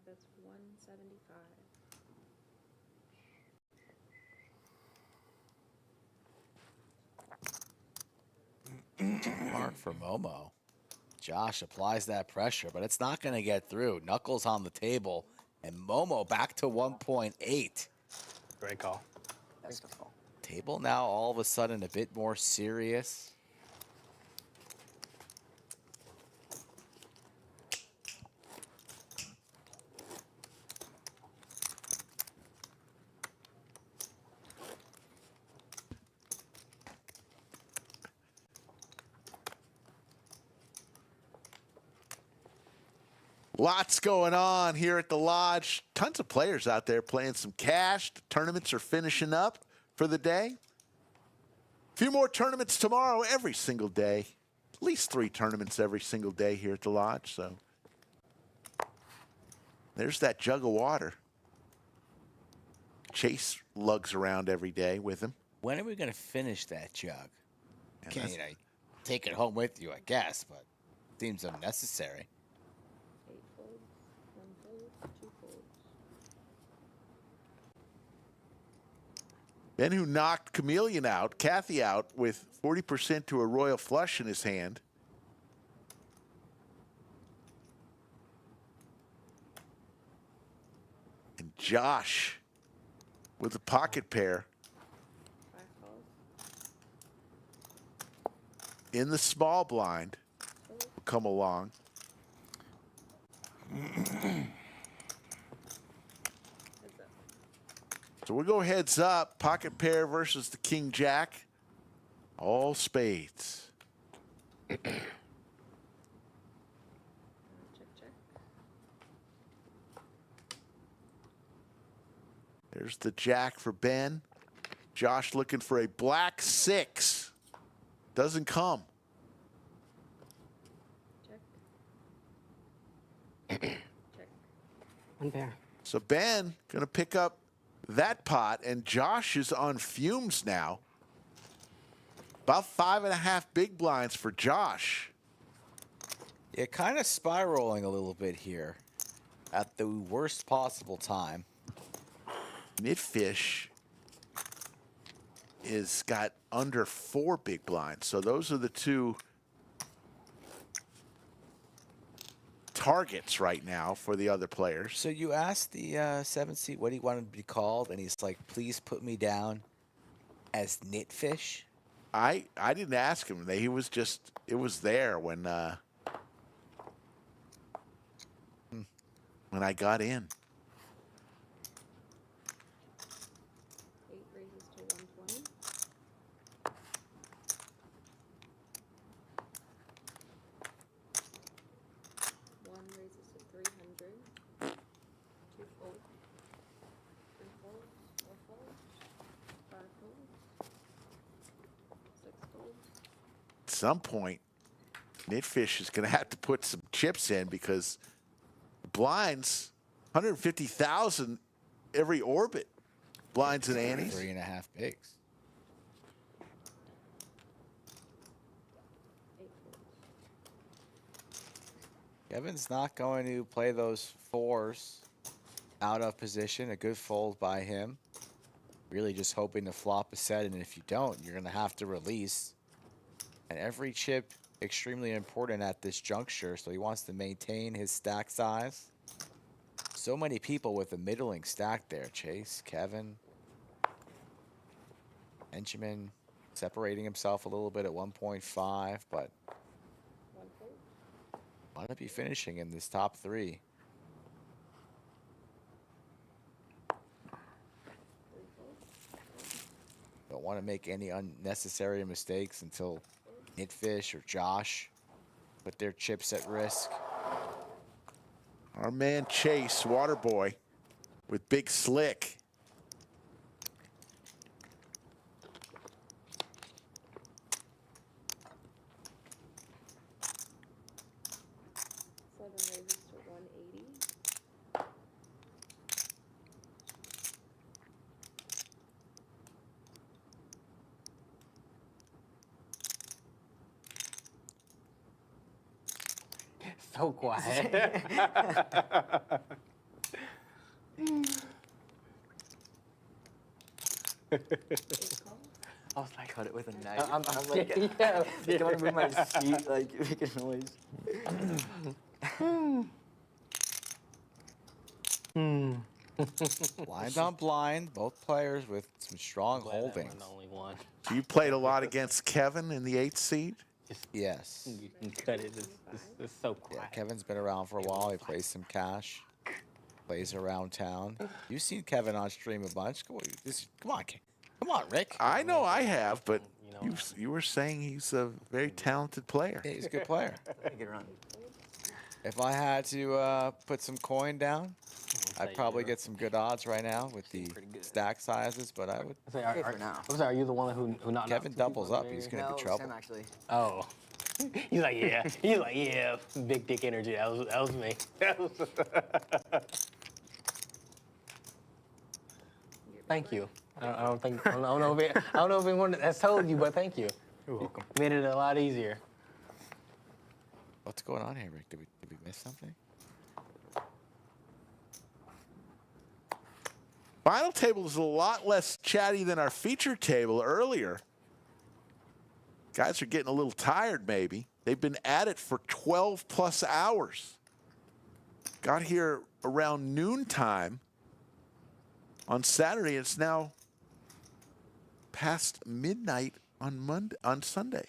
that's 175. Mark for Momo. Josh applies that pressure, but it's not going to get through. Knuckles on the table, and Momo back to 1.8. Great call. That's the call. Table now all of a sudden a bit more serious. Lots going on here at the Lodge. Tons of players out there playing some cash. The tournaments are finishing up for the day. A few more tournaments tomorrow every single day. At least 3 tournaments every single day here at the Lodge. So there's that jug of water. Chase lugs around every day with him. When are we going to finish that jug? Yeah, Can't, you know, take it home with you, I guess, but seems unnecessary. 8 folds, 1 fold, 2 folds. Ben, who knocked Chameleon out, Kathy out with 40% to a royal flush in his hand. And Josh with a pocket pair 5 calls. in the small blind will come along. Heads up. So we'll go heads up. Pocket pair versus the King Jack. All spades. Check, check. There's the Jack for Ben. Josh looking for a black 6. Doesn't come. Check. Check. 1 pair. So Ben going to pick up that pot, and Josh is on fumes now. About 5.5 big blinds for Josh. Yeah, kind of spiraling a little bit here at the worst possible time. Nitfish is got under 4 big blinds. So those are the 2 targets right now for the other players. So you asked the 7th seat what he wanted to be called, and he's like, please put me down as Nitfish. I didn't ask him. He was just, it was there when I got in. 8 raises to 120. 1 raises to 300. 2 folds. 3 folds. 4 folds. 5 folds. 6 folds. At some point, Nitfish is going to have to put some chips in because blinds, 150,000 every orbit. Blinds and antes. 3.5 bigs. Kevin's not going to play those fours out of position. A good fold by him. Really just hoping to flop a set, and if you don't, you're going to have to release. And every chip extremely important at this juncture, so he wants to maintain his stack size. So many people with a middling stack there. Chase, Kevin, Benjamin separating himself a little bit at 1.5, but want to be finishing in this top 3. Don't want to make any unnecessary mistakes until Nitfish or Josh put their chips at risk. Our man Chase, Waterboy, with Big Slick. So quiet. I was like, cut it with a knife. I'm like, yeah. I don't want to move my seat, like, making noise. Blind on blind, both players with some strong holdings. The only one. So you played a lot against Kevin in the 8th seed? Yes. You can cut it. It's so quiet. Yeah, Kevin's been around for a while. He plays some cash. Plays around town. You've seen Kevin on stream a bunch. Come on, come on, Rick. I know I have, but you were saying he's a very talented player. Yeah, he's a good player. Good run. If I had to put some coin down, I'd probably get some good odds right now with the stack sizes, but I would. Are you the one who not? Kevin doubles up. He's gonna be trouble. Sam, actually. Oh. He's like, yeah. He's like, yeah. Big dick energy. That was me. Thank you. I don't know if anyone has told you, but thank you. You're welcome. Made it a lot easier. What's going on here, Rick? Did we miss something? Final table is a lot less chatty than our feature table earlier. Guys are getting a little tired, maybe. They've been at it for 12 plus hours. Got here around noontime on Saturday. It's now past midnight on Sunday.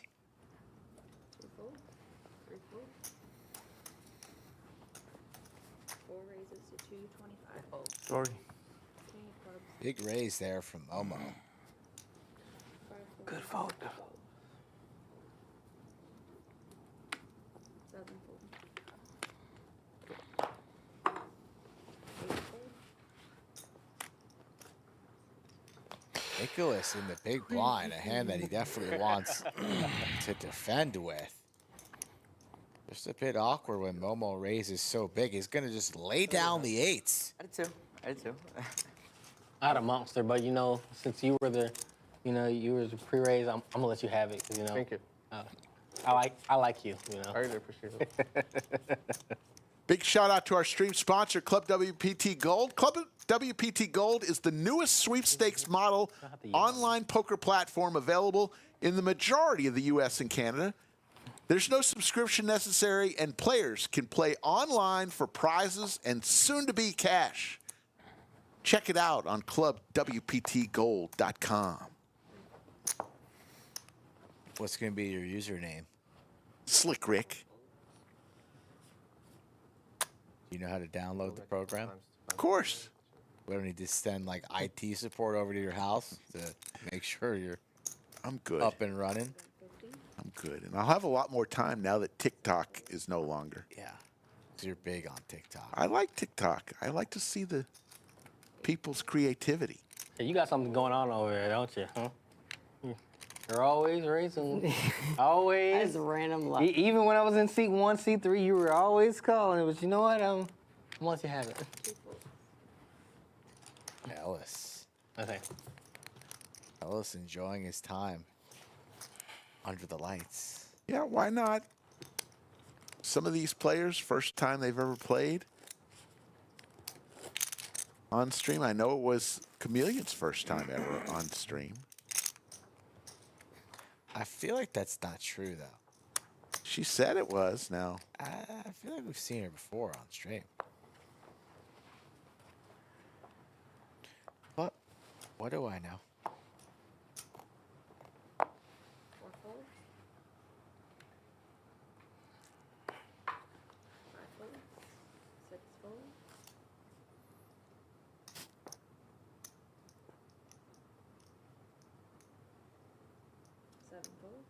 Sorry. Big raise there from Momo. Good fold. Nicholas in the big blind, a hand that he definitely wants to defend with. Just a bit awkward when Momo raises so big. He's going to just lay down the 8s. I did too. I had a monster, but since you were the pre-raise, I'm gonna let you have it. Thank you. I like you. I really appreciate it. Big shout out to our stream sponsor, Club WPT Gold. Club WPT Gold is the newest sweepstakes model online poker platform available in the majority of the U.S. and Canada. There's no subscription necessary, and players can play online for prizes and soon-to-be cash. Check it out on clubwptgold.com. What's going to be your username? Slick Rick. Do you know how to download the program? Of course. We don't need to send like IT support over to your house to make sure you're I'm good. Up and running. I'm good. And I'll have a lot more time now that TikTok is no longer. Yeah. So you're big on TikTok. I like TikTok. I like to see the people's creativity. Yeah, you got something going on over there, don't you? Huh? You're always raising. Always. That's random luck. Even when I was in seat 1, seat 3, you were always calling it. But you know what? I'm once you have it. Ellis. Okay. Ellis enjoying his time under the lights. Yeah, why not? Some of these players, first time they've ever played on stream. I know it was Chameleon's first time ever on stream. I feel like that's not true, though. She said it was. Now I feel like we've seen her before on stream. But what do I know? 4 folds. 5 folds. 6 folds. 7 folds.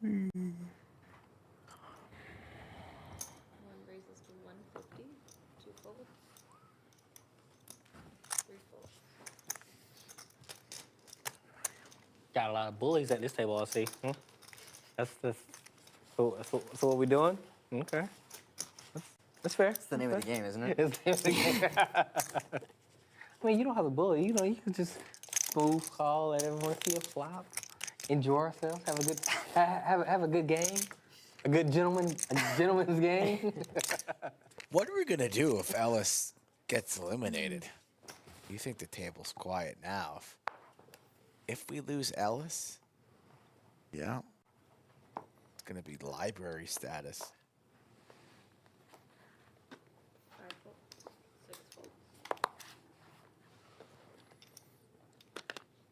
1 raises to 150. 2 folds. 3 folds. Got a lot of bullies at this table, I see. That's so what we doing? Okay. That's fair. It's the name of the game, isn't it? It's the name of the game. I mean, you don't have a bully. You know, you can just smooth call, let everyone see a flop, enjoy ourselves, have a good have a good game, a gentleman's game. What are we gonna do if Ellis gets eliminated? You think the table's quiet now? If we lose Ellis, yeah, it's gonna be library status. 5 folds. 6 folds.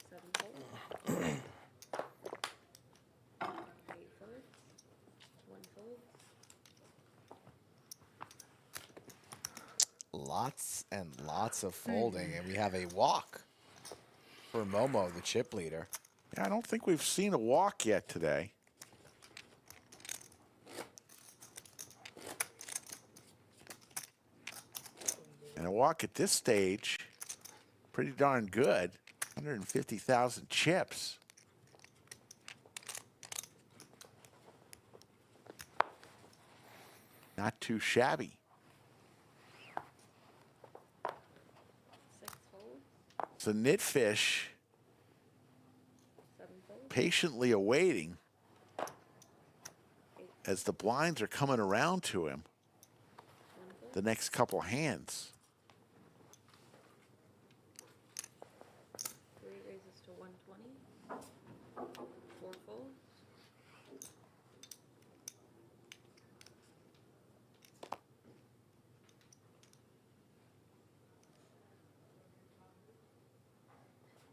7 folds. 8 folds. 1 fold. Lots and lots of folding, and we have a walk for Momo, the chip leader. yeah, I don't think we've seen a walk yet today. And a walk at this stage, pretty darn good. 150,000 chips. Not too shabby. 6 folds. So Nitfish 7 folds. patiently awaiting as the blinds are coming around to him 1 fold. the next couple hands. 3 raises to 120. 4 folds.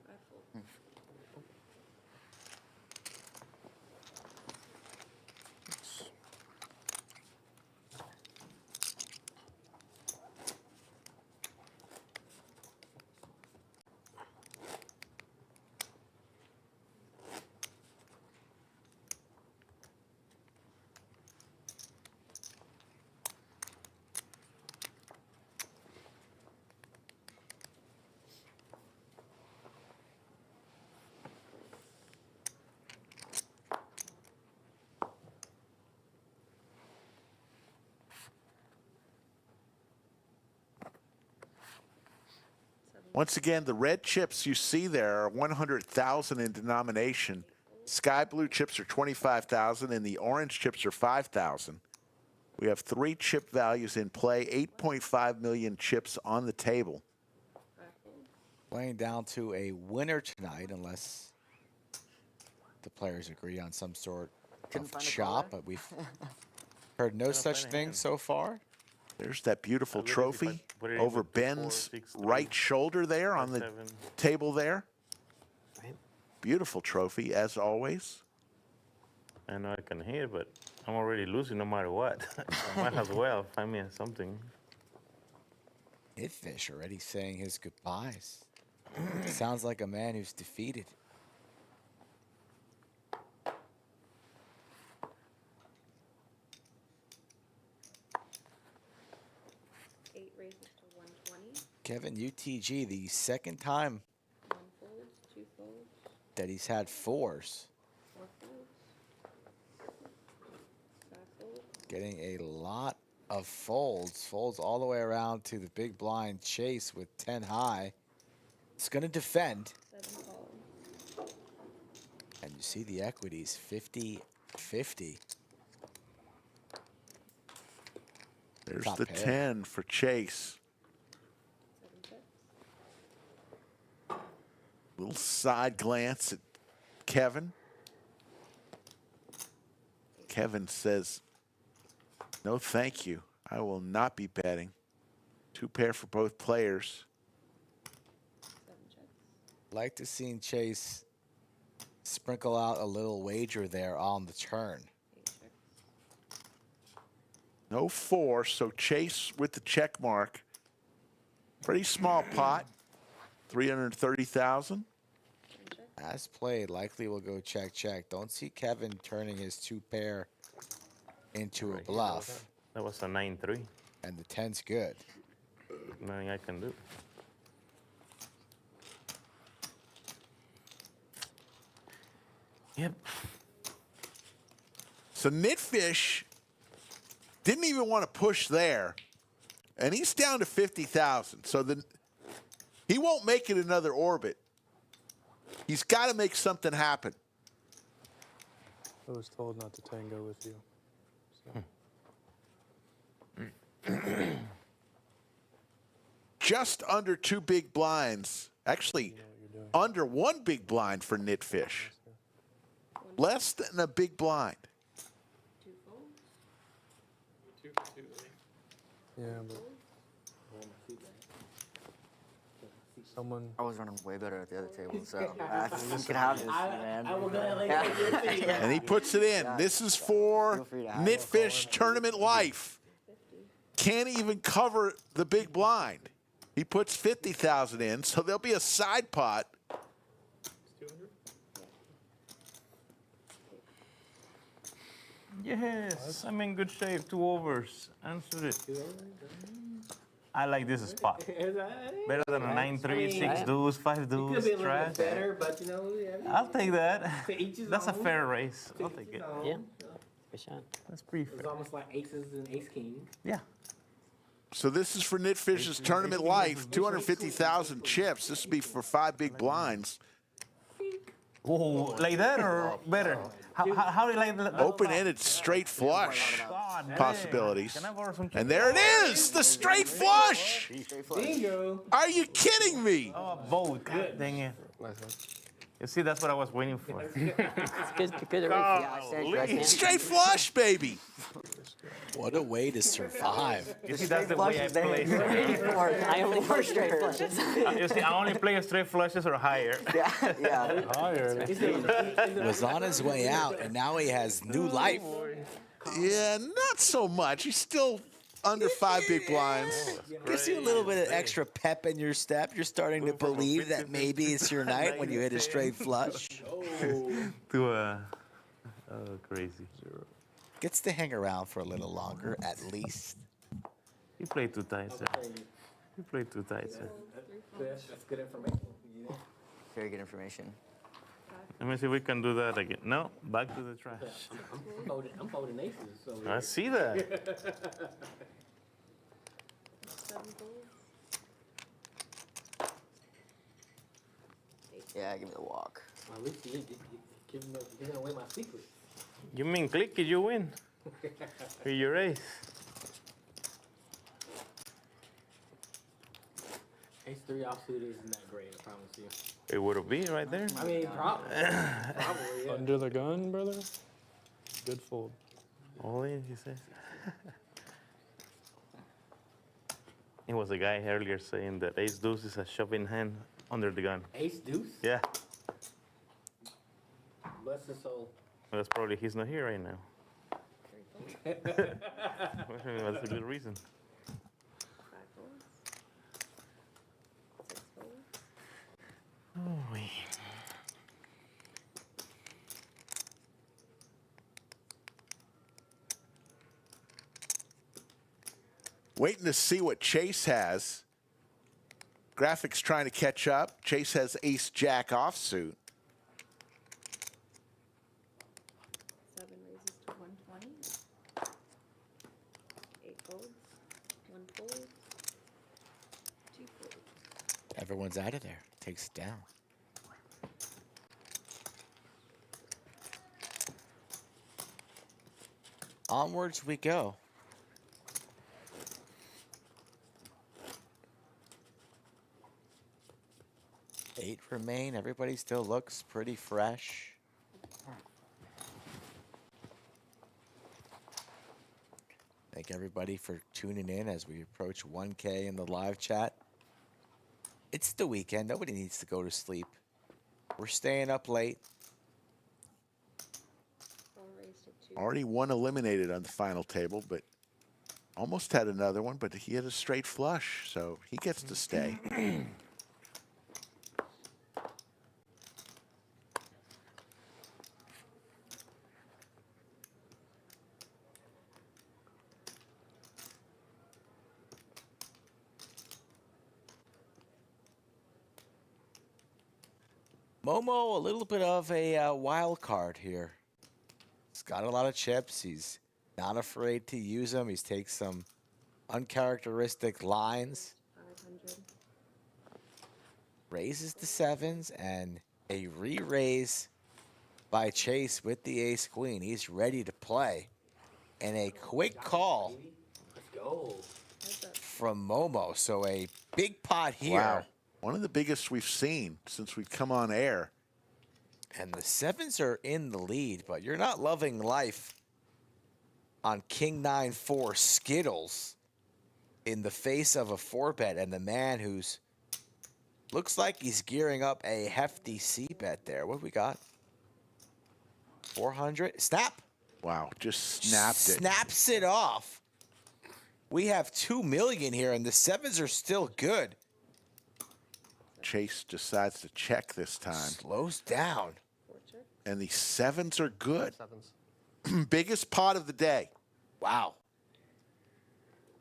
5 folds. Once again, the red chips you see there are 100,000 in denomination. Sky blue chips are 25,000 and the orange chips are 5,000. We have 3 chip values in play, 8.5 million chips on the table. Playing down to a winner tonight, unless the players agree on some sort of chop, but we've heard no such thing so far. There's that beautiful trophy over Ben's right shoulder there on the table there. Beautiful trophy, as always. I know I can hear, but I'm already losing no matter what. I might as well find me something. Nitfish already saying his goodbyes. Sounds like a man who's defeated. Kevin, UTG, the second time that he's had 4s. Getting a lot of folds. Folds all the way around to the big blind Chase with 10 high. It's going to defend. And you see the equities, 50-50. There's Top the pair. 10 for Chase. Little side glance at Kevin. Kevin says, no, thank you. I will not be betting. 2 pair for both players. Like to see Chase sprinkle out a little wager there on the turn. No 4, so Chase with the check mark. Pretty small pot, 330,000. As played, likely will go check, check. Don't see Kevin turning his 2 pair into a bluff. That was a 9-3. And the 10's good. Nothing I can do. Yep. So Nitfish didn't even want to push there, and he's down to 50,000. So then he won't make it another orbit. He's got to make something happen. I was told not to tango with you. Just under 2 big blinds. Actually, under 1 big blind for Nitfish. Less than a big blind. Yeah, but someone. I was running way better at the other table, so you can have this, man. And he puts it in. This is for Nitfish Tournament Life. Can't even cover the big blind. He puts 50,000 in, so there'll be a side pot. Yes, I'm in good shape. 2 overs. Answer it. I like this spot. Better than a 9-3, 6 deuce, 5 deuce. Could be a little Trash. bit better, but you know. I'll take that. To each his That's a own. fair race. I'll take it. Yeah. Good shot. That's pretty It's fair. almost like aces and ace king. Yeah. So this is for Nitfish's Tournament Life, 250,000 chips. This would be for 5 big blinds. Oh, like that or better? How do you like that? Open-ended straight flush God, dang. possibilities. Can I borrow some And there it is, the straight flush. Bingo. Are you kidding me? Oh, both. God dang it. You see, that's what I was waiting for. It's good to race. Straight flush, baby. What a way to survive. You see, that's the way I play. I only play straight flushes. You see, I only play straight flushes or higher. Yeah. Higher. Was on his way out, and now he has new life. Yeah, not so much. He's still under 5 big blinds. Gives you a little bit of extra pep in your step. You're starting to believe that maybe it's your night when you hit a straight flush. Oh, crazy. Gets to hang around for a little longer, at least. You play too tight, sir. You play too tight, sir. That's good information. Very good information. Let me see if we can do that again. No, back to the trash. I'm folding aces. So I see that. 7 fold. Yeah, give me the walk. At least you're giving away my secret. You mean click it, you win. With your ace. Ace 3 offsuit isn't that great, I promise you. It would be right there. I mean, probably. Probably, yeah. Under the gun, brother. Good fold. All in, he says. It was a guy earlier saying that ace deuce is a shoving hand under the gun. Ace deuce? Yeah. Bless his soul. Well, that's probably he's not here right now. That's a good reason. 5 folds. 6 folds. Oh, wait. Waiting to see what Chase has. Graphics trying to catch up. Chase has ace-jack offsuit. 8 folds, 1 fold, 2 folds. Everyone's out of there. Takes it down. Onwards we go. 8 remain. Everybody still looks pretty fresh. Thank everybody for tuning in as we approach 1K in the live chat. It's the weekend. Nobody needs to go to sleep. We're staying up late. Already one eliminated on the final table, but almost had another one, but he had a straight flush, so he gets to stay. Momo, a little bit of a wild card here. He's got a lot of chips. He's not afraid to use them. He's takes some uncharacteristic lines. 500. Raises the 7s and a re-raise by Chase with the ace queen. He's ready to play. And a quick call from Momo. So a big pot here. Wow. One of the biggest we've seen since we've come on air. And the 7s are in the lead, but you're not loving life on King 9-4 Skittles in the face of a 4-bet, and the man who's looks like he's gearing up a hefty C-bet there. What we got? 400. Snap. Wow, just snapped it. Snaps it off. We have 2 million here, and the 7s are still good. Chase decides to check this time. Slows down. And the 7s are good. Biggest pot of the day. Wow.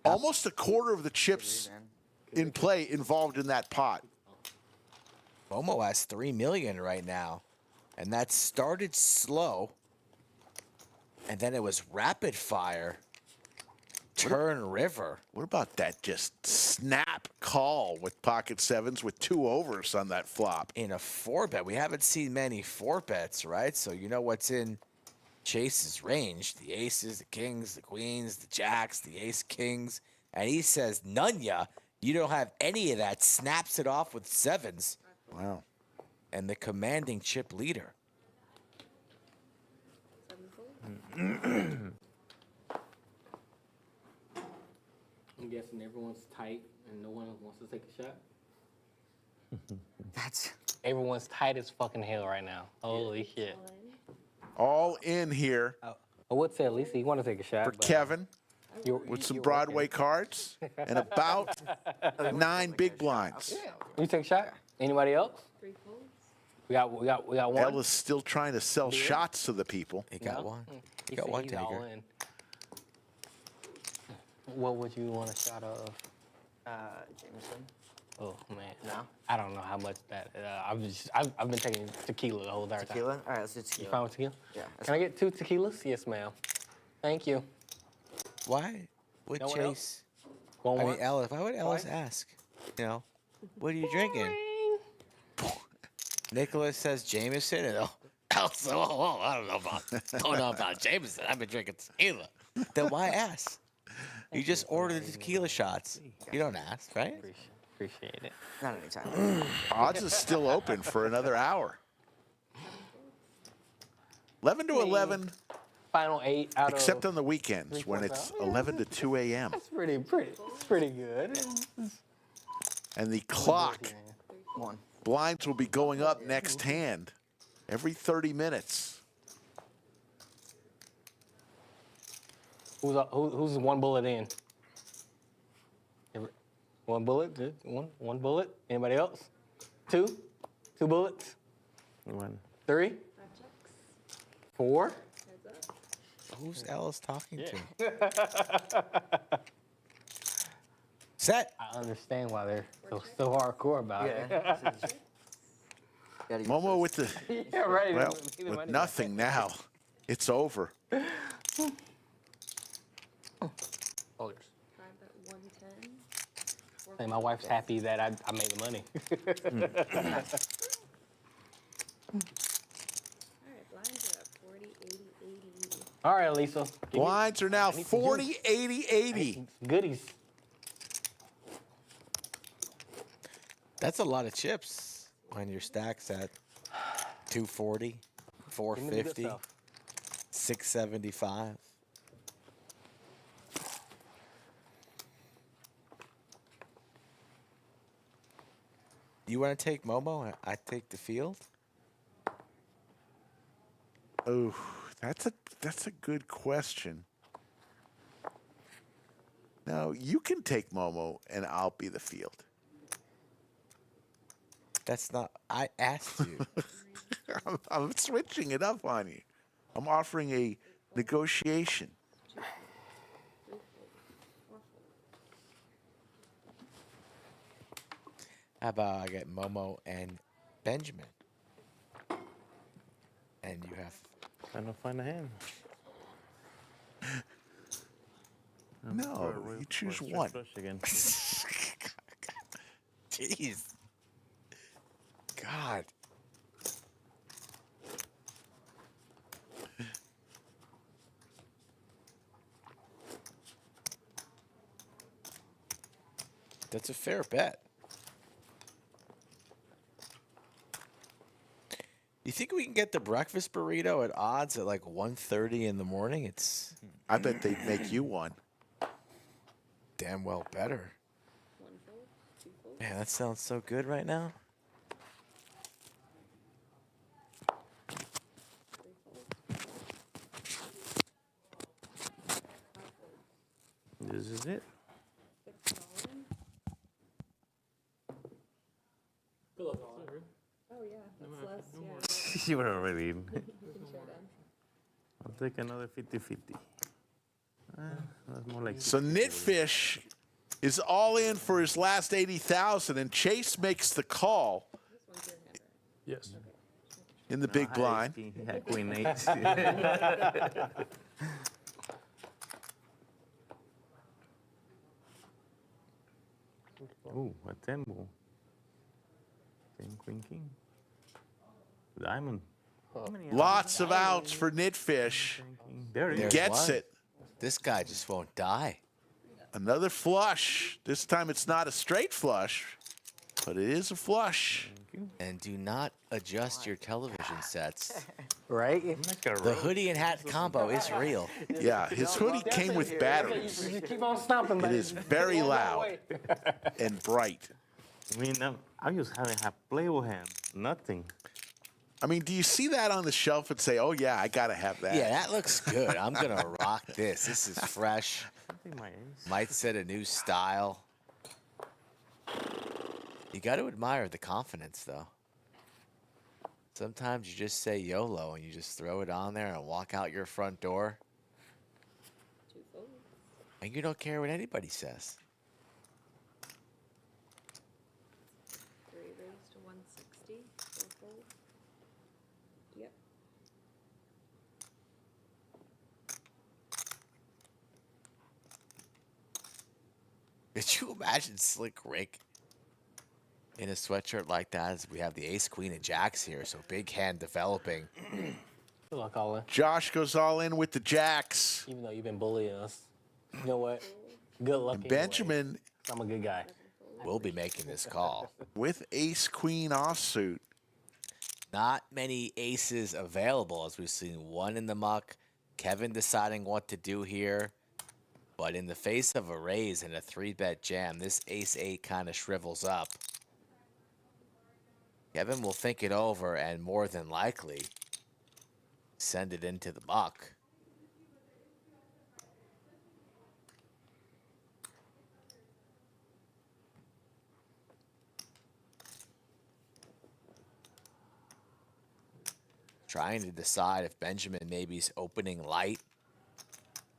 Almost a quarter of the chips in play involved in that pot. Momo has 3 million right now. And that started slow. And then it was rapid fire. Turn river. What about that just snap call with pocket 7s with 2 overs on that flop? In a 4-bet. We haven't seen many 4-bets, right? So you know what's in Chase's range. The aces, the kings, the queens, the jacks, the ace kings. And he says, none ya. You don't have any of that. Snaps it off with 7s. Wow. And the commanding chip leader. 7 fold. I'm guessing everyone's tight and no one wants to take a shot. That's Everyone's tight as fucking hell right now. Holy shit. All in here I would say at least you want to take a shot. for Kevin with some Broadway cards and about 9 big blinds. You take a shot? Anybody else? 3 folds. We got one. Ellis still trying to sell shots to the people. He got one. He got said one he's all taker. in. What would you want a shot of? Jameson. Oh man, No? I don't know how much that. I've been taking tequila the whole entire time. Tequila? All right, let's do You tequila. fine with tequila? Yeah. Can I get 2 tequilas? Yes, ma'am. Thank you. Why would No one Chase? One I more? mean, Ellis. Why would Ellis Why? ask? You know, what are you drinking? Nicholas says Jameson, and Ellis, I don't know about Jameson. I've been drinking tequila. Then why ask? You just order the tequila shots. You don't ask, right? Appreciate it. Not anytime. Odds is still open for another hour. 11 to 11, Final 8 out except of. on the weekends when it's 11 to 2 a.m. That's pretty good. And the clock, 1. blinds will be going up next hand every 30 minutes. Who's 1 bullet in? One bullet? Good. One bullet. Anybody else? 2? 2 bullets? 1. 3? 4? Who's Ellis talking to? Set. I understand why they're so hardcore about it. Momo with the, Yeah, right. well, with nothing now. It's over. All yours. Tried that 110. Hey, my wife's happy that I made the money. All right, blinds are up 40, 80, 80. All right, Lisa. Blinds are now 40, 80, 80. Goodies. That's a lot of chips when your stack's at 240, 450, 675. You want to take Momo? I take the field. Oh, that's a good question. No, you can take Momo and I'll be the field. That's not. I asked you. I'm switching it up on you. I'm offering a negotiation. How about I get Momo and Benjamin? And you have. Trying to find a hand. No, you choose one. Again. Jeez. God. That's a fair bet. You think we can get the breakfast burrito at odds at like 1:30 in the morning? It's. I bet they'd make you one. Damn well better. Man, that sounds so good right now. This is it. Oh yeah, that's less. Yeah. You were already in. You can share them. I'll take another 50-50. That's more like So Nitfish is all in for his last 80,000, and Chase makes the call. Yes. In the big blind. He had Queen 8. Ooh, a 10 ball. 10 Queen King. Diamond. Lots of outs for Nitfish. There he is. Gets it. This guy just won't die. Another flush. This time it's not a straight flush, but it is a flush. And do not adjust your television sets. Right? The hoodie and hat combo is real. Yeah, his hoodie came with batteries. You keep on stomping, It is very loud and bright. I mean, I just haven't had play with him. Nothing. I mean, do you see that on the shelf and say, oh, yeah, I got to have that? Yeah, that looks good. I'm going to rock this. This is fresh. Might set a new style. You got to admire the confidence, though. Sometimes you just say YOLO and you just throw it on there and walk out your front door. And you don't care what anybody says. 3 raised to 160. 4 fold. Yep. Could you imagine Slick Rick in a sweatshirt like that? As we have the ace, queen, and jacks here, so big hand developing. Good luck, Colin. Josh goes all in with the jacks. Even though you've been bullying us. You know what? Good luck. And Benjamin I'm a good guy. We'll be making this call. with ace queen offsuit. Not many aces available, as we've seen one in the muck. Kevin deciding what to do here. But in the face of a raise and a 3-bet jam, this ace-8 kind of shrivels up. Kevin will think it over and more than likely send it into the muck. Trying to decide if Benjamin maybe's opening light.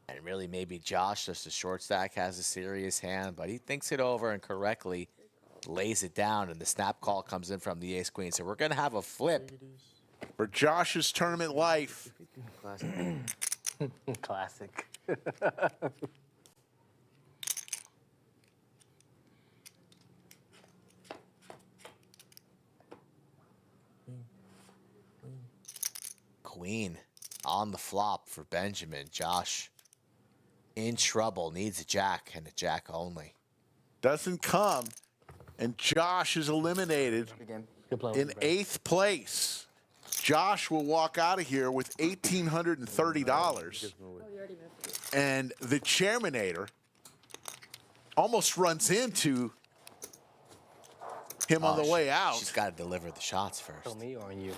And really maybe Josh, just a short stack, has a serious hand. But he thinks it over and correctly lays it down. And the snap call comes in from the ace-queen. So we're going to have a flip. For Josh's tournament life. Classic. queen on the flop for Benjamin. Josh in trouble, needs a jack and a jack only. Doesn't come, and Josh is eliminated in 8th place. Josh will walk out of here with $1,830. And the Chairmanator almost runs into him on the way out. She's got to deliver the shots first. On me or on you?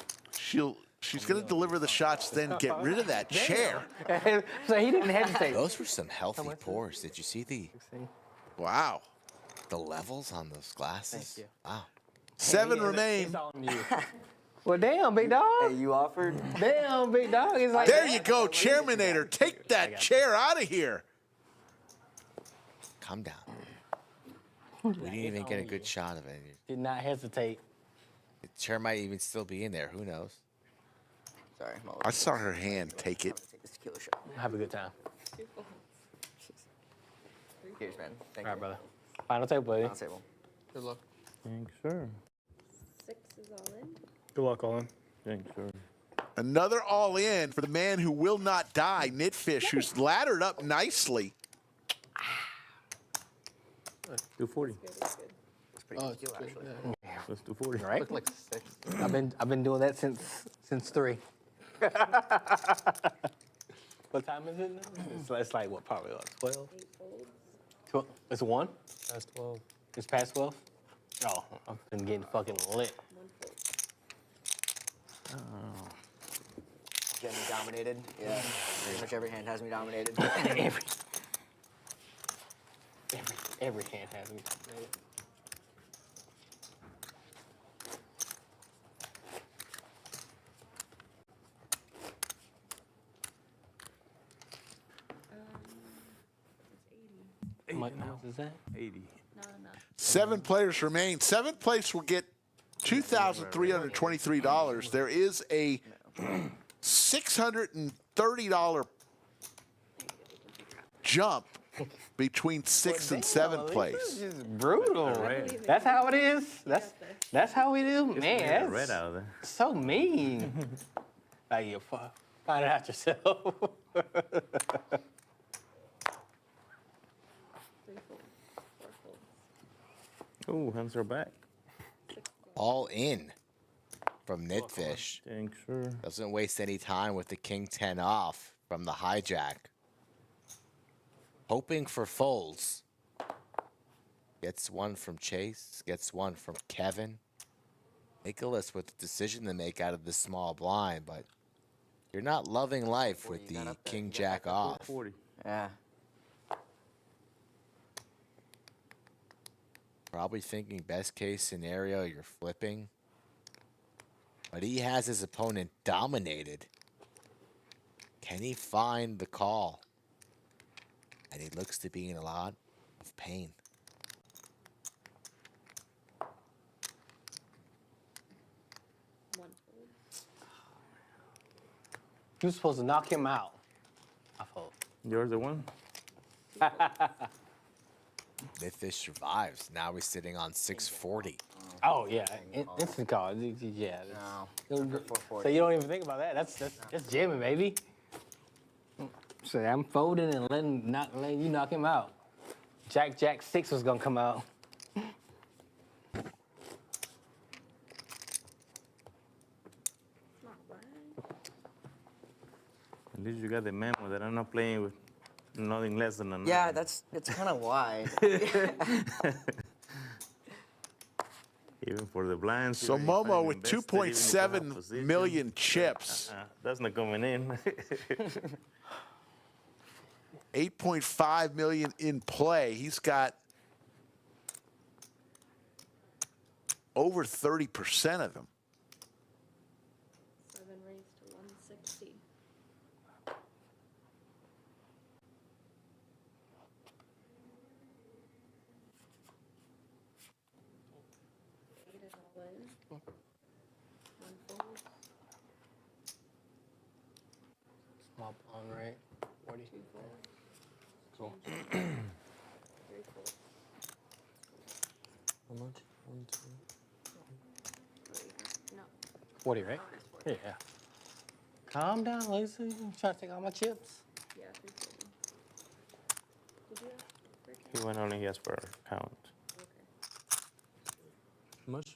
She's going to deliver the shots, then get rid of that chair. So he didn't hesitate. Those were some healthy pours. Did you see the? Wow. The levels on those glasses. Thank you. Wow. 7 remain. It's on you. Well, damn, big dog. Hey, you offered? Damn, big dog. It's like There you go, Chairmanator. Take that chair out of here. Calm down. We didn't even get a good shot of it. Did not hesitate. The chair might even still be in there. Who knows? Sorry, I saw her hand take it. Take this tequila shot. Have a good time. Cheers, man. Thank All right, you. brother. Final table, buddy. Final table. Good luck. Thanks, sir. 6 is all in. Good luck, Olin. Thanks, sir. Another all-in for the man who will not die, Nitfish, who's laddered up nicely. 240. Good, it's good. It's pretty good deal, actually. That's 240. Right? Look like 6. I've been doing that since 3. What time is it now? It's like what, probably like 12? 8 folds. 12. It's 1? That's 12. It's past 12? Oh, I've been getting fucking lit. 1 fold. Getting me dominated. Yeah. Pretty much every hand has me dominated. Every hand has me dominated. It's 80. How much is that? 80. No. 7 players remain. 7th place will get $2,323. There is a $630 jump between 6th and 7th place. This is brutal. That's how it is. That's how we do. Man, Red out of there. that's so mean. Like you find it out yourself. 3 folds. 4 folds. Oh, hands are back. All in from Nitfish. Thanks, sir. Doesn't waste any time with the king 10 off from the hijack. Hoping for folds. Gets one from Chase. Gets one from Kevin. Nicholas with a decision to make out of this small blind, but you're not loving life with the king jack off. 40. Yeah. Probably thinking best case scenario, you're flipping. But he has his opponent dominated. Can he find the call? And he looks to be in a lot of pain. One fold. You're supposed to knock him out. I fold. You're the one? Nitfish survives. Now he's sitting on 640. Oh yeah, instant call. Yeah. No. So you don't even think about that. That's jamming, baby. So I'm folding and letting you knock him out. Jack 6 was gonna come out. Not bad. At least you got the memo that I'm not playing with nothing less than a 9. Yeah, that's kind of why. Even for the blinds. So you Momo find with invested, even if you have 2.7 position. million chips. That's not coming in. 8.5 million in play. He's got over 30% of them. 7 raised to 160. Eight is all in. 1 fold. Small pawn, right? 40. 2 folds. Cool. 3 folds. How much? 1, 2. 3. No. 40, right? Yeah. Calm down, Lisa. You trying to take all my chips? Yeah, 340. Did you have for He went only yes per count. How much?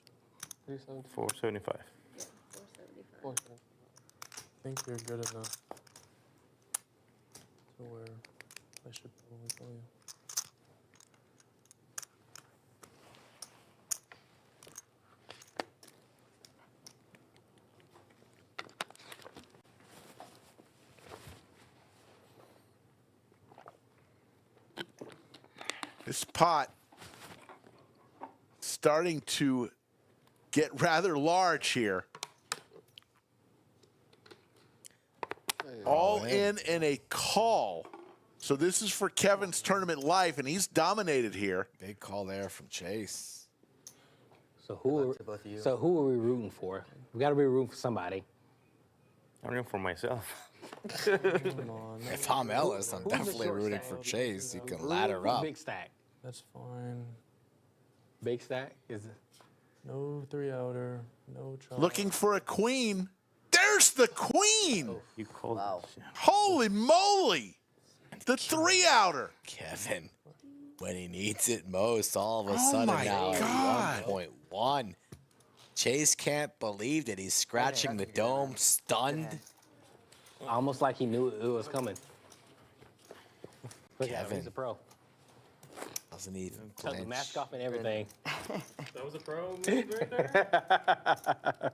370. 475. Yeah, 475. 470. I think you're good enough to where I should probably tell you. This pot starting to get rather large here. All in a call. So this is for Kevin's tournament life, and he's dominated here. Big call there from Chase. So who are we rooting for? We got to be rooting for somebody. I'm rooting for myself. If I'm Ellis, I'm definitely rooting for Chase. He can ladder up. Big stack. That's fine. Big stack is it? No 3-outer, no chop. Looking for a queen. There's the queen. Oh, you called it. Holy moly. The 3-outer. Kevin, when he needs it most, all of a Oh sudden my now God. at 1.1. Chase can't believe that he's scratching the dome, stunned. Almost like he knew it was coming. Look at him, Kevin. he's a pro. Doesn't even Took the flinch. mask off and everything. That was a pro move right there.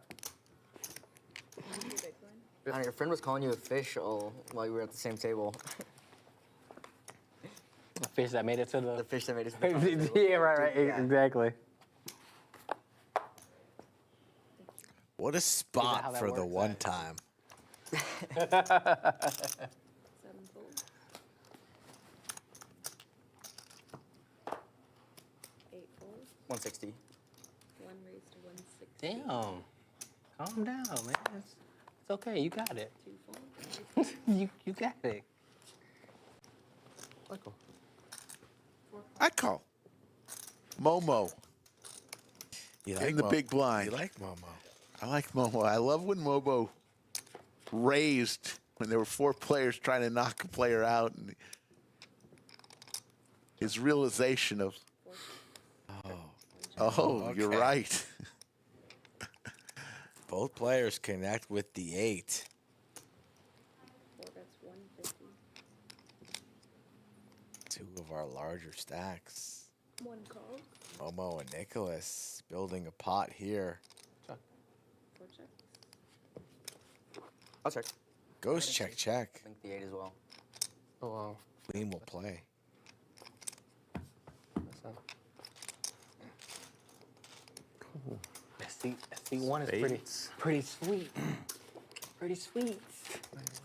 Your friend was calling you a fish while you were at the same table. The fish that made it to The fish that made it to the table. Yeah, right, Yeah. exactly. What a how spot that for the works, one time. 7 fold. 8 fold. 160. 1 raised to 160. Damn. Calm down, man. It's okay. You got it. 2 fold. You got it. Michael. I call. Momo You in the Mo- big blind. You like Momo. I like Momo. I love when Momo raised when there were 4 players trying to knock a player out, and his realization of, oh, you're Okay. right. Both players connect with the 8. 4 bets 150. 2 of our larger stacks. 1 call. Momo and Nicholas building a pot here. 4 checks. I'll check. Ghost check, check. I think the 8 as well. Oh, wow. Queen will play. That's not... C1 is pretty sweet. Pretty sweet. Nice.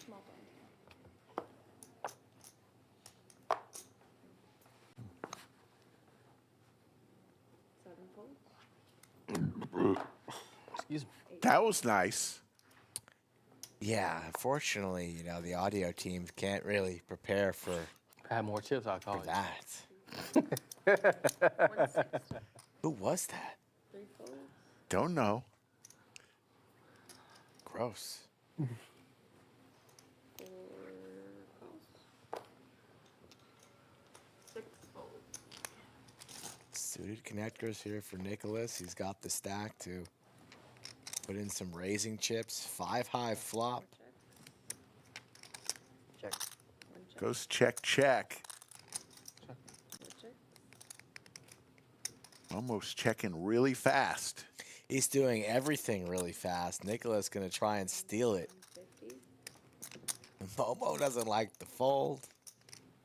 Small blind. 7 fold. Excuse me. That was nice. Yeah, unfortunately, you know, the audio team can't really prepare for Have more chips, I'll call it. that. 160. Who was that? 3 folds. Don't know. Gross. 4 calls. 6 folds. Suited connectors here for Nicholas. He's got the stack to put in some raising chips. 5 high flop. Check. 1 check. Goes check, check. 4 checks. Almost checking really fast. He's doing everything really fast. Nicholas gonna try and steal it. 150. Momo doesn't like the fold.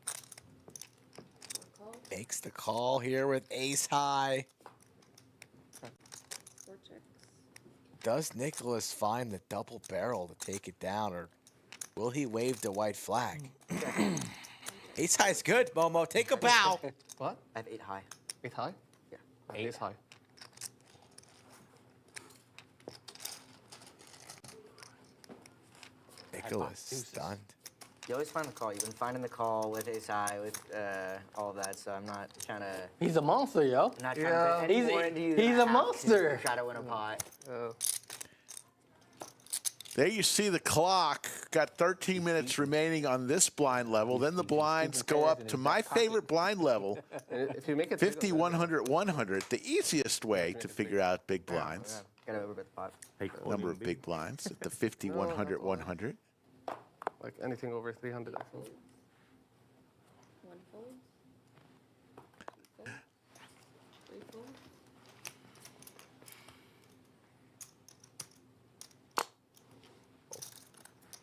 4 calls. Makes the call here with ace high. 4 checks. Does Nicholas find the double barrel to take it down, or will he wave the white flag? Ace high's good, Momo. Take a bow. What? I have 8 high. 8 high? Yeah. Ace high. Michael is stunned. You always find the call. You've been finding the call with Ace High, with all of that, so I'm not trying to... He's a monster, yo. I'm not trying to put any more into you than He's I a have monster. to try to win a pot. There you see the clock. Got 13 minutes remaining on this blind level. Then the blinds go up to my favorite blind level, If you make it 50, 100, 100. The easiest way to figure out big blinds. Gotta overbet the pot. Number of big blinds at the 50, 100, 100. Like anything over 300, I think. One fold. Fold. Three fold.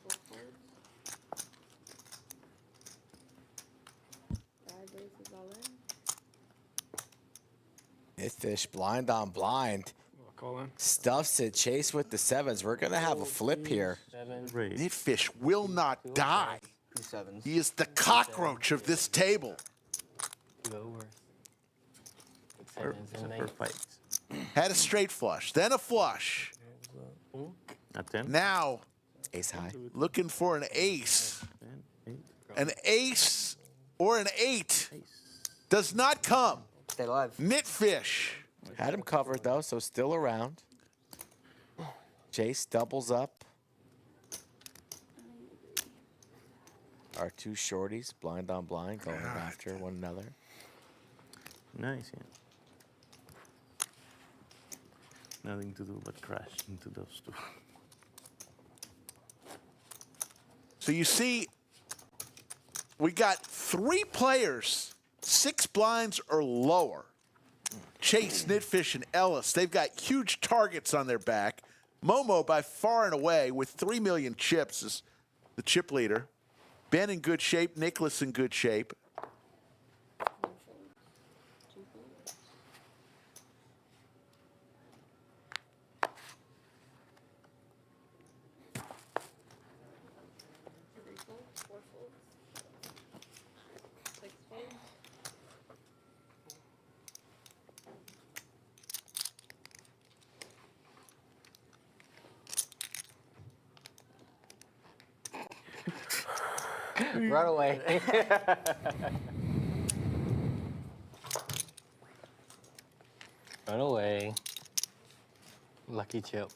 Four folds. Five aces all in. Nitfish blind on blind. Stuffs it. Chase with the sevens. We're going to have a flip here. Nitfish will not die. 2 sevens. He is the cockroach of this table. Had a straight flush, then a flush. Now, Ace high. looking for an ace. An ace or an 8 does not come. Stay alive. Nitfish. Had him covered, though, so still around. Chase doubles up. Our two shorties, blind on blind, going after one another. Nice, yeah. Nothing to do but crash into those two. So you see, we got 3 players, 6 blinds or lower. Chase, Nitfish, and Ellis. They've got huge targets on their back. Momo, by far and away, with 3 million chips, is the chip leader. Ben in good shape. Nicholas in good shape. Three folds. Four folds. 6 folds. Right away. Run away. Lucky chip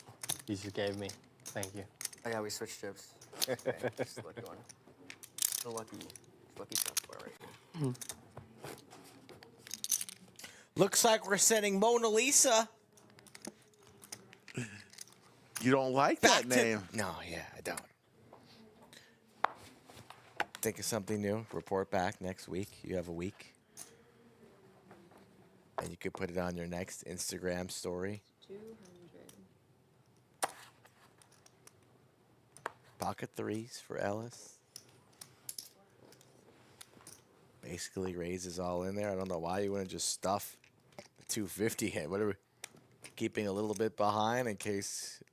you just gave me. Thank you. Oh yeah, we switched chips. Okay, just the lucky one. The lucky chip for right here. Looks like we're sending Mona Lisa. You don't like that name? No, yeah, I don't. Think of something new. Report back next week. You have a week. And you could put it on your next Instagram story. 200. Pocket threes for Ellis. Basically raises all in there. I don't know why you wouldn't just stuff the 250 hit. What are we keeping a little bit behind in case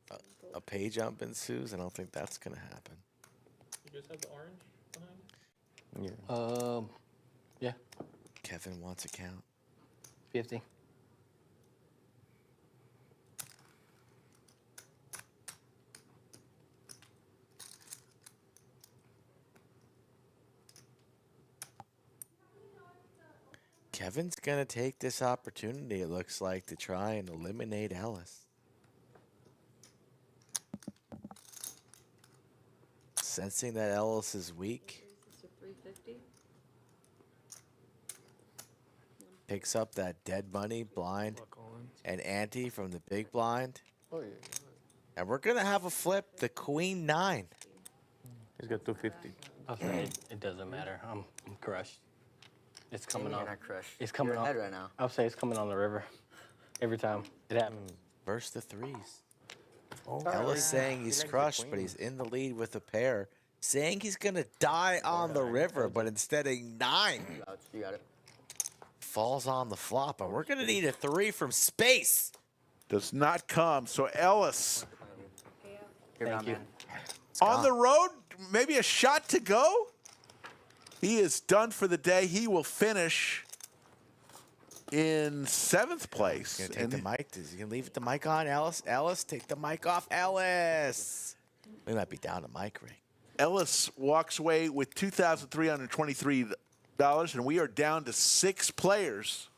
a pay jump ensues? I don't think that's going to happen. You guys have the orange behind? Yeah. Yeah. Kevin wants a count. 50. Kevin's going to take this opportunity, it looks like, to try and eliminate Ellis. Sensing that Ellis is weak. This is 350. Picks up that dead money blind and ante from the big blind. Oh, yeah. And we're going to have a flip, the queen 9. He's got 250. Okay, it doesn't matter. I'm crushed. It's coming on. You're not crushed. It's coming You're on. ahead right now. I'll say it's coming on the river. Every time it happens. Versus the threes. Ellis saying he's crushed, but he's in the lead with a pair. Saying he's going to die on the river, but instead a 9 You got it. falls on the flop. And we're going to need a 3 from space. Does not come. So Ellis Thank you. on the road, maybe a shot to go. He is done for the day. He will finish in 7th place. He's going to take the mic. Is he going to leave the mic on, Ellis? Ellis, take the mic off, Ellis. We might be down a mic ring. Ellis walks away with $2,323, and we are down to 6 players.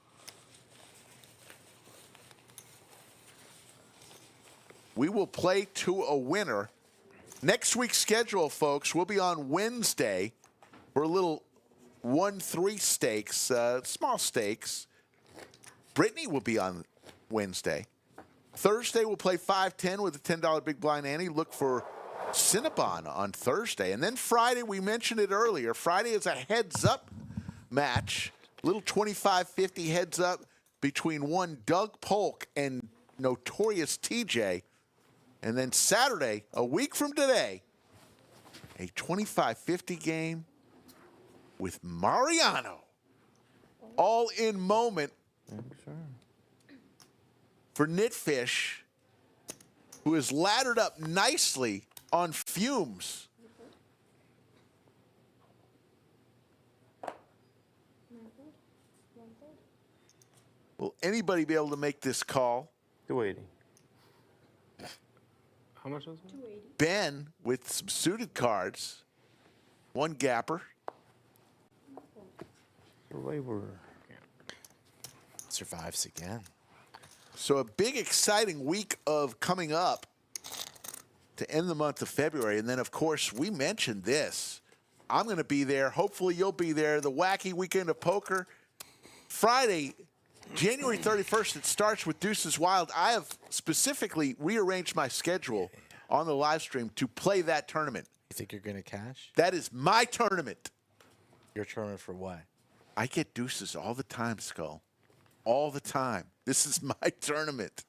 We will play to a winner. Next week's schedule, folks, we'll be on Wednesday for a little 1-3 stakes, small stakes. Brittany will be on Wednesday. Thursday, we'll play 5-10 with a $10 big blind ante. Look for Cinnabon on Thursday. And then Friday, we mentioned it earlier. Friday is a heads-up match, little 25-50 heads-up between one Doug Polk and Notorious TJ. And then Saturday, a week from today, a 25-50 game with Mariano. All in moment for Nitfish, who is laddered up nicely on fumes. Will anybody be able to make this call? 280. How much was it? 280. Ben with some suited cards. One gapper. Survivor. Survives again. So a big, exciting week of coming up to end the month of February. And then, of course, we mentioned this. I'm going to be there. Hopefully you'll be there. The Wacky Weekend of Poker. Friday, January 31st, it starts with Deuces Wild. I have specifically rearranged my schedule on the live stream to play that tournament. You think you're going to cash? That is my tournament. Your tournament for what? I get deuces all the time, Skull. All the time. This is my tournament.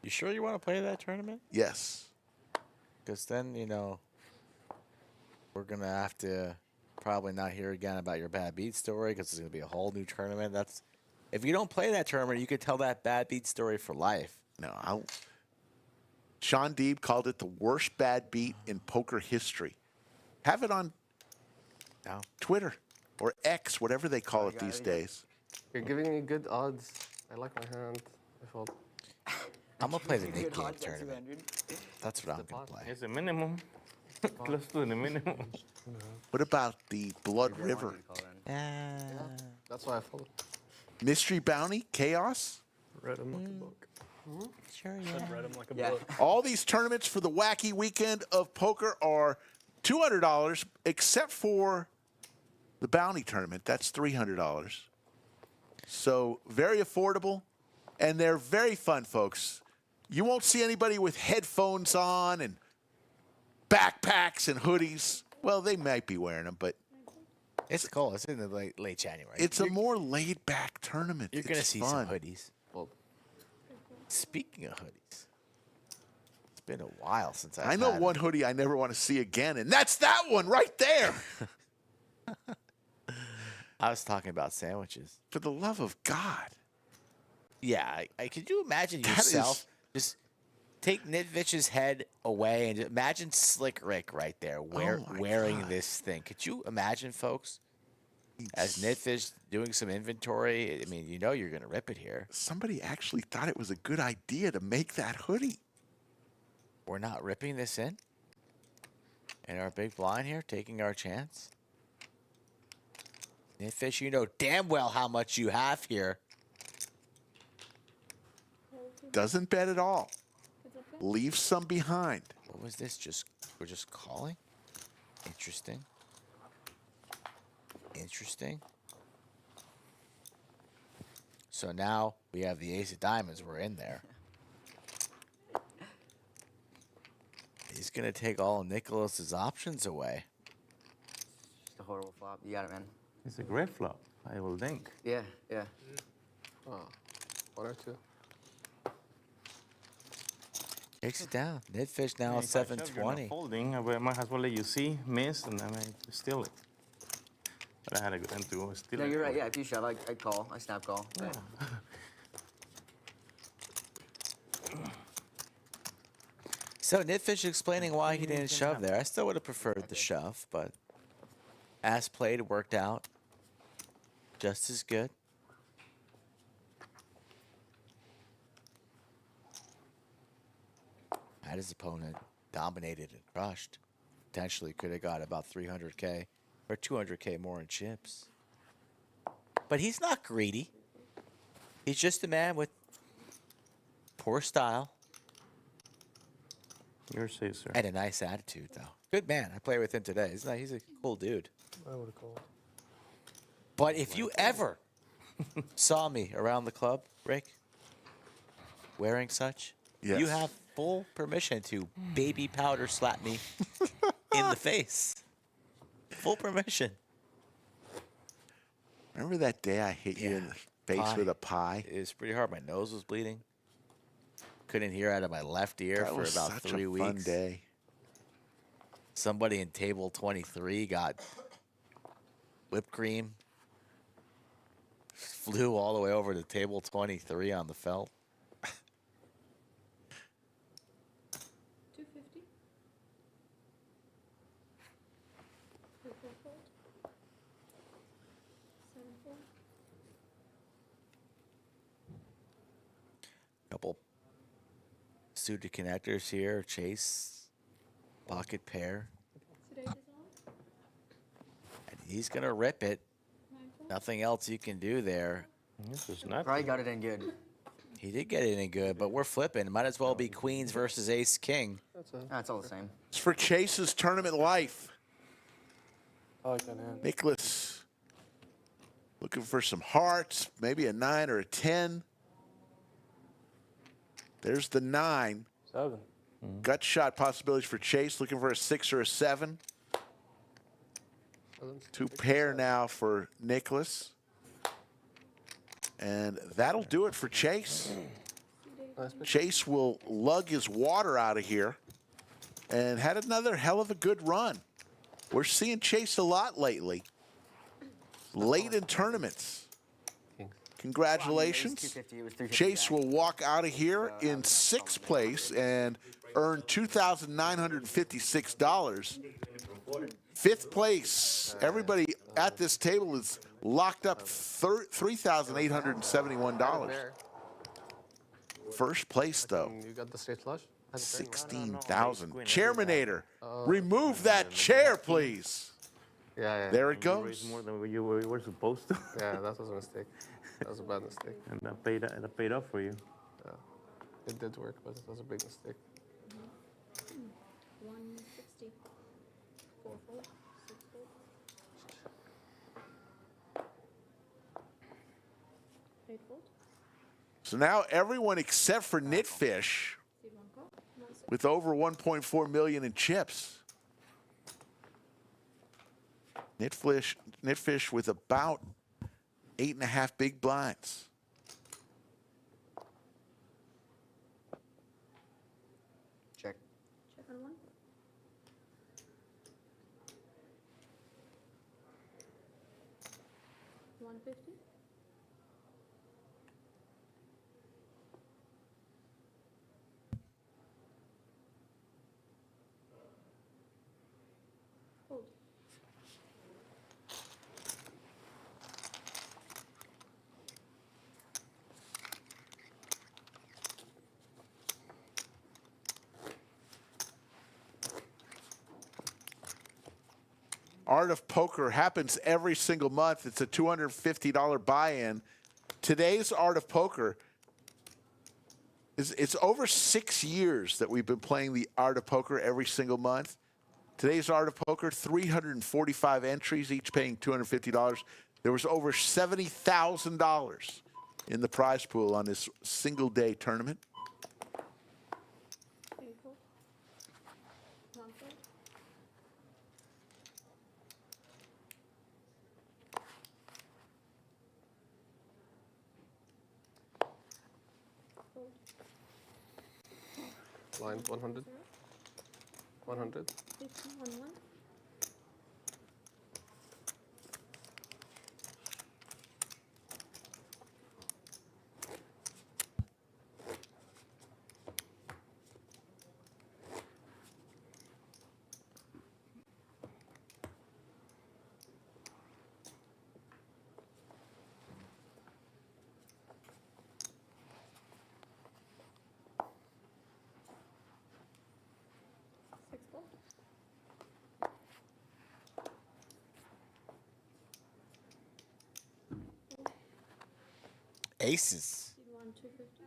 You sure you want to play that tournament? Yes. Because then, you know, we're going to have to probably not hear again about your bad beat story because it's going to be a whole new tournament. If you don't play that tournament, you could tell that bad beat story for life. No, Sean Deeb called it the worst bad beat in poker history. Have it on Twitter or X, whatever they call it these days. You're giving me good odds. I like my hand. I thought. I'm going to play the Nick Game tournament. That's what I'm going to play. It's a minimum. Close to the minimum. What about the Blood River? That's why I followed. Mystery Bounty? Chaos? Read him like a book. Sure, Read him like a book. All these tournaments for the Wacky Weekend of Poker are $200, except for the Bounty Tournament. That's $300. So very affordable, and they're very fun, folks. You won't see anybody with headphones on and backpacks and hoodies. Well, they might be wearing them, but it's cold. It's in the late January. It's a more laid-back tournament. You're going to see fun. some hoodies. Well, speaking of hoodies, it's been a while since I know one hoodie I never want to see again, and that's that one right there. I was talking about sandwiches. For the love of God. Yeah, could you imagine yourself just take Nitvish's head away and just imagine Slick Rick right there wearing this thing. Could you imagine, folks? As Nitfish doing some inventory, I mean, you know you're going to rip it here. Somebody actually thought it was a good idea to make that hoodie. We're not ripping this in our big blind here, taking our chance. Nitfish, you know damn well how much you have here. Doesn't bet at all. Leaves some behind. What was this? We're just calling? Interesting. Interesting. So now we have the ace of diamonds. We're in there. He's going to take all of Nicholas's options away. Just a horrible flop. You got it, man. It's a great flop, I will think. Yeah, yeah. Oh, 1 or 2. Takes it down. Nitfish now at 720. Folding, I might as well let you see, miss, and I might steal it. But I had a good time to steal it. No, you're right. Yeah, if you shove, I'd call. I snap call. Yeah. So Nitfish explaining why he didn't shove there. I still would have preferred the shove, but as played, worked out just as good. Had his opponent dominated and crushed. potentially could have got about 300K or 200K more in chips. But he's not greedy. He's just a man with poor style. Your say, sir. And a nice attitude, though. Good man. I played with him today. He's a cool dude. I would have called. But if you ever saw me around the club, Rick, wearing such, Yes. you have full permission to baby powder slap me in the face. Full permission. Remember that day I hit you in the face with a pie? It was pretty hard. My nose was bleeding. Couldn't hear out of my left ear That for was about such 3 a weeks. fun day. Somebody in table 23 got whipped cream. Flew all the way over to table 23 on the felt. 250. Fold. 7 fold. Couple suited connectors here. Chase, pocket pair. Today is on. And he's going to rip it. Nothing else you can do there. This is not. Probably got it in good. He did get it in good, but we're flipping. Might as well be queens versus ace king. That's all the same. It's for Chase's tournament life. I like that hand. Nicholas looking for some hearts, maybe a 9 or a 10. There's the 9. 7. Gut shot possibilities for Chase, looking for a 6 or a 7. 2 pair now for Nicholas. And that'll do it for Chase. Chase will lug his water out of here and had another hell of a good run. We're seeing Chase a lot lately. Late in tournaments. Congratulations. Chase will walk out of here in 6th place and earn $2,956. 5th place. Everybody at this table is locked up $3,871. First place, though. You got the straight flush? 16,000. Chairmanator, remove that chair, please. Yeah. There it goes. More than you were supposed to. Yeah, that was a mistake. That was a bad mistake. And that paid off for you. Yeah. It did work, but it was a big mistake. 160. 4 fold. 6 fold. 8 fold. So now everyone except for Nitfish with over 1.4 million in chips. Nitfish with about 8.5 big blinds. Check. Check on 1. 150. Fold. Art of Poker happens every single month. It's a $250 buy-in. Today's Art of Poker it's over 6 years that we've been playing the Art of Poker every single month. Today's Art of Poker, 345 entries, each paying $250. There was over $70,000 in the prize pool on this single-day tournament. 8 fold. 1 fold. Fold. Blind 100. 100. 50 on 1. Aces Seed 1, 250.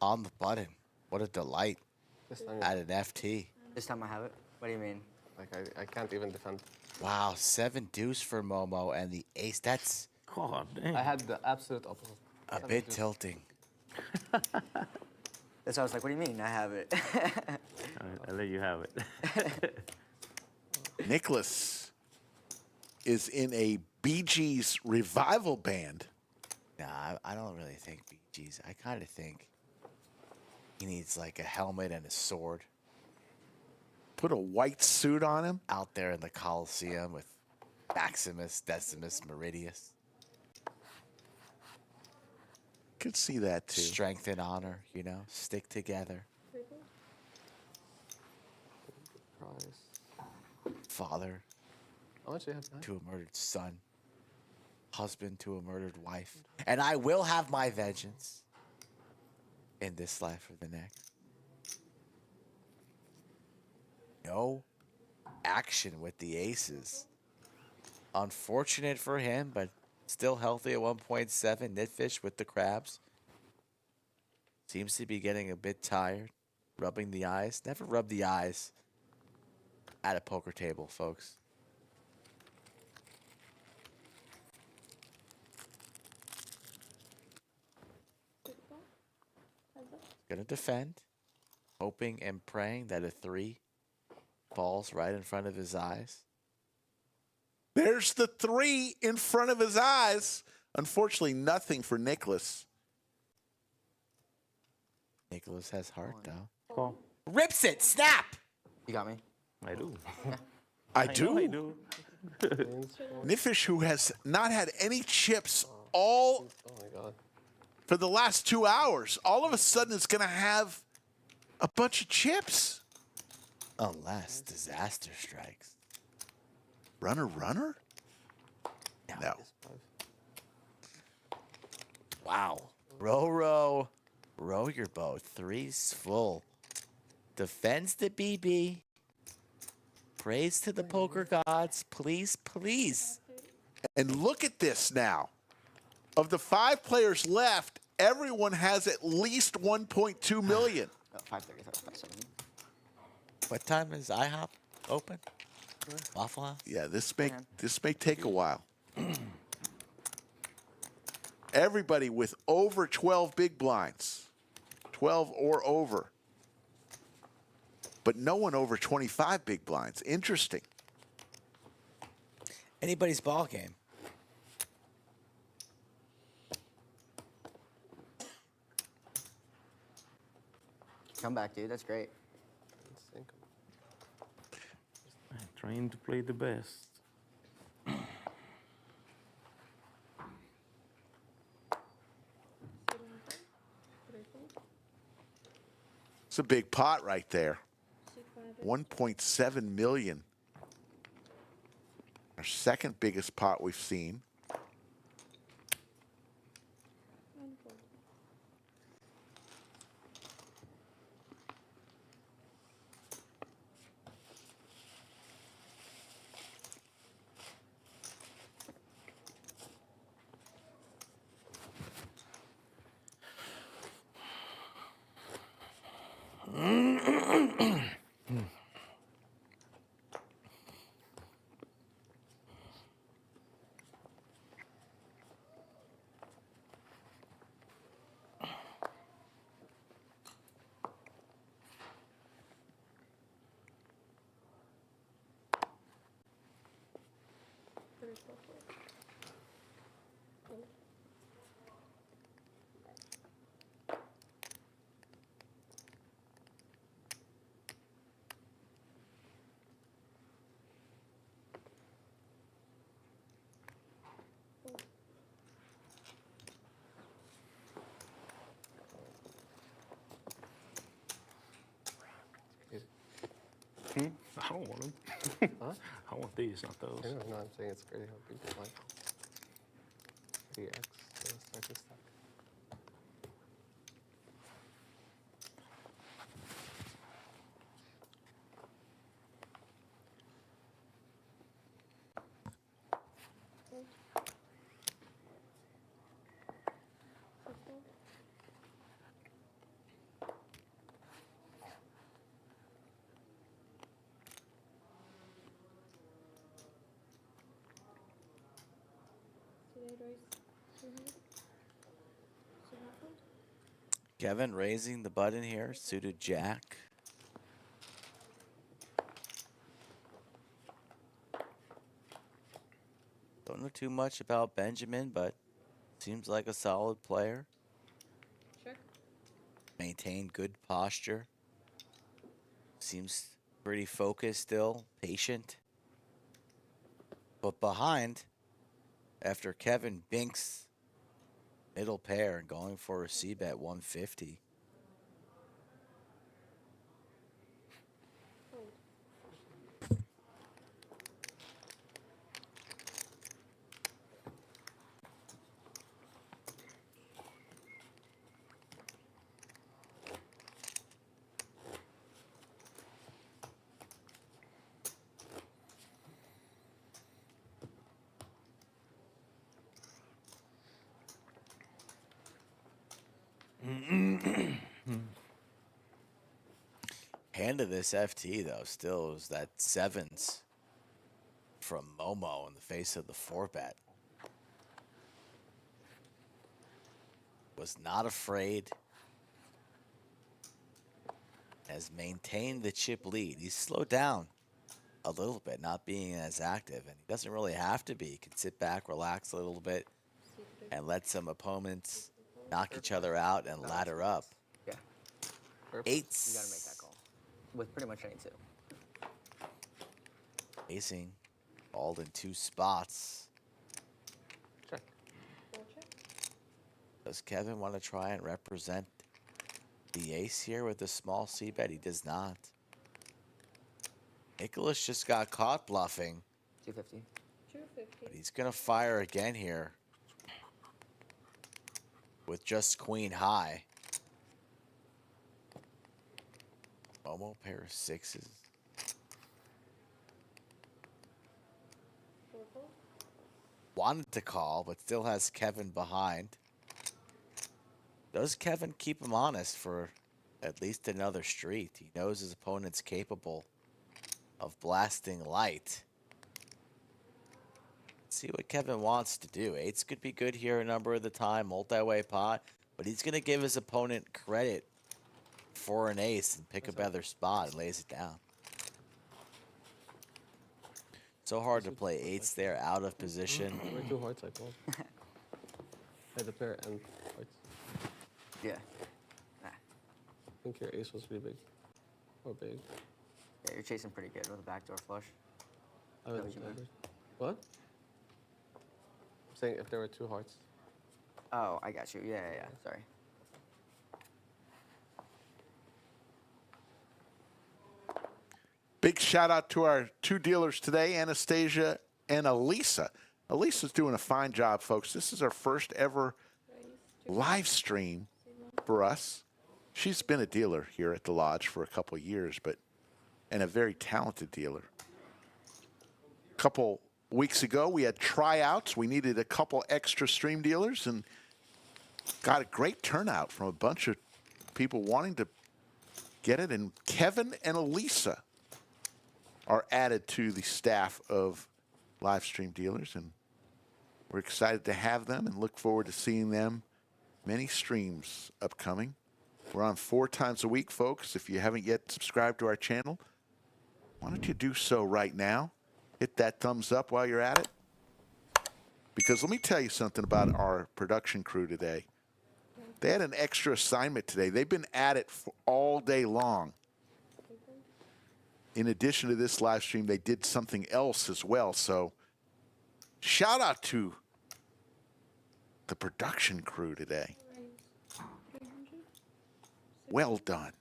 on the button. What a delight. This time, At an FT. This time I have it. What do you mean? like I can't even defend. Wow, 7 deuce for Momo and the ace. That's God damn. I had the absolute opposite. a bit tilting. That's why I was like, what do you mean? I have it. All right, I'll let you have it. Nicholas is in a Bee Gees revival band. Nah, I don't really think BG's. I kind of think he needs like a helmet and a sword. Put a white suit on him. Out there in the Coliseum with Maximus, Decimus, Meridius. Could see that too. Strength and honor, you know, stick together. Price. Father How much do you have now? to a murdered son. Husband to a murdered wife. And I will have my vengeance in this life or the next. No action with the aces. Unfortunate for him, but still healthy at 1.7. Nitfish with the crabs. Seems to be getting a bit tired. Rubbing the eyes. Never rub the eyes at a poker table, folks. Gonna defend. Hoping and praying that a 3 falls right in front of his eyes. There's the 3 in front of his eyes. Unfortunately, nothing for Nicholas. Nicholas has heart, though. Call. Rips it! Snap! You got me? I do. I know do. I do. Nitfish, who has not had any chips all Oh my god. for the last 2 hours, all of a sudden is going to have a bunch of chips. Unless disaster strikes. Runner, runner? No. Wow. Row. Row your boat. 3's full. Defends the BB. Praise to the poker gods. Please, please. And look at this now. Of the 5 players left, everyone has at least 1.2 million. Oh, 530, 570. What time is IHOP open? Waffle House? Yeah, this may take a while. Everybody with over 12 big blinds. 12 or over. But no one over 25 big blinds. Interesting. Anybody's ball game. Come back, dude. That's great. Trying to play the best. It's a big pot right there. 1.7 million. Our second biggest pot we've seen. I don't want them. Huh? I want these, not those. I know, I'm saying it's crazy how people like 3x starting stack. Kevin raising the button here, suited jack. Don't know too much about Benjamin, but seems like a solid player. Check. Maintained good posture. Seems pretty focused still, patient. But behind, after Kevin binks middle pair and going for a C-bet 150. Hand of this FT though still is that sevens from Momo in the face of the 4-bet. Was not afraid. Has maintained the chip lead. He's slowed down a little bit, not being as active, and he doesn't really have to be. He can sit back, relax a little bit, and let some opponents knock each other out and ladder up. Yeah. Eights. You gotta make that call. With pretty much any two. Acing. Balled in 2 spots. Check. Does Kevin want to try and represent the ace here with a small c-bet? He does not. Nicholas just got caught bluffing. 250. 250. But he's going to fire again here. With just queen high. Momo pair of 6s. Wanted to call, but still has Kevin behind. Does Kevin keep him honest for at least another street? He knows his opponent's capable of blasting light. Let's see what Kevin wants to do. 8s could be good here a number of the time, multi-way pot, but he's going to give his opponent credit for an ace and pick a better spot and lays it down. So hard to play 8s there out of position. Way too hearts, I called. Had the pair and hearts. Yeah. I think your ace was really big. Or big. Yeah, you're chasing pretty good with a backdoor flush. I would what? I'm saying if there were 2 hearts. Oh, I got you. Yeah, yeah, yeah. Sorry. Big shout out to our 2 dealers today, Anastasia and Elisa. Elisa's doing a fine job, folks. This is our first ever live stream for us. She's been a dealer here at the lodge for a couple years, and a very talented dealer. A couple weeks ago, we had tryouts. We needed a couple extra stream dealers and got a great turnout from a bunch of people wanting to get it. And Kevin and Elisa are added to the staff of live stream dealers, and we're excited to have them and look forward to seeing them. Many streams upcoming. We're on 4 times a week, folks. If you haven't yet subscribed to our channel, why don't you do so right now? Hit that thumbs up while you're at it. Because let me tell you something about our production crew today. They had an extra assignment today. They've been at it for all day long. In addition to this live stream, they did something else as well. So shout out to the production crew today. Well done.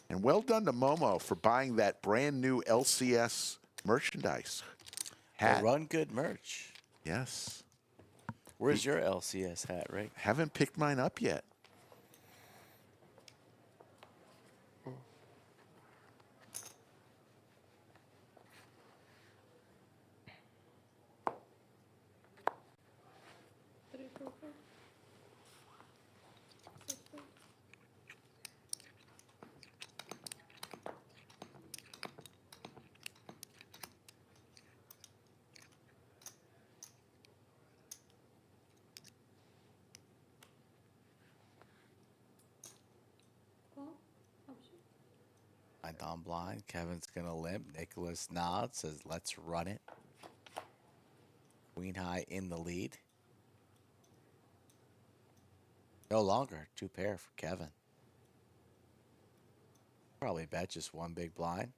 And well done to Momo for buying that brand new LCS merchandise. Hat. Run good merch. Yes. Where's your LCS hat, Rick? Haven't picked mine up yet. Blind on blind. Kevin's going to limp. Nicholas nods, says, let's run it. Queen high in the lead. No longer 2 pair for Kevin. Probably bet just 1 big blind.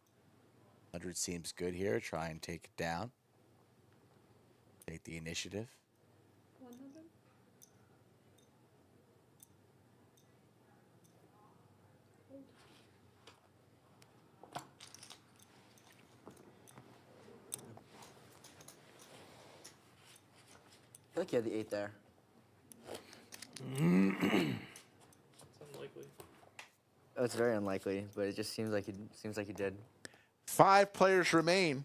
100 seems good here. Try and take it down. Take the initiative. 100? I feel like you had the 8 there. It's unlikely. Oh, it's very unlikely, but it just seems like you did. 5 players remain.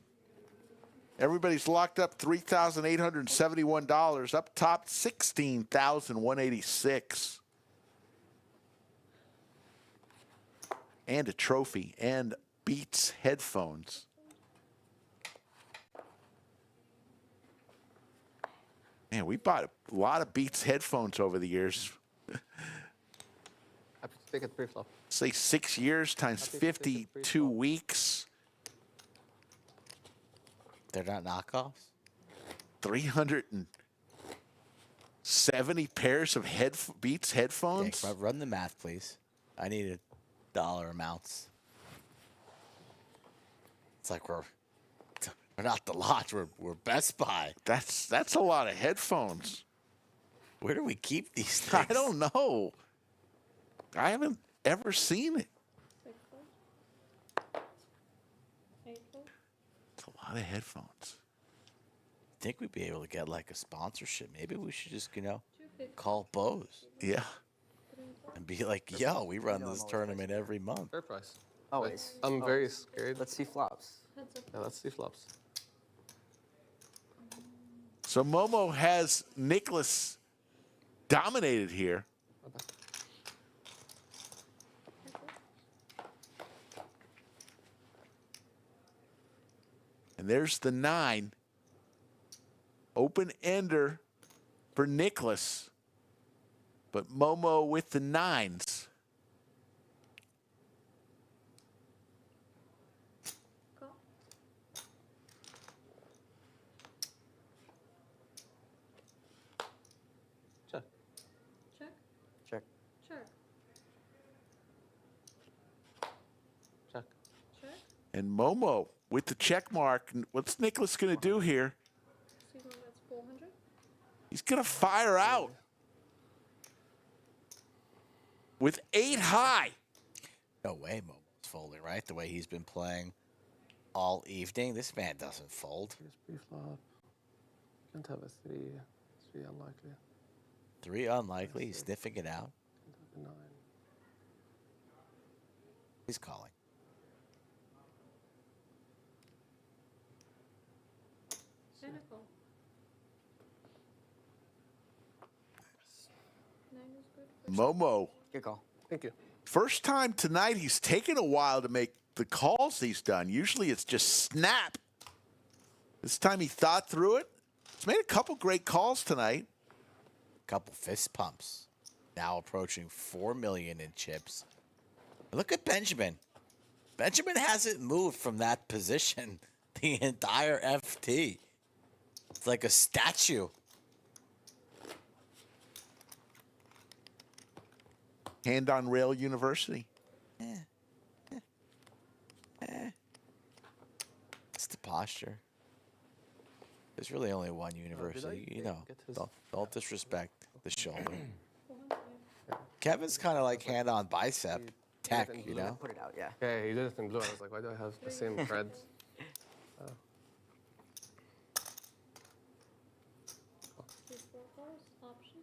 Everybody's locked up $3,871. Up top, $16,186. And a trophy and Beats headphones. Man, we bought a lot of Beats headphones over the years. Happy to take it pre-flop. Say 6 years times 52 weeks. They're not knockoffs? 370 pairs of Beats headphones? Dick, run the math, please. I need dollar amounts. It's like we're not the Lodge, we're Best Buy. That's a lot of headphones. Where do we keep these things? I don't know. I haven't ever seen it. 6 fold. 8 fold. It's a lot of headphones. I think we'd be able to get like a sponsorship. Maybe we should just, 250. call Bose Yeah. and be like, yo, we run this tournament every month. Fair price. Always. I'm very scared. Let's see flops. Heads up. Yeah, let's see flops. So Momo has Nicholas dominated here. And there's the 9. Open ender for Nicholas. But Momo with the 9s. Call. Check. Check. Check. Check. Check. Check. And Momo with the check mark. What's Nicholas going to do here? See one that's 400. He's going to fire out with 8 high. No way Momo's folding, right? The way he's been playing all evening. This man doesn't fold. Here's pre-flop. Can't have a 3. 3 unlikely. 3 unlikely. He's sniffing it out. Can't have a 9. He's calling. And a call. 9 is good. Momo, Good call. Thank you. first time tonight, he's taken a while to make the calls he's done. Usually it's just snap. This time he thought through it. He's made a couple great calls tonight. Couple fist pumps. Now approaching 4 million in chips. Look at Benjamin. Benjamin hasn't moved from that position the entire FT. It's like a statue. Hand on Rail University. It's the posture. There's really only one university, Don't disrespect the shoulder. Kevin's kind of like hand on bicep tech, Put it out, yeah. Yeah, he did it in blue. I was like, why do I have the same threads? These 4 calls. Option.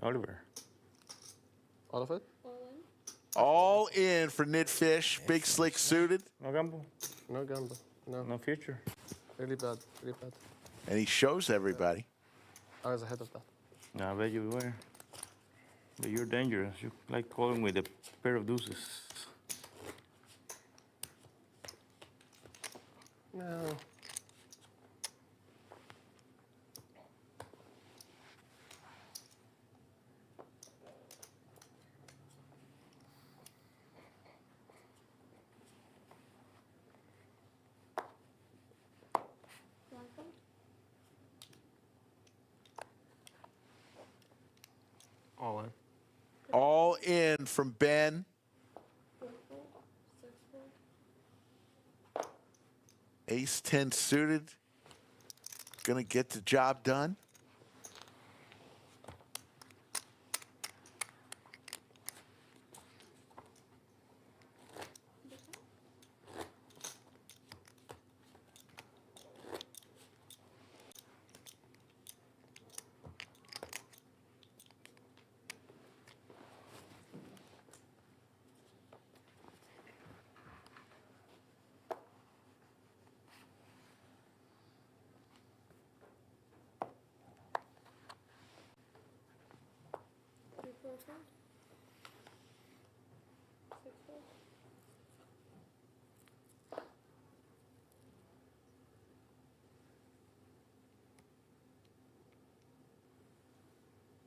Oliver. All of it? All in. All in for Nitfish. Big slick suited. No gamble. No gamble. No. No future. Really bad. Really bad. And he shows everybody. I was ahead of that. No, I bet you were. But you're dangerous. You like calling with a pair of deuces. No. All in. All in from Ben. Ace 10 suited. Gonna get the job done.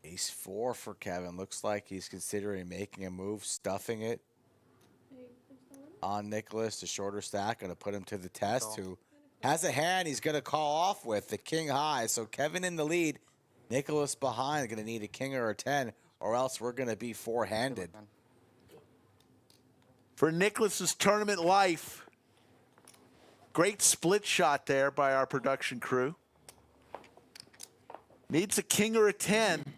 Ace 4 for Kevin. Looks like he's considering making a move, stuffing it on Nicholas, the shorter stack. Going to put him to the test. Who has a hand he's going to call off with the king high. So Kevin in the lead. Nicholas behind. Going to need a king or a 10, or else we're going to be four-handed. For Nicholas's tournament life. Great split shot there by our production crew. Needs a king or a 10.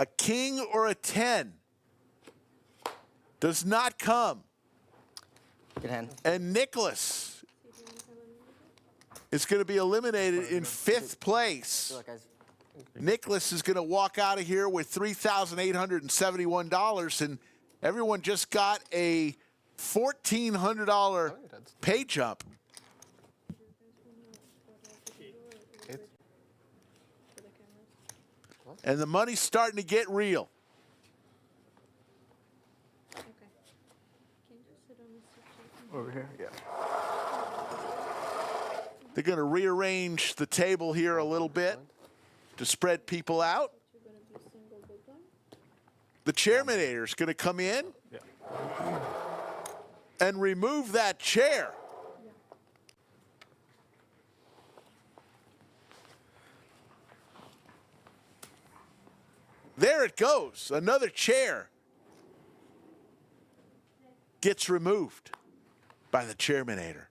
A king or a 10 does not come. Good hand. And Nicholas is going to be eliminated in 5th place. Nicholas is going to walk out of here with $3,871, and everyone just got a $1,400 pay jump. And the money's starting to get real. Over here, yeah. They're going to rearrange the table here a little bit to spread people out. The chairmanator is going to come in and remove that chair. There it goes. Another chair gets removed by the chairmanator.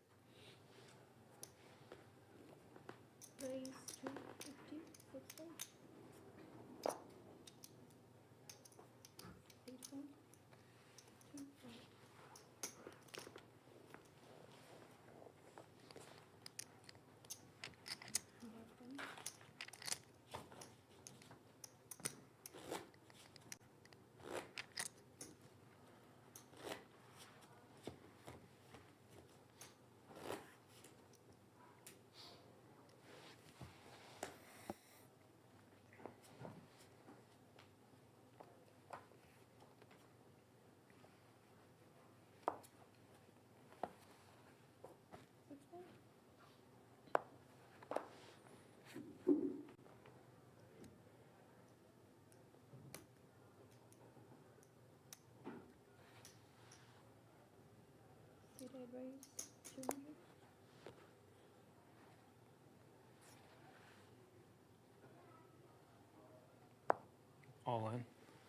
All in.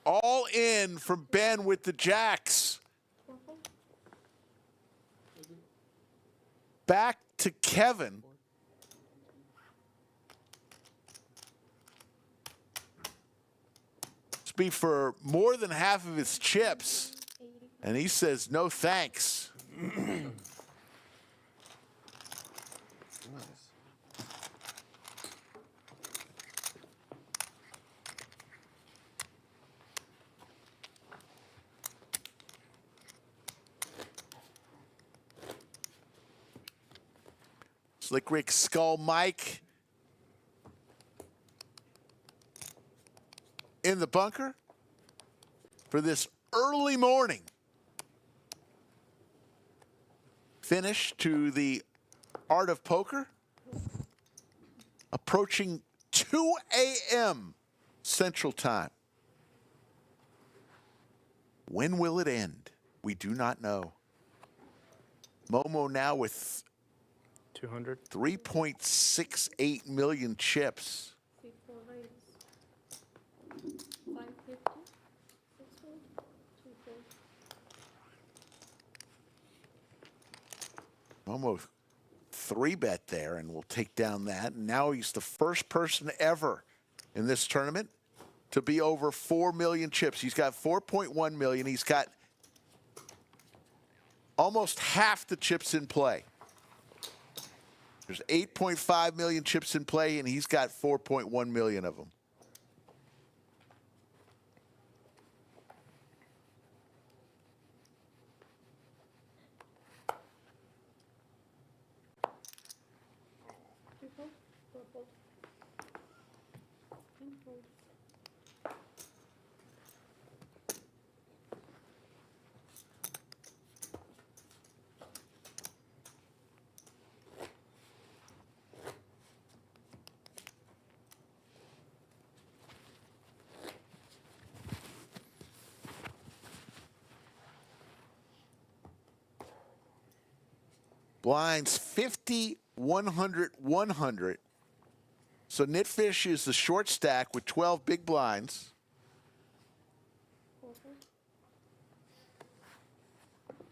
All in from Ben with the jacks. Back to Kevin. This be for more than half of his chips. And he says, no thanks. Slick Rick Skull Mike in the bunker for this early morning finish to the Art of Poker. Approaching 2 a.m. Central Time. When will it end? We do not know. Momo now with 200. 3.68 million chips. 3, 4 raise. 550. 6 fold. 2 fold. Momo 3-bet there, and will take down that. And now he's the first person ever in this tournament to be over 4 million chips. He's got 4.1 million. He's got almost half the chips in play. There's 8.5 million chips in play, and he's got 4.1 million of them. Blinds 50, 100, 100. So Nitfish is the short stack with 12 big blinds.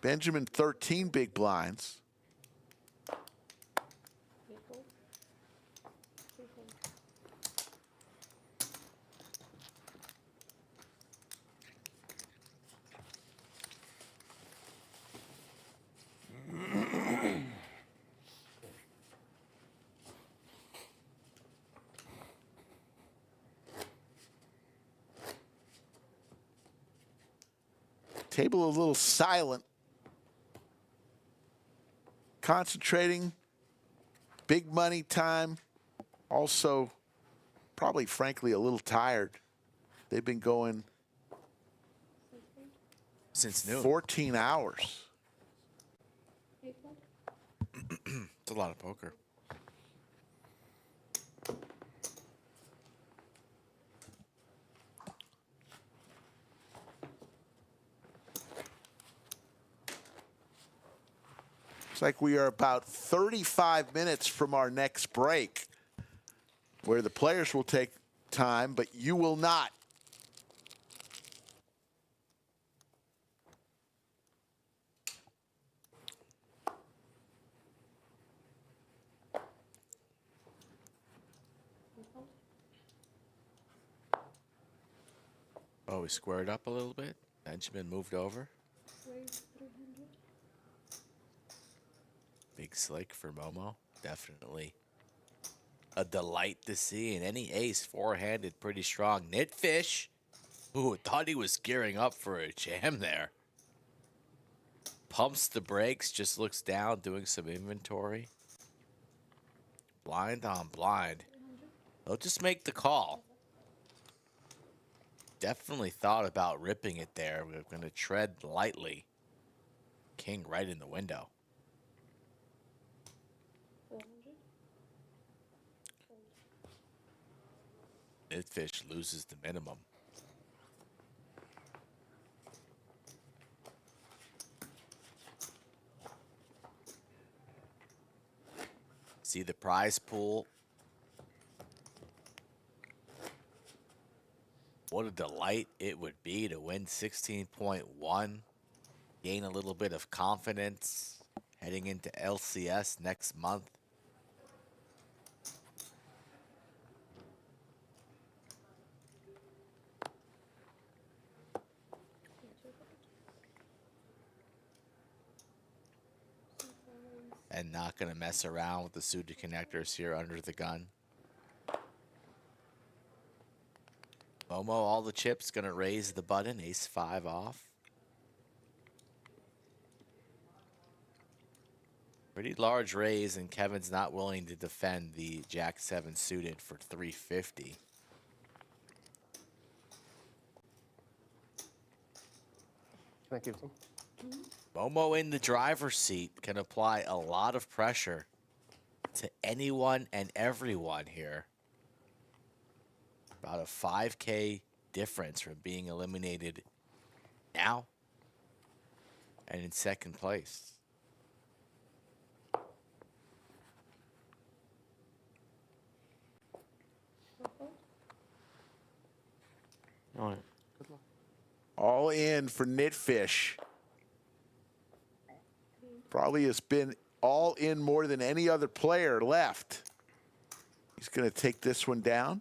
Benjamin 13 big blinds. Table a little silent. Concentrating. Big money time. Also, probably, frankly, a little tired. They've been going since noon. 14 hours. It's a lot of poker. Looks like we are about 35 minutes from our next break, where the players will take time, but you will not. Oh, we squared up a little bit. Benjamin moved over. Big slick for Momo. Definitely a delight to see. And any ace four-handed pretty strong. Nitfish, who thought he was gearing up for a jam there. Pumps the brakes, just looks down, doing some inventory. Blind on blind. They'll just make the call. Definitely thought about ripping it there. We're going to tread lightly. King right in the window. Nitfish loses the minimum. See the prize pool. What a delight it would be to win 16.1. Gain a little bit of confidence heading into LCS next month. And not going to mess around with the suited connectors here under the gun. Momo, all the chips, going to raise the button. Ace-5 off. Pretty large raise, and Kevin's not willing to defend the Jack-7 suited for 350. Can I keep some? Momo in the driver's seat can apply a lot of pressure to anyone and everyone here. About a 5K difference from being eliminated now and in second place. All right. All in for Nitfish. Probably has been all in more than any other player left. He's going to take this one down.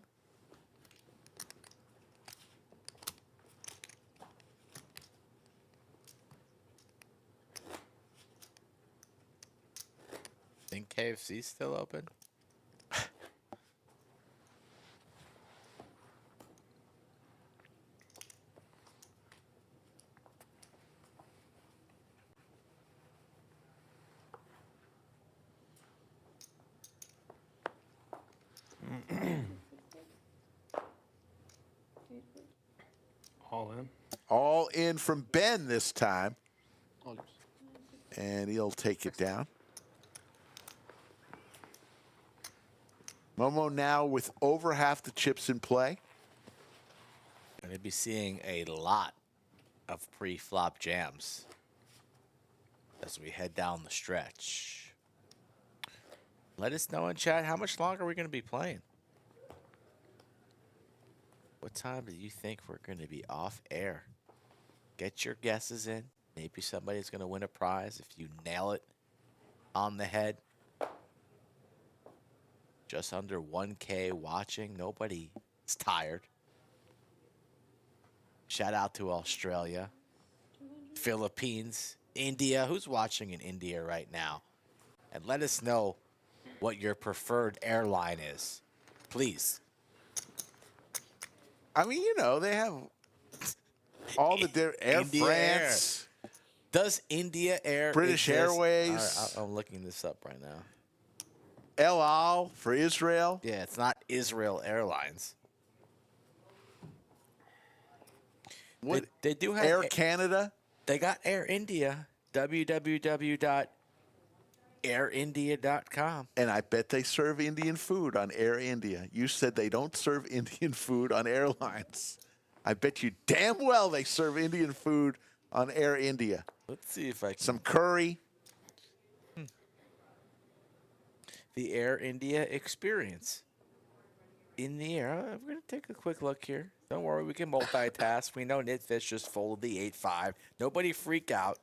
Think KFC's still open? All in. All in from Ben this time. All yours. And he'll take it down. Momo now with over half the chips in play. Going to be seeing a lot of pre-flop jams as we head down the stretch. Let us know in chat how much longer we're going to be playing. What time do you think we're going to be off air? Get your guesses in. Maybe somebody's going to win a prize if you nail it on the head. Just under 1K watching. Nobody is tired. Shout out to Australia, Philippines, India. Who's watching in India right now? And let us know what your preferred airline is, please. I mean, you know, they have all the Air India France. Air. Does India Air British exist? Airways. All right, I'm looking this up right now. El Al for Israel. Yeah, it's not Israel Airlines. What? They do have Air Canada. They got Air India. www.airindia.com. And I bet they serve Indian food on Air India. You said they don't serve Indian food on airlines. I bet you damn well they serve Indian food on Air India. Let's see if I can. Some curry. The Air India experience. In the air. I'm going to take a quick look here. Don't worry, we can multitask. We know Nitfish just folded the 8-5. Nobody freak out.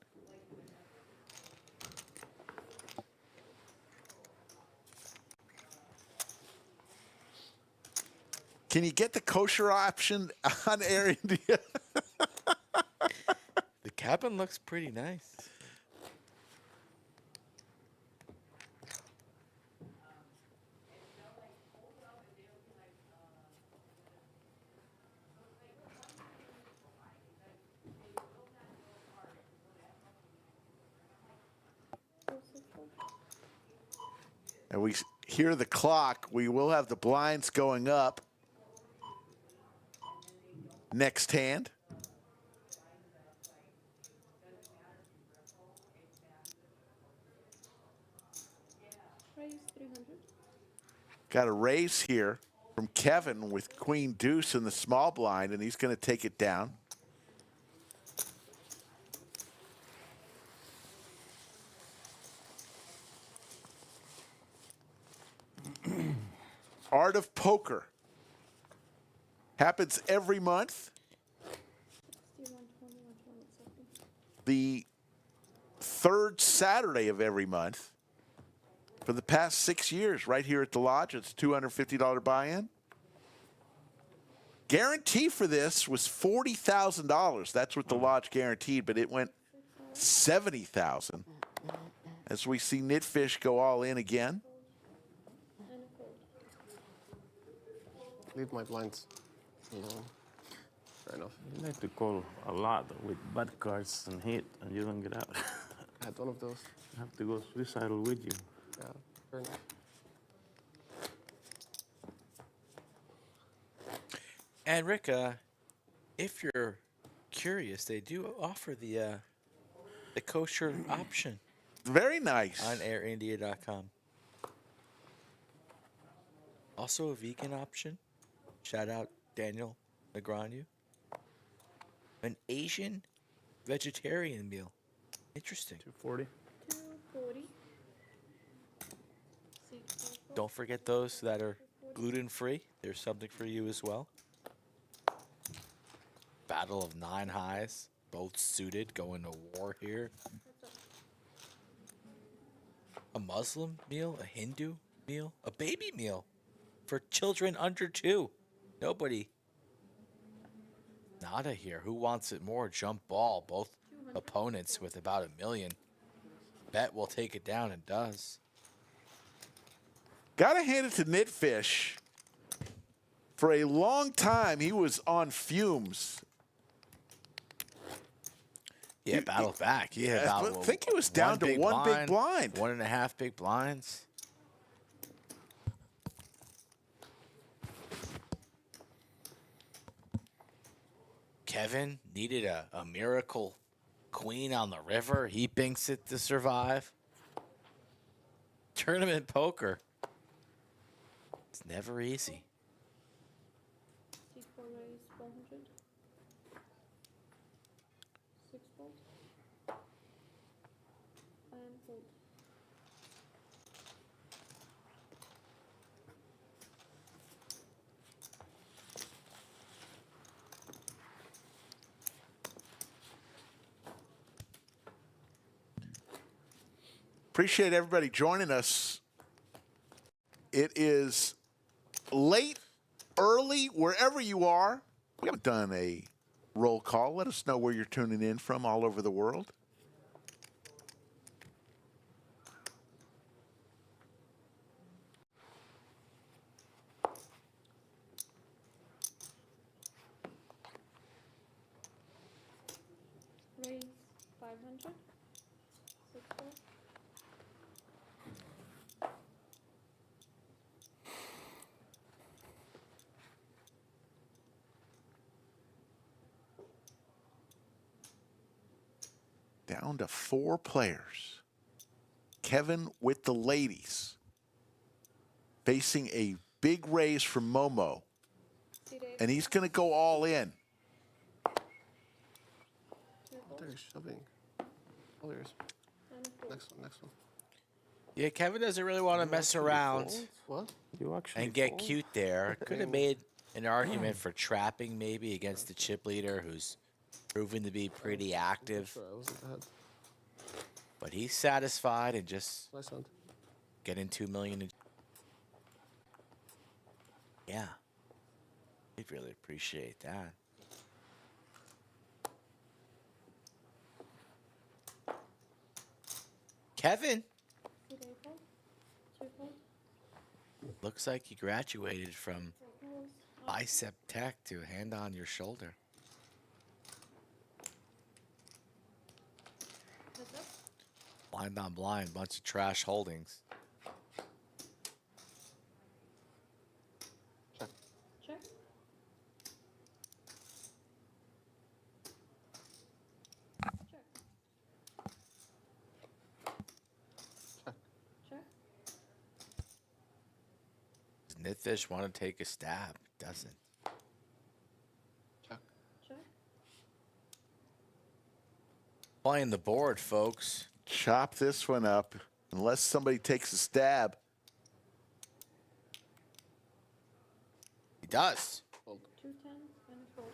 Can you get the kosher option on Air India? The cabin looks pretty nice. And we hear the clock. We will have the blinds going up. Next hand. Raise 300. Got a raise here from Kevin with Queen Deuce in the small blind, and he's going to take it down. Art of Poker. Happens every month. 60, 120, 120 something. The third Saturday of every month. For the past 6 years, right here at the lodge, it's a $250 buy-in. Guarantee for this was $40,000. That's what the lodge guaranteed, but it went $70,000. As we see Nitfish go all in again. Leave my blinds alone. Fair enough. You like to call a lot with bad cards and hit, and you don't get out. I had one of those. I have to go suicidal with you. Yeah, fair enough. And Rick, if you're curious, they do offer the kosher option. Very nice. On airindia.com. Also a vegan option. Shout out Daniel Negreanu. An Asian vegetarian meal. Interesting. 240. 240. Don't forget those that are gluten-free. There's something for you as well. battle of 9 highs, both suited, going to war here. A Muslim meal, a Hindu meal, a baby meal for children under 2. Nobody. Nada here. Who wants it more? Jump ball. Both opponents with about 1 million. Bet will take it down and does. Gotta hand it to Nitfish. For a long time, he was on fumes. Yeah, battle back. Yeah, I think he was down to one big blind. 1.5 big blinds. Kevin needed a miracle queen on the river. He binks it to survive. Tournament poker. It's never easy. C4 raise 400. 6 fold. And fold. Appreciate everybody joining us. It is late, early, wherever you are. We haven't done a roll call. Let us know where you're tuning in from all over the world. Raise 500. 6 fold. Down to 4 players. Kevin with the ladies. Facing a big raise from Momo. And he's going to go all in. They're shoving. Oh, yours. Next one, next one. Yeah, Kevin doesn't really want to mess around What? You actually and get fold? cute there. Could have made an argument for trapping maybe against the chip leader who's proven to be pretty active. Sure, I wasn't ahead. But he's satisfied and just Nice hand. getting 2 million. Yeah. We'd really appreciate that. Kevin. Looks like he graduated from bicep tech to hand on your shoulder. Blind on blind, bunch of trash holdings. Check. Check. Check. Check. Check. Does Nitfish want to take a stab? Doesn't. Check. Check. Playing the board, folks. Chop this one up unless somebody takes a stab. He does. 2 10 and fold.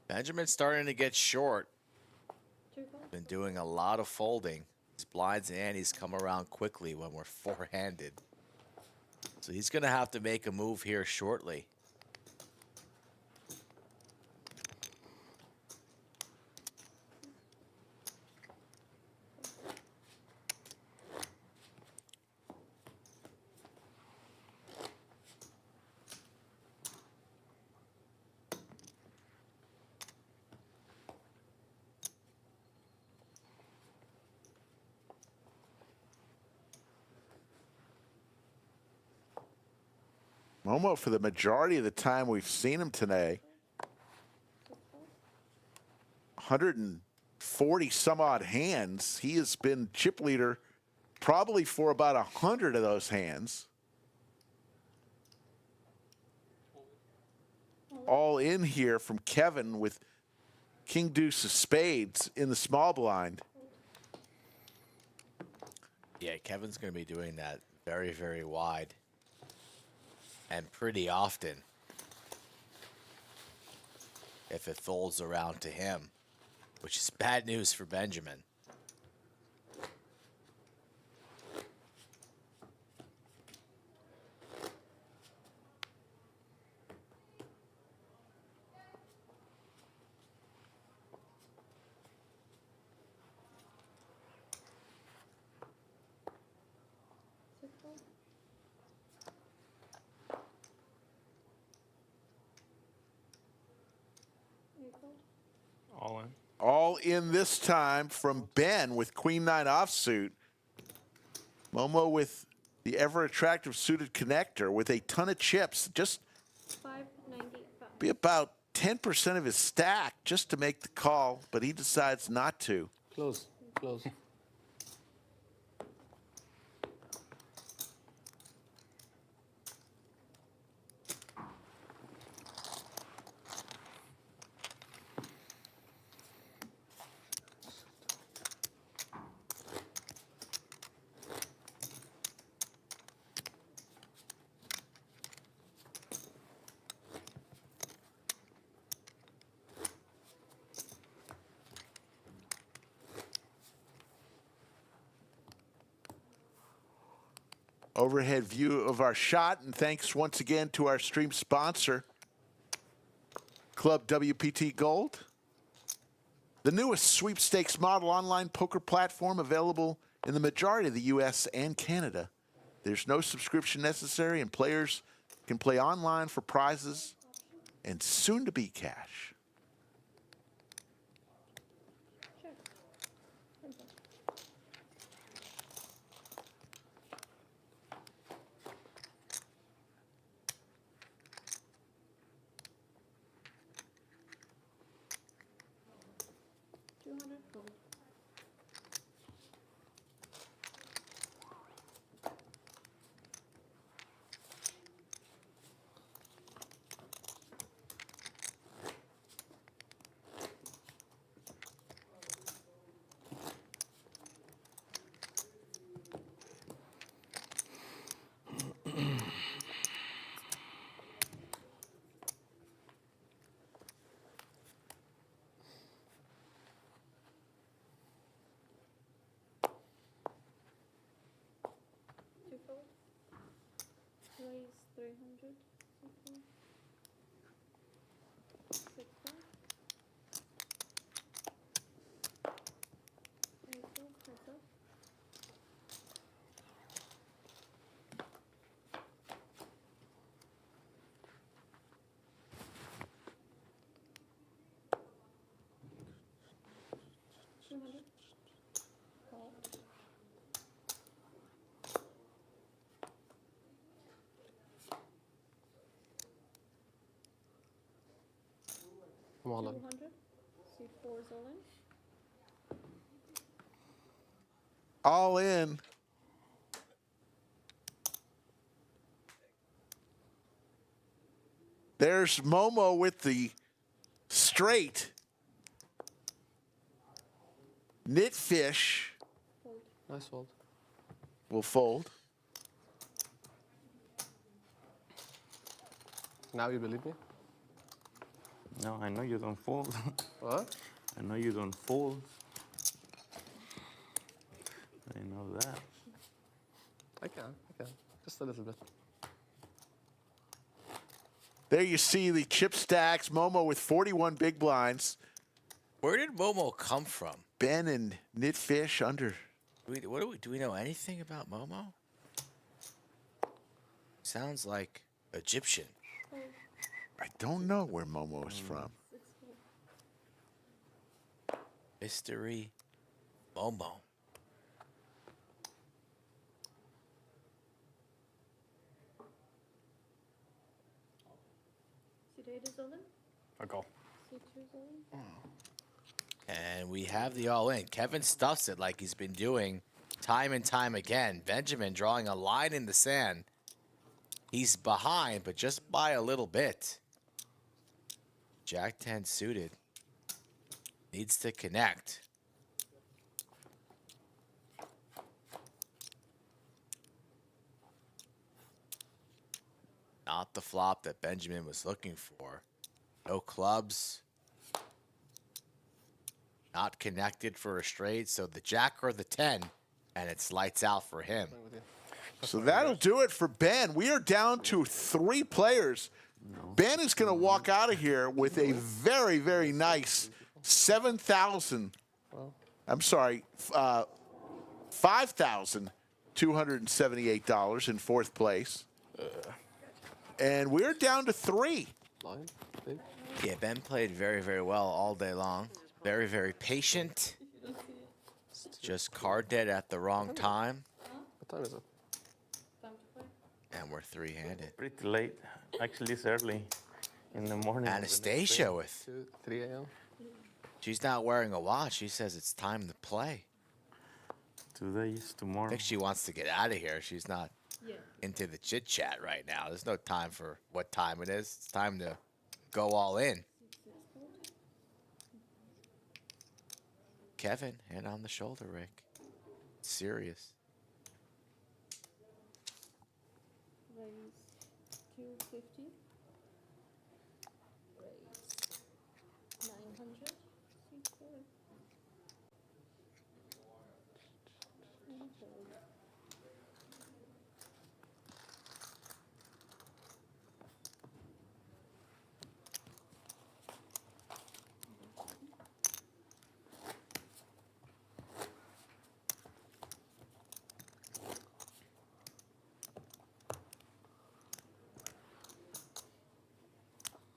Benjamin's starting to get short. 2 fold. Been doing a lot of folding. His blinds and antes come around quickly when we're four-handed. So he's going to have to make a move here shortly. Momo, for the majority of the time we've seen him today, 140 some odd hands. He has been chip leader probably for about 100 of those hands. All in here from Kevin with King Deuce of Spades in the small blind. Yeah, Kevin's going to be doing that very, very wide and pretty often if it folds around to him, which is bad news for Benjamin. All in. All in this time from Ben with Queen 9 offsuit. Momo with the ever-attractive suited connector with a ton of chips. Just 595. be about 10% of his stack just to make the call, but he decides not to. Close, close. Overhead view of our shot, and thanks once again to our stream sponsor, Club WPT Gold, the newest sweepstakes model online poker platform available in the majority of the U.S. and Canada. There's no subscription necessary, and players can play online for prizes and soon-to-be cash. Raise 300. I'm all in. 200. C4 is all in. All in. There's Momo with the straight. Nitfish Nice fold. will fold. Now you believe me? No, I know you don't fold. What? I know you don't fold. I know that. I can. Just a little bit. There you see the chip stacks. Momo with 41 big blinds. Where did Momo come from? Ben and Nitfish under. Do we know anything about Momo? Sounds like Egyptian. I don't know where Momo is from. Mystery Momo. G8 is all in. I go. C2 is all in. And we have the all-in. Kevin stuffs it like he's been doing time and time again. Benjamin drawing a line in the sand. He's behind, but just by a little bit. Jack 10 suited. Needs to connect. Not the flop that Benjamin was looking for. No clubs. Not connected for a straight, so the jack or the 10, and it's lights out for him. So that'll do it for Ben. We are down to 3 players. Ben is going to walk out of here with a very, very nice $5,278 in 4th place. And we're down to 3. Yeah, Ben played very, very well all day long. Very, very patient. Just card dead at the wrong time. What time is it? And we're 3-handed. Pretty late. Actually, it's early in the morning. Anastasia with 2, 3 a.m. She's not wearing a watch. She says it's time to play. Today is I tomorrow. think she wants to get out of here. She's not into the chit chat right now. There's no time for what time it is. It's time to go all in. Kevin, hand on the shoulder, Rick. Serious. Raise 250. Raise 900. C4. And fold.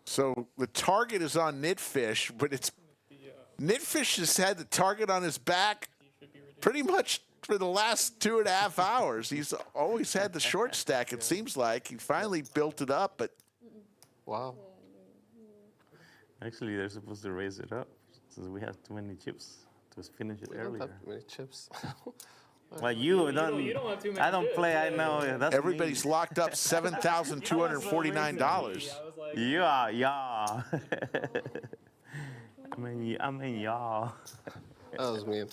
So the target is on Nitfish, but it's Nitfish has had the target on his back pretty much for the last 2.5 hours. He's always had the short stack, it seems like. He finally built it up, but Wow. Actually, they're supposed to raise it up since we have too many chips to finish it We don't earlier. have too many chips. Well, you don't have too many I don't chips, play. I yeah. know. Yeah, that's everybody's me. locked up $7,249. Yeah. I mean, yeah. That was mean.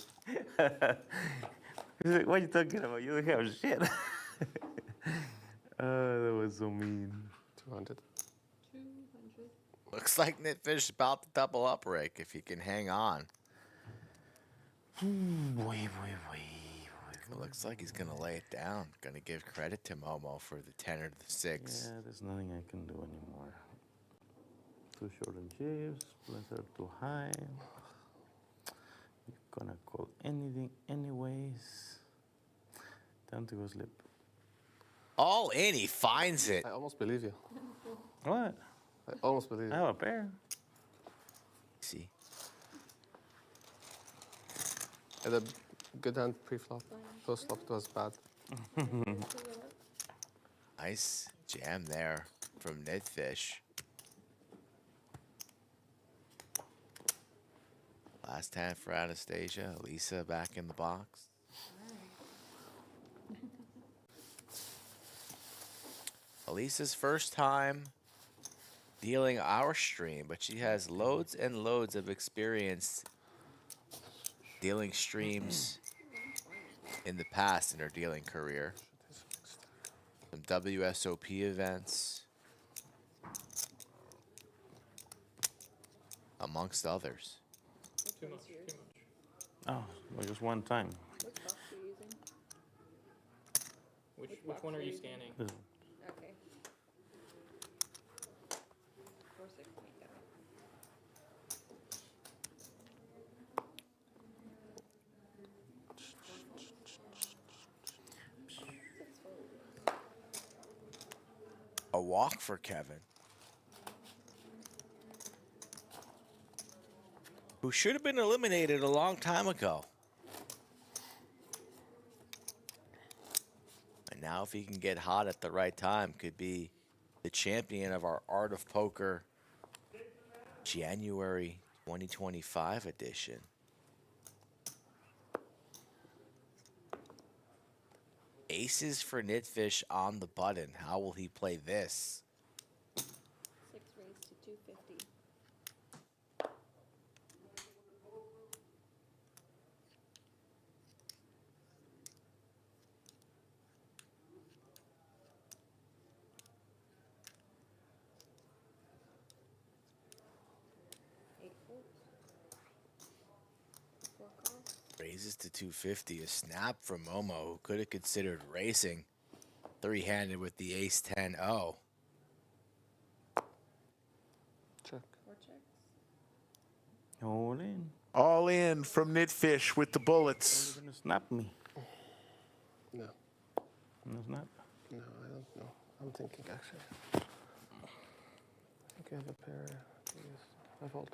He's like, what are you talking about? You don't have shit. That was so mean. 200. 200. Looks like Nitfish is about to double up, Rick, if he can hang on. Boy. It looks like he's going to lay it down. Going to give credit to Momo for the 10 or the 6. Yeah, there's nothing I can do anymore. Too short on chips, plans are too high. You're gonna call anything anyways. Time to go sleep. All in, he finds it. I almost believe you. What? I almost believe I you. have a pair. See? Had a good hand pre-flop. Post-flop it was bad. Nice jam there from Nitfish. Last hand for Anastasia. Lisa back in the box. Elisa's first time dealing our stream, but she has loads and loads of experience dealing streams in the past in her dealing career. Some WSOP events, amongst others. Too much. Oh, well, just one time. What box are you using? Which one are you scanning? This Okay. 4-6, make that. A walk for Kevin, who should have been eliminated a long time ago. And now if he can get hot at the right time, could be the champion of our Art of Poker January 2025 edition. Aces for Nitfish on the button. How will he play this? 6 raised to 250. Raises to 250. A snap from Momo, who could have considered racing. Three-handed with the ace-10-0. Check. 4 checks. All in. All in from Nitfish with the bullets. You're gonna snap me. No. No snap. No, I don't know. I'm thinking actually. I think I have a pair. I fold.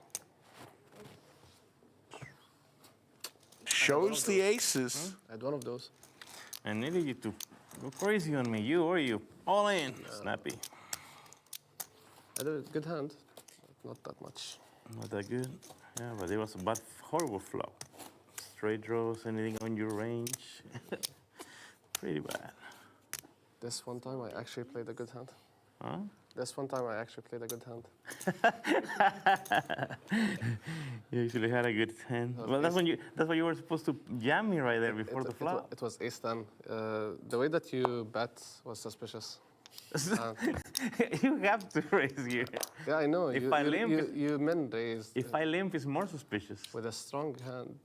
Shows the aces. I had one of those. I needed you to go crazy on me. You or you. All in. Snappy. I had a good hand. Not that much. Not that good. Yeah, but it was a bad, horrible flop. Straight draws, anything on your range. Pretty bad. This one time I actually played a good hand. Huh? This one time I actually played a good hand. You actually had a good hand. Well, that's when you were supposed to jam me right there before the flop. It was ace-10. The way that you bet was suspicious. You have to raise here. Yeah, I know. If you, I you, limp, you, you men raised. If I limp, it's more suspicious. With a strong hand.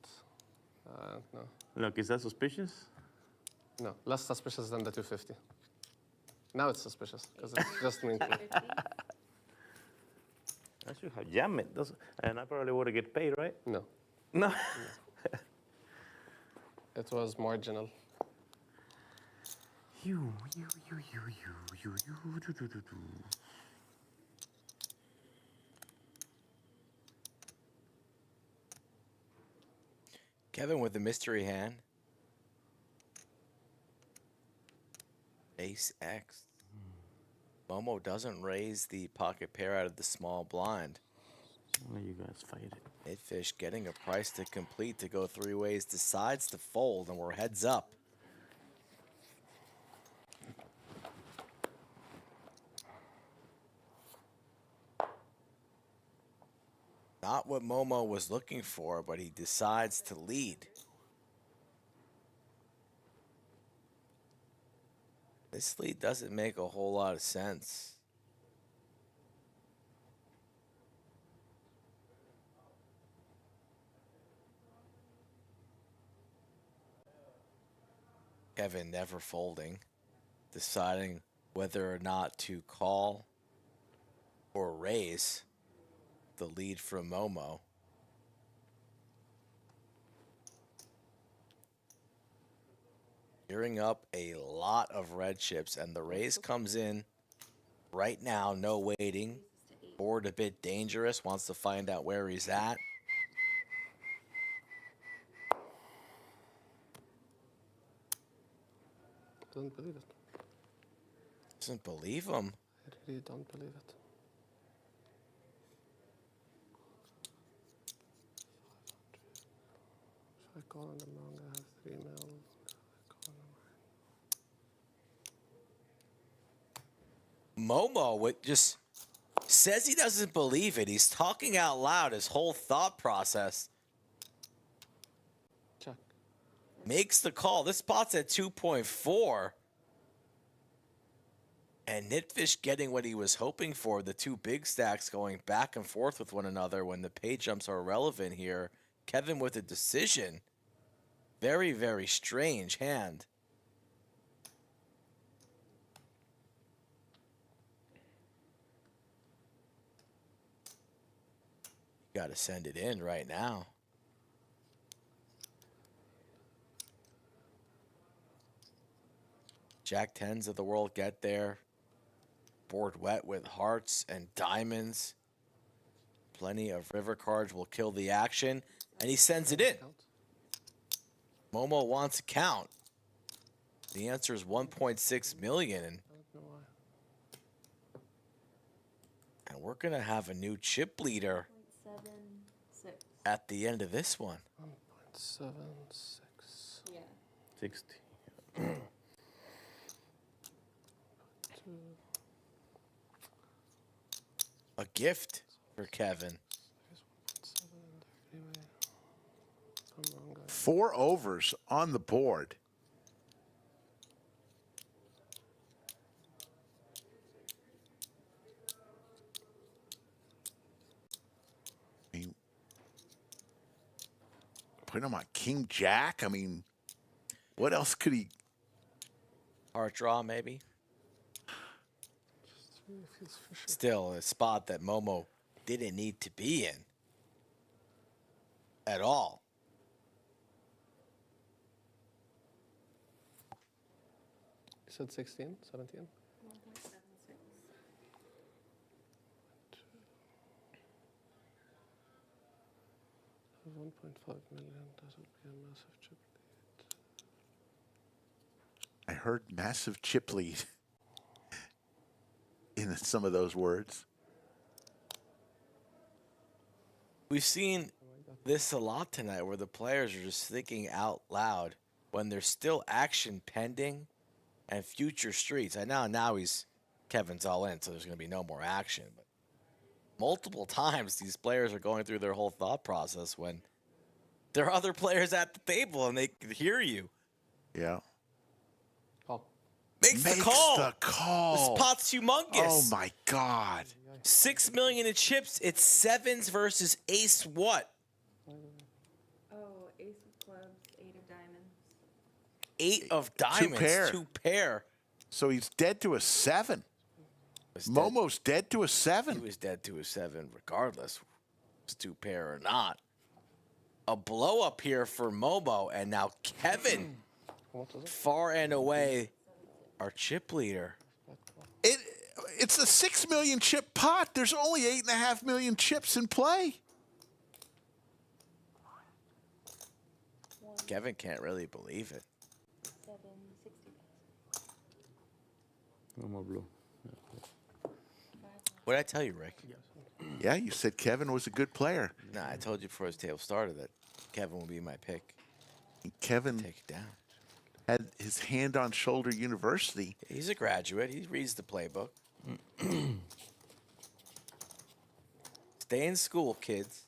No. Look, is that suspicious? No, less suspicious than the 250. Now it's suspicious because it's just me. I should have jammed it. And I probably would have get paid, right? No. No. It was marginal. You. Kevin with the mystery hand. Ace X. Momo doesn't raise the pocket pair out of the small blind. Let you guys fight it. Nitfish getting a price to complete to go 3 ways, decides to fold, and we're heads up. Not what Momo was looking for, but he decides to lead. This lead doesn't make a whole lot of sense. Kevin never folding, deciding whether or not to call or raise the lead from Momo. Gearing up a lot of red chips, and the raise comes in right now, no waiting. Board a bit dangerous, wants to find out where he's at. Don't believe it. Doesn't believe him. I really don't believe it. Should I call on them wrong? I have 3 mil. Momo just says he doesn't believe it. He's talking out loud, his whole thought process. Check. Makes the call. This spot's at 2.4. And Nitfish getting what he was hoping for, the 2 big stacks going back and forth with one another when the pay jumps are relevant here. Kevin with a decision. Very, very strange hand. Got to send it in right now. Jack 10s of the world get there. Board wet with hearts and diamonds. Plenty of river cards will kill the action. And he sends it in. Momo wants a count. The answer is 1.6 million. And we're going to have a new chip leader at the end of this one. 1.76. Yeah. 60. A gift for Kevin. 4 overs on the board. Put him on King Jack. I mean, what else could he? Heart draw, maybe. Still, a spot that Momo didn't need to be in at all. You said 16, 17? 1.76. 1.5 million. That would be a massive chip lead. I heard massive chip lead in some of those words. We've seen this a lot tonight where the players are just thinking out loud when there's still action pending and future streets. I know now Kevin's all in, so there's going to be no more action. But multiple times these players are going through their whole thought process when there are other players at the table and they can hear you. Yeah. Makes the call. The call. This pot's humongous. Oh my God. 6 million in chips. It's sevens versus ace what? Oh, ace of clubs, 8 of diamonds. 8 of diamonds. 2 pair. 2 pair. So he's dead to a 7. Momo's dead to a 7. He was dead to a 7 regardless. It's 2 pair or not. A blow up here for Momo, and now Kevin far and away our chip leader. It's a 6 million chip pot. There's only 8.5 million chips in play. Kevin can't really believe it. 760. No more blue. What did I tell you, Rick? Yeah, you said Kevin was a good player. Nah, I told you before this table started that Kevin would be my pick. Kevin Take it down. had his hand on shoulder university. He's a graduate. He reads the playbook. Stay in school, kids.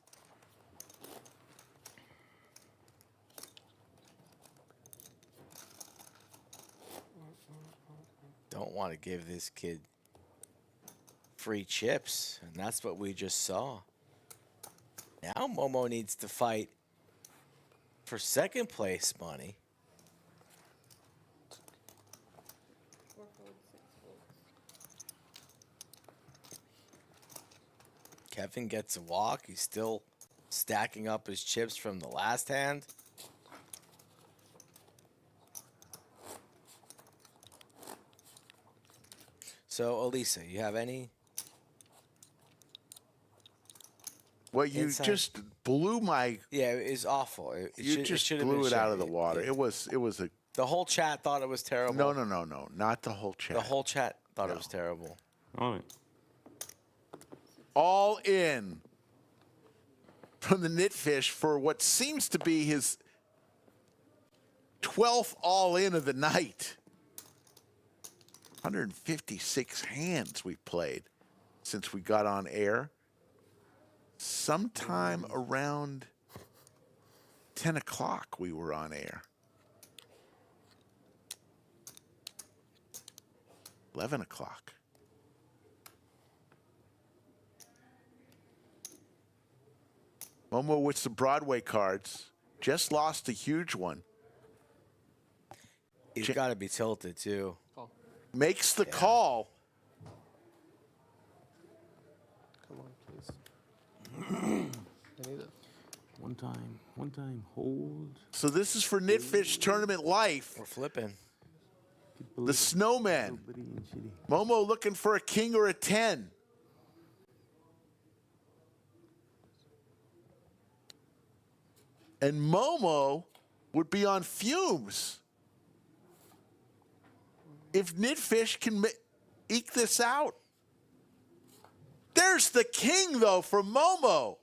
Don't want to give this kid free chips, and that's what we just saw. Now Momo needs to fight for second place money. 4 folds, 6 folds. Kevin gets a walk. He's still stacking up his chips from the last hand. So, Elisa, you have any? Well, you Inside. just blew my. Yeah, it's awful. You just blew it out of the water. It was a. The whole chat thought it was terrible. No, not the whole chat. The whole chat thought it was terrible. All right. All in from the Nitfish for what seems to be his 12th all in of the night. 156 hands we played since we got on air. Sometime around 10 o'clock we were on air. 11 o'clock. Momo with some Broadway cards. Just lost a huge one. He's got to be tilted, too. Makes the call. Come on, please. I need it. One time, hold. So this is for Nitfish Tournament Life. We're flipping. The Snowman. Momo looking for a king or a 10. And Momo would be on fumes if Nitfish can eke this out. There's the king, though, for Momo.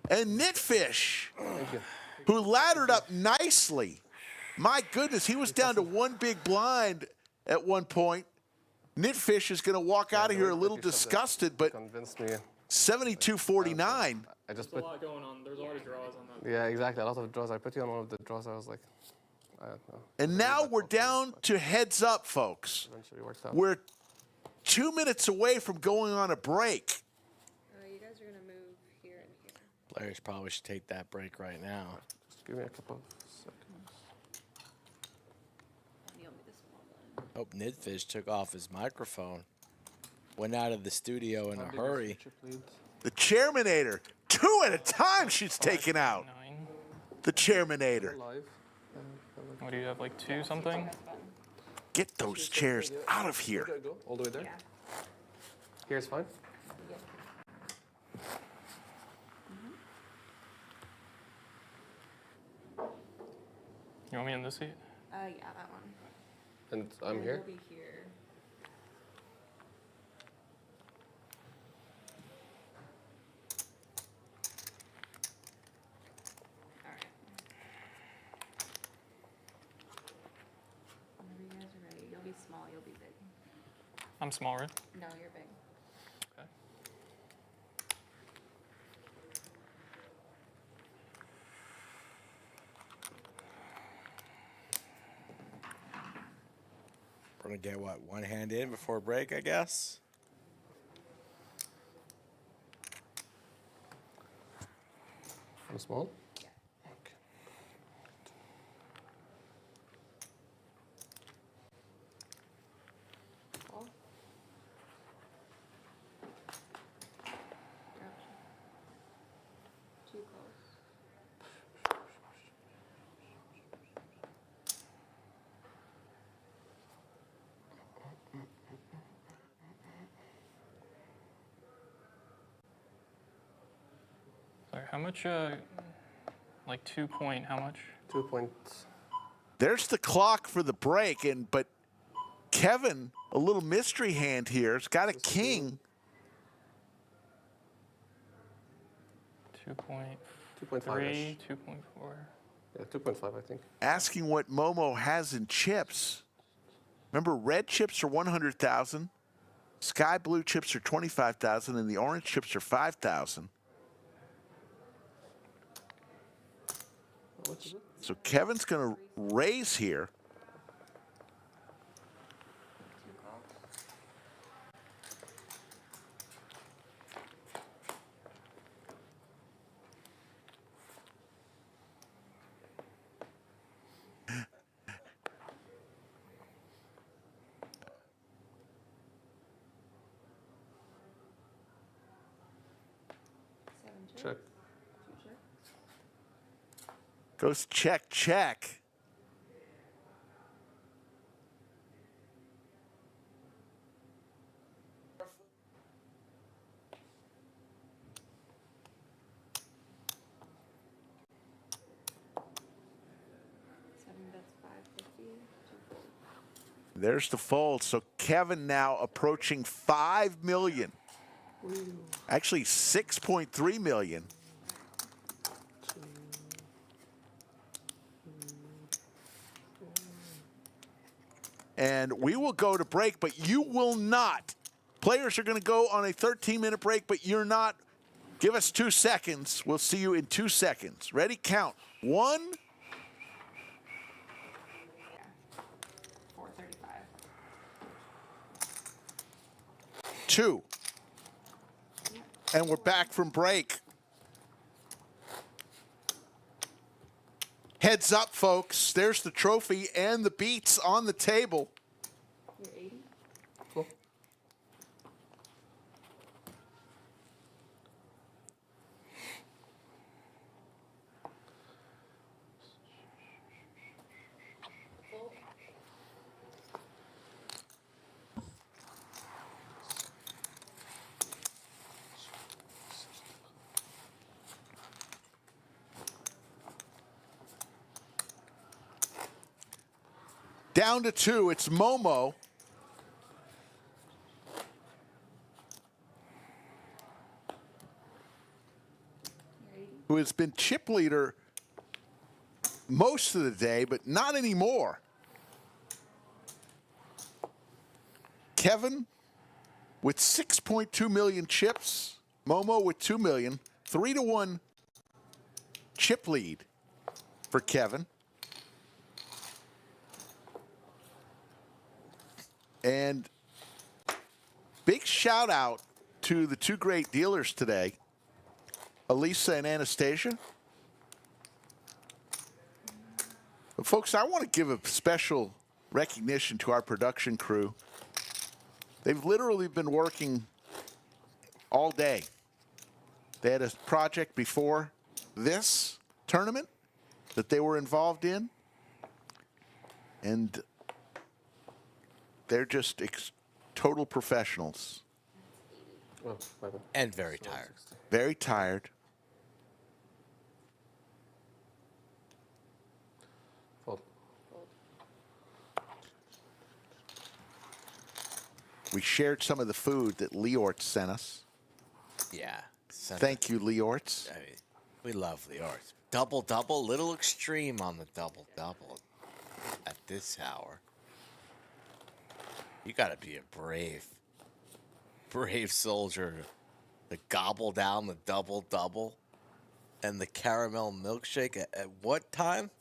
And Nitfish, who laddered up nicely. My goodness, he was down to one big blind at one point. Nitfish is going to walk out of here a little disgusted, but 72-49. I just There's a lot going on. There's a lot of draws on that. Yeah, exactly. A lot of draws. I put you on one of the draws. I was like, I don't know. And now we're down to heads up, folks. Eventually worked out. We're 2 minutes away from going on a break. You guys are gonna move here and here. Players probably should take that break right now. Just give me a couple seconds. Hope Nitfish took off his microphone. Went out of the studio in a hurry. The Chairmanator. 2 at a time she's taken out. The Chairmanator. What do you have, like 2 something? Get those chairs out of here. Go all the way there. Here's fine. You want me in this seat? Yeah, that one. And I'm here. We'll be here. All right. Whenever you guys are ready, you'll be small, you'll be big. I'm small, right? No, you're big. Okay. We're gonna get what, one hand in before break, I guess. I'm small. Too close. Sorry, how much, like 2 point, how much? 2 points. There's the clock for the break, but Kevin, a little mystery hand here, has got a king. 2.3, 2.5. 2.4. Yeah, 2.5, I think. Asking what Momo has in chips. Remember, red chips are 100,000, sky blue chips are 25,000, and the orange chips are 5,000. So Kevin's going to raise here. Check. Goes check, check. There's the fold. So Kevin now approaching 5 million. Actually 6.3 million. And we will go to break, but you will not. Players are going to go on a 13-minute break, but you're not. Give us 2 seconds. We'll see you in 2 seconds. Ready? Count. 1. 435. 2. And we're back from break. Heads up, folks. There's the trophy and the beats on the table. You're 80? Cool. Down to 2. It's Momo. You're 80? who has been chip leader most of the day, but not anymore. Kevin with 6.2 million chips. Momo with 2 million. 3-1 chip lead for Kevin. And big shout out to the two great dealers today, Elisa and Anastasia. But folks, I want to give a special recognition to our production crew. They've literally been working all day. They had a project before this tournament that they were involved in, and they're just total professionals. And very tired. Very tired. We shared some of the food that Leort sent us. Yeah. Thank you, Leorts. I mean, we love Leorts. Double-double, little extreme on the double-double at this hour. You got to be a brave soldier to gobble down the double-double and the caramel milkshake at what time?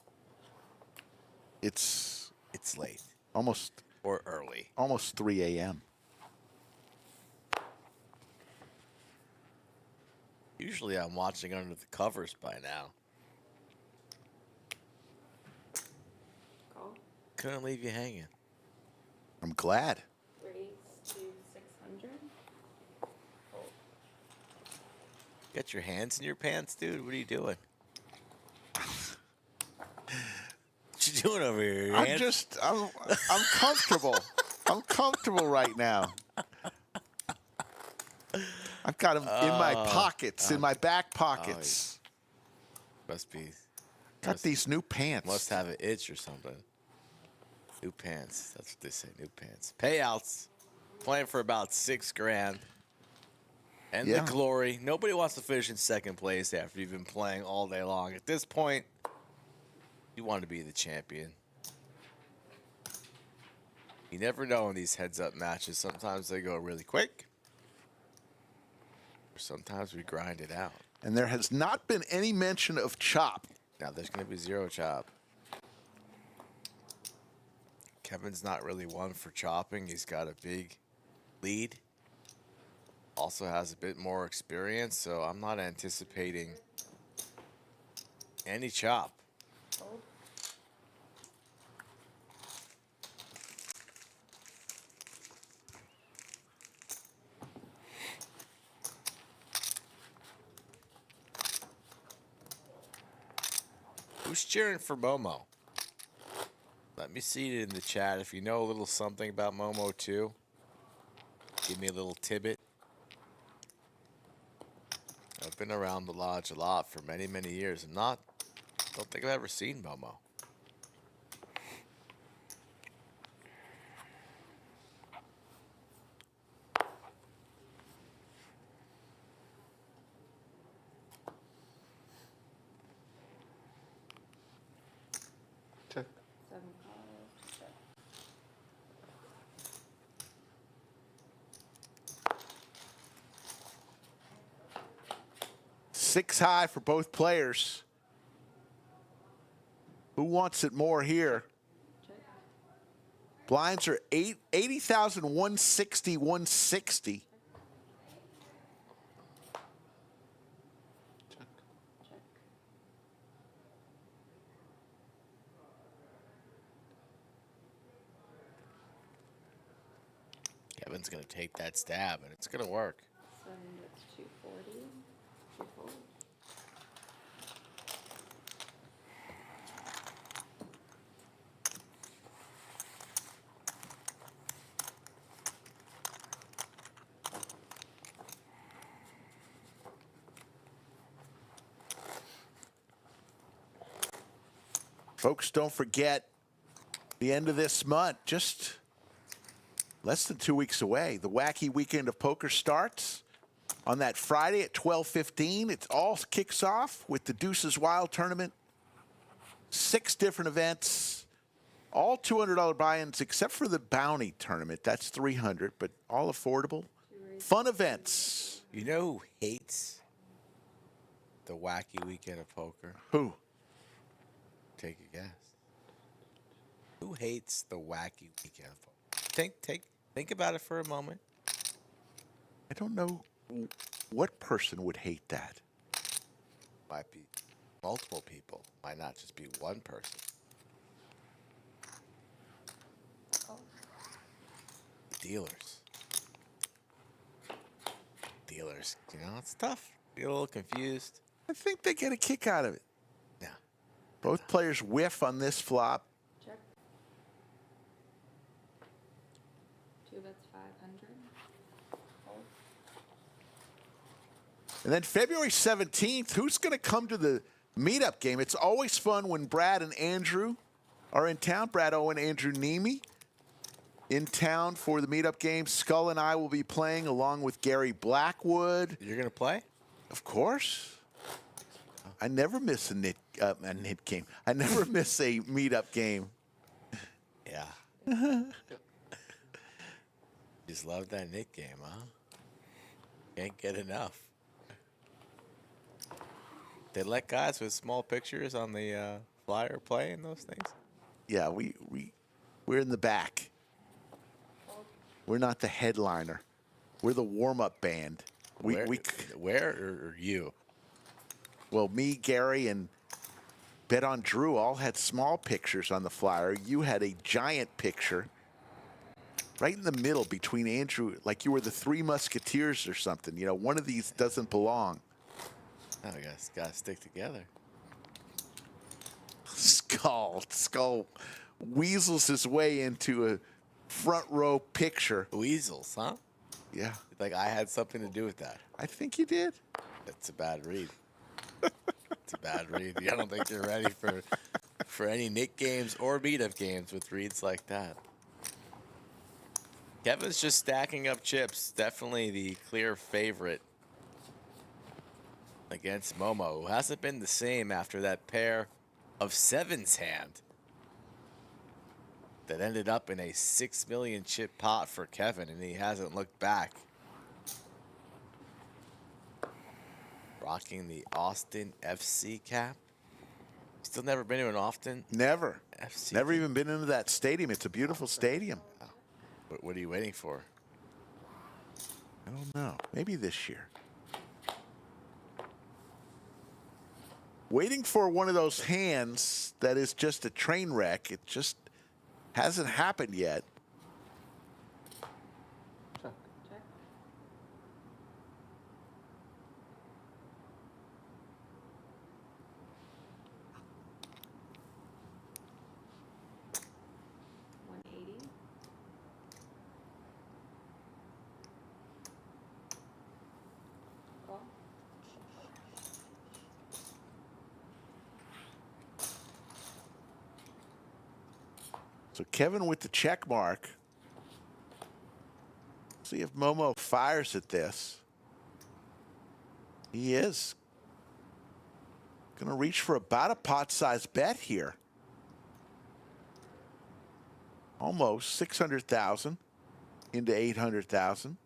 It's late. Almost. Or early. Almost 3 a.m. Usually I'm watching under the covers by now. Call. Couldn't leave you hanging. I'm glad. Raise to 600. Got your hands in your pants, dude? What are you doing? What you doing over here? Your hands? I'm comfortable. I'm comfortable right now. I've got them in my pockets, in my back pockets. Must be. Got these new pants. Must have an itch or something. New pants. That's what they say. New pants. Payouts. Playing for about $6 grand. And the glory. Nobody wants to finish in second place after you've been playing all day long. At this point, you want to be the champion. You never know in these heads-up matches. Sometimes they go really quick. Sometimes we grind it out. And there has not been any mention of chop. Now there's going to be 0 chop. Kevin's not really one for chopping. He's got a big lead. Also has a bit more experience, so I'm not anticipating any chop. Who's cheering for Momo? Let me see it in the chat. If you know a little something about Momo too, give me a little tidbit. I've been around the lodge a lot for many, many years. Don't think I've ever seen Momo. Check. 7 calls. Check. Six high for both players. Who wants it more here? Blinds are 80,160, 160. Kevin's going to take that stab, and it's going to work. 7, that's 240. 240. Folks, don't forget the end of this month, just less than 2 weeks away. The Wacky Weekend of Poker starts. on that Friday at 12:15. It all kicks off with the Deuces Wild tournament. 6 different events, all $200 buy-ins except for the Bounty tournament. That's $300, but all affordable. Fun events. You know who hates the wacky weekend of poker? Who? Take a guess. Who hates the wacky weekend of poker? Think about it for a moment. I don't know what person would hate that. Might be multiple people. Might not just be one person. Dealers. Dealers. You know, it's tough. Get a little confused. I think they get a kick out of it. Yeah. Both players whiff on this flop. Check. 2 bets 500. And then February 17th, who's going to come to the meetup game? It's always fun when Brad and Andrew are in town. Brad Owen, Andrew Neeme in town for the meetup game. Skull and I will be playing along with Gary Blackwood. You're going to play? Of course. I never miss a nit game. I never miss a meetup game. Yeah. Just love that nit game, huh? Can't get enough. They let guys with small pictures on the flyer play in those things? Yeah, we're in the back. We're not the headliner. We're the warm-up band. Where or you? Well, me, Gary, and Bet on Drew all had small pictures on the flyer. You had a giant picture right in the middle between Andrew, like you were the Three Musketeers or something. You know, one of these doesn't belong. Oh, we gotta stick together. Skull weasels his way into a front row picture. Weasels, huh? Yeah. Like I had something to do with that. I think you did. That's a bad read. It's a bad read. I don't think you're ready for any Nick games or meetup games with reads like that. Kevin's just stacking up chips. Definitely the clear favorite against Momo, who hasn't been the same after that pair of sevens hand that ended up in a 6 million chip pot for Kevin, and he hasn't looked back. Rocking the Austin FC cap. Still never been to an Austin? Never. FC Never cap? even been into that stadium. It's a beautiful stadium. What are you waiting for? I don't know. Maybe this year. Waiting for one of those hands that is just a train wreck. It just hasn't happened yet. Check. 180. Call. So Kevin with the check mark. See if Momo fires at this. He is going to reach for about a pot-sized bet here. Almost 600,000 into 800,000.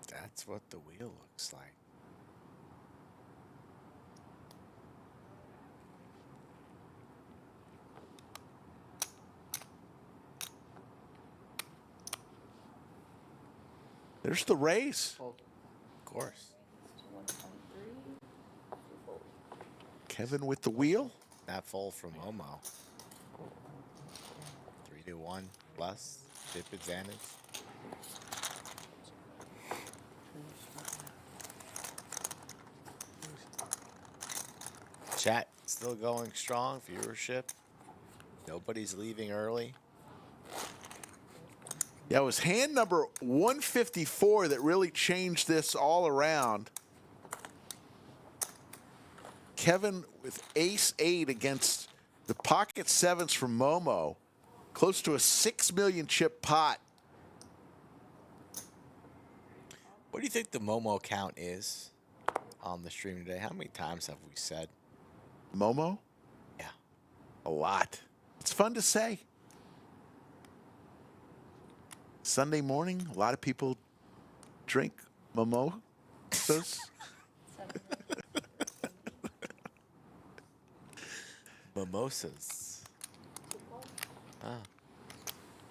That's what the wheel looks like. There's the raise. Of course. Kevin with the wheel. That fold from Momo. 3-1 plus chip advantage. Chat still going strong. Viewership. Nobody's leaving early. Yeah, it was hand number 154 that really changed this all around. Kevin with ace-8 against the pocket sevens from Momo. Close to a 6 million chip pot. What do you think the Momo count is on the stream today? How many times have we said Momo? Yeah. A lot. It's fun to say. Sunday morning, a lot of people drink mimosas. Mimosas. Ah.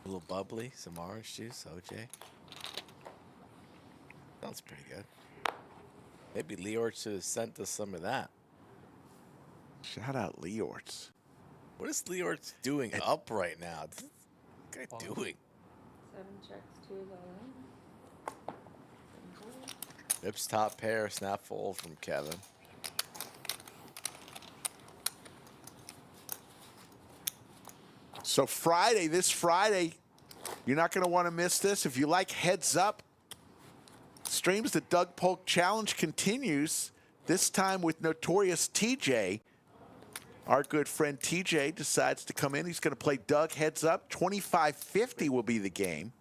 A little bubbly, some orange juice, OJ. Sounds pretty good. Maybe Leort should have sent us some of that. Shout out Leorts. What is Leort doing up right now? What's this guy doing? 7 checks, 2 is all in. Rips top pair, snap fold from Kevin. So Friday, this Friday, you're not going to want to miss this. If you like Heads Up, streams the Doug Polk Challenge continues, this time with Notorious TJ. Our good friend TJ decides to come in. He's going to play Doug Heads Up. 25.50 will be the game.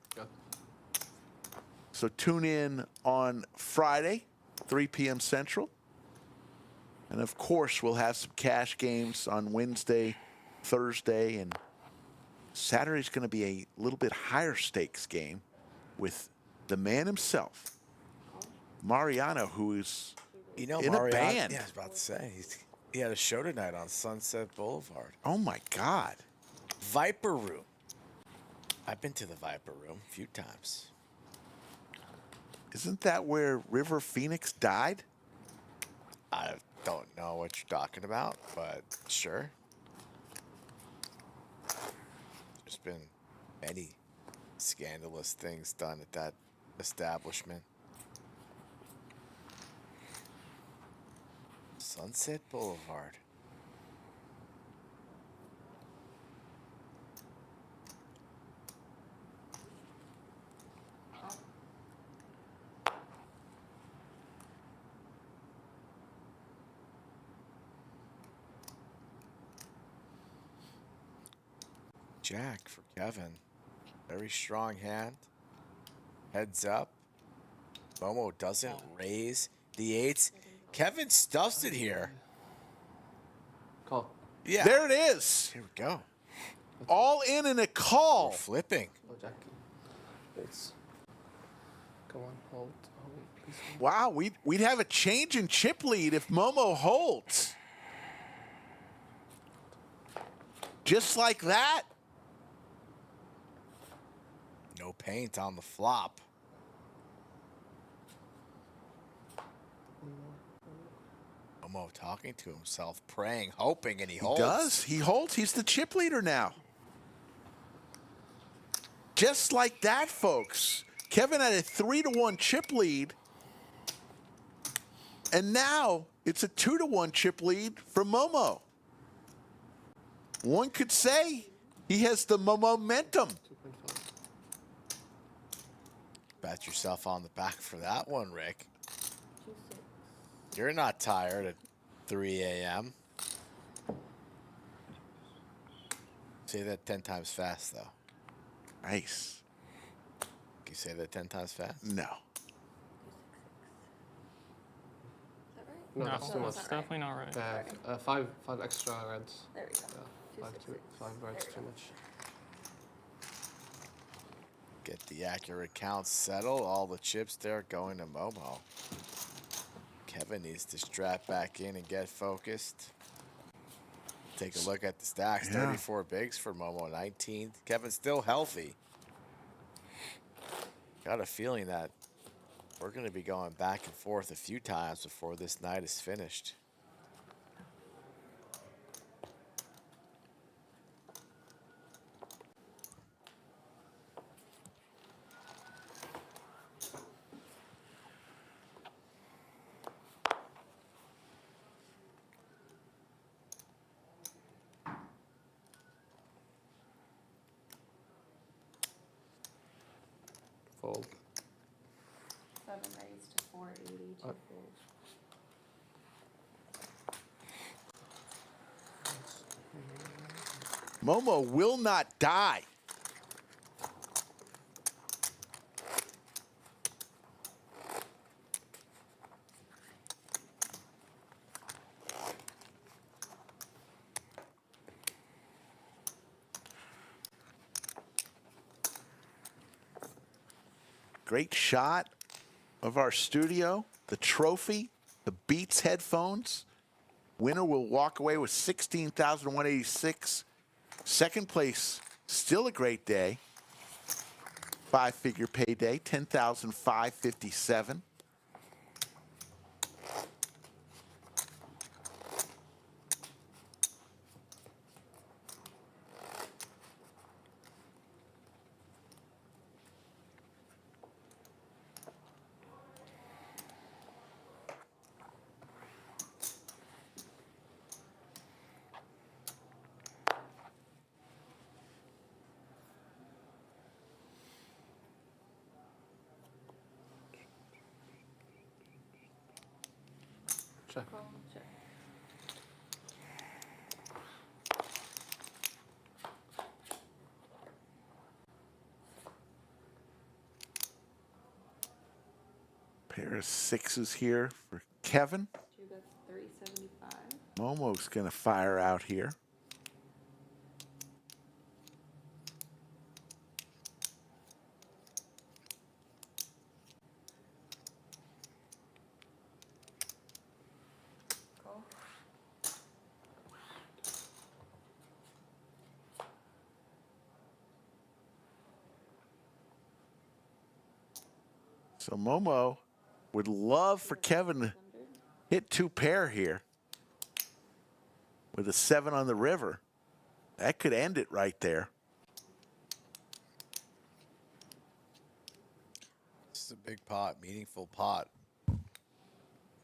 So tune in on Friday, 3 p.m. Central. And of course, we'll have some cash games on Wednesday, Thursday, and Saturday's going to be a little bit higher stakes game with the man himself, Mariano, who is in Mariano, a band. Yeah, I was about to say. He had a show tonight on Sunset Boulevard. Oh, my God. Viper Room. I've been to the Viper Room a few times. Isn't that where River Phoenix died? I don't know what you're talking about, but sure. There's been many scandalous things done at that establishment. Sunset Boulevard. Jack for Kevin. Very strong hand. Heads up. Momo doesn't raise the 8s. Kevin stuffs it here. Call. Yeah. There it is. Here we go. All in a call. We're flipping. Oh, Jackie. It's. Come on, hold, please. Wow, we'd have a change in chip lead if Momo holds. Just like that. No paint on the flop. Momo talking to himself, praying, hoping, and he holds. He does. He holds. He's the chip leader now. Just like that, folks. Kevin had a 3-1 chip lead. And now it's a 2-1 chip lead for Momo. One could say he has the momentum. Pat yourself on the back for that one, Rick. You're not tired at 3 a.m. Say that 10 times fast, though. Nice. Can you say that 10 times fast? No. No, No, that's too much. it's definitely not right. Five extra reds. There we go. Yeah, five reds too much. Get the accurate count settled. All the chips there going to Momo. Kevin needs to strap back in and get focused. Take a look at the stacks. Yeah. 34 bigs for Momo, 19th. Kevin's still healthy. Got a feeling that we're going to be going back and forth a few times before this night is finished. Fold. 7 raised to 480, 2 folds. Momo will not die. Great shot of our studio. The trophy, the Beats headphones. Winner will walk away with $16,186. Second place, still a great day. Five-figure payday, $10,557. Check. Call, check. Pair of sixes here for Kevin. Two bets, 375. Momo's going to fire out here. Call. So Momo would love for Kevin to hit two pair here with a 7 on the river. That could end it right there. This is a big pot, meaningful pot.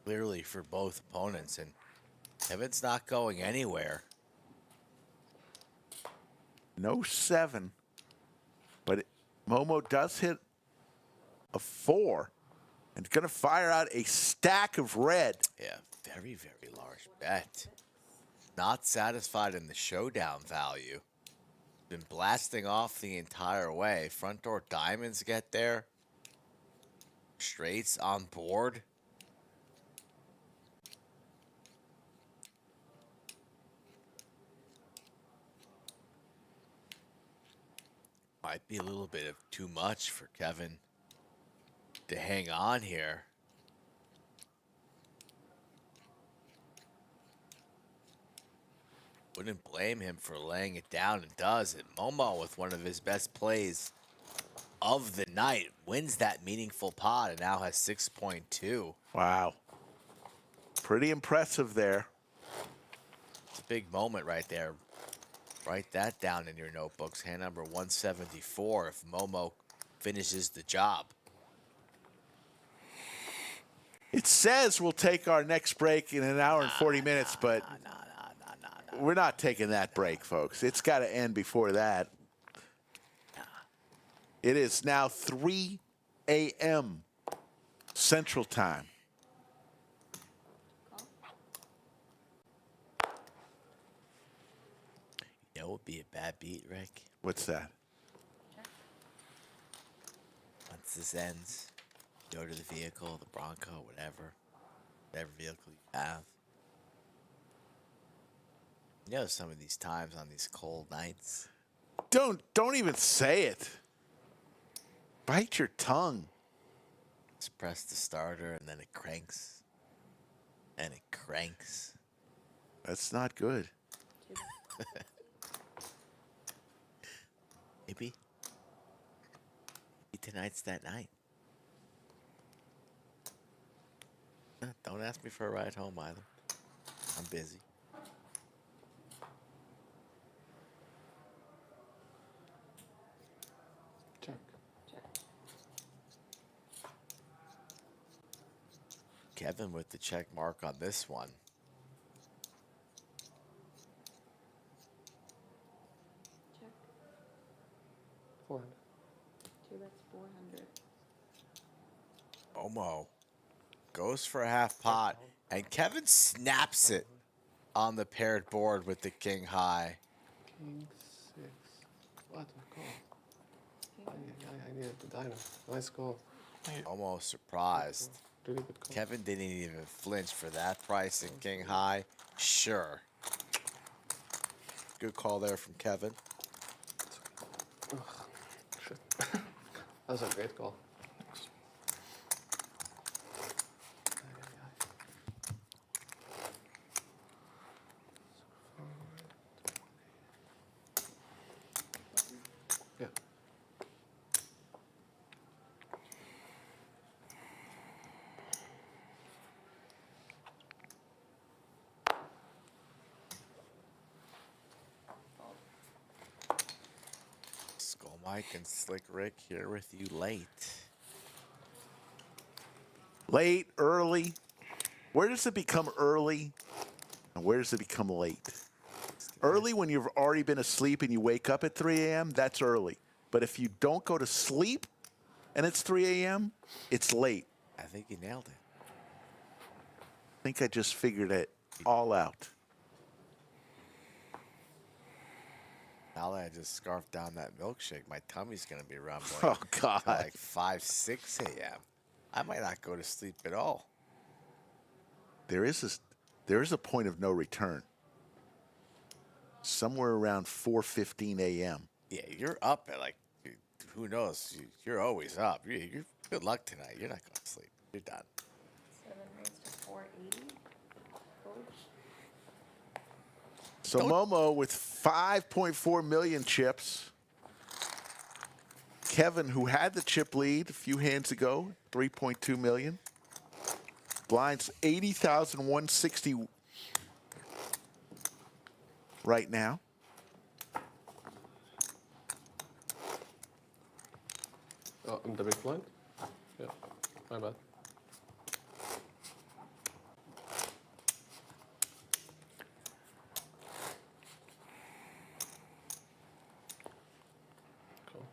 Clearly for both opponents, and Kevin's not going anywhere. No 7, but Momo does hit a 4 and going to fire out a stack of red. Yeah, very, very large bet. Not satisfied in the showdown value. Been blasting off the entire way. Front door diamonds get there. Straights on board. Might be a little bit of too much for Kevin to hang on here. Wouldn't blame him for laying it down, and does it. Momo with one of his best plays of the night wins that meaningful pot and now has 6.2. Wow. Pretty impressive there. It's a big moment right there. Write that down in your notebooks. Hand number 174 if Momo finishes the job. It says we'll take our next break in an hour and 40 minutes, but we're not taking that break, folks. It's got to end before that. It is now 3 a.m. Central Time. You know what would be a bad beat, Rick? What's that? Once this ends, go to the vehicle, the Bronco, whatever vehicle you have. You know, some of these times on these cold nights. Don't even say it. Bite your tongue. Just press the starter and then it cranks. And it cranks. That's not good. Maybe tonight's that night. Don't ask me for a ride home either. I'm busy. Check. Kevin with the check mark on this one. Check. 400. Two bets, 400. Momo goes for a half pot, and Kevin snaps it on the paired board with the king high. King What? Call. I needed the diamond. Nice call. Almost surprised. Really good call. Kevin didn't even flinch for that price in King High. Sure. Good call there from Kevin. Ugh, shit. That was a great call. Yeah. Skull Mike and Slick Rick here with you late. Late, early. Where does it become early? And where does it become late? Early when you've already been asleep and you wake up at 3 a.m., that's early. But if you don't go to sleep and it's 3 a.m., it's late. I think you nailed it. I think I just figured it all out. Now that I just scarfed down that milkshake, my tummy's going to be rumbling. Oh, God. Like 5, 6 a.m. I might not go to sleep at all. There is a point of no return. Somewhere around 4:15 a.m. Yeah, you're up at like, who knows? You're always up. You're good luck tonight. You're not going to sleep. You're done. 7 raised to 480. So Momo with 5.4 million chips. Kevin, who had the chip lead a few hands ago, 3.2 million. Blinds 80,160 right now. Oh, I'm the big blind? Yeah, my bad. Cool.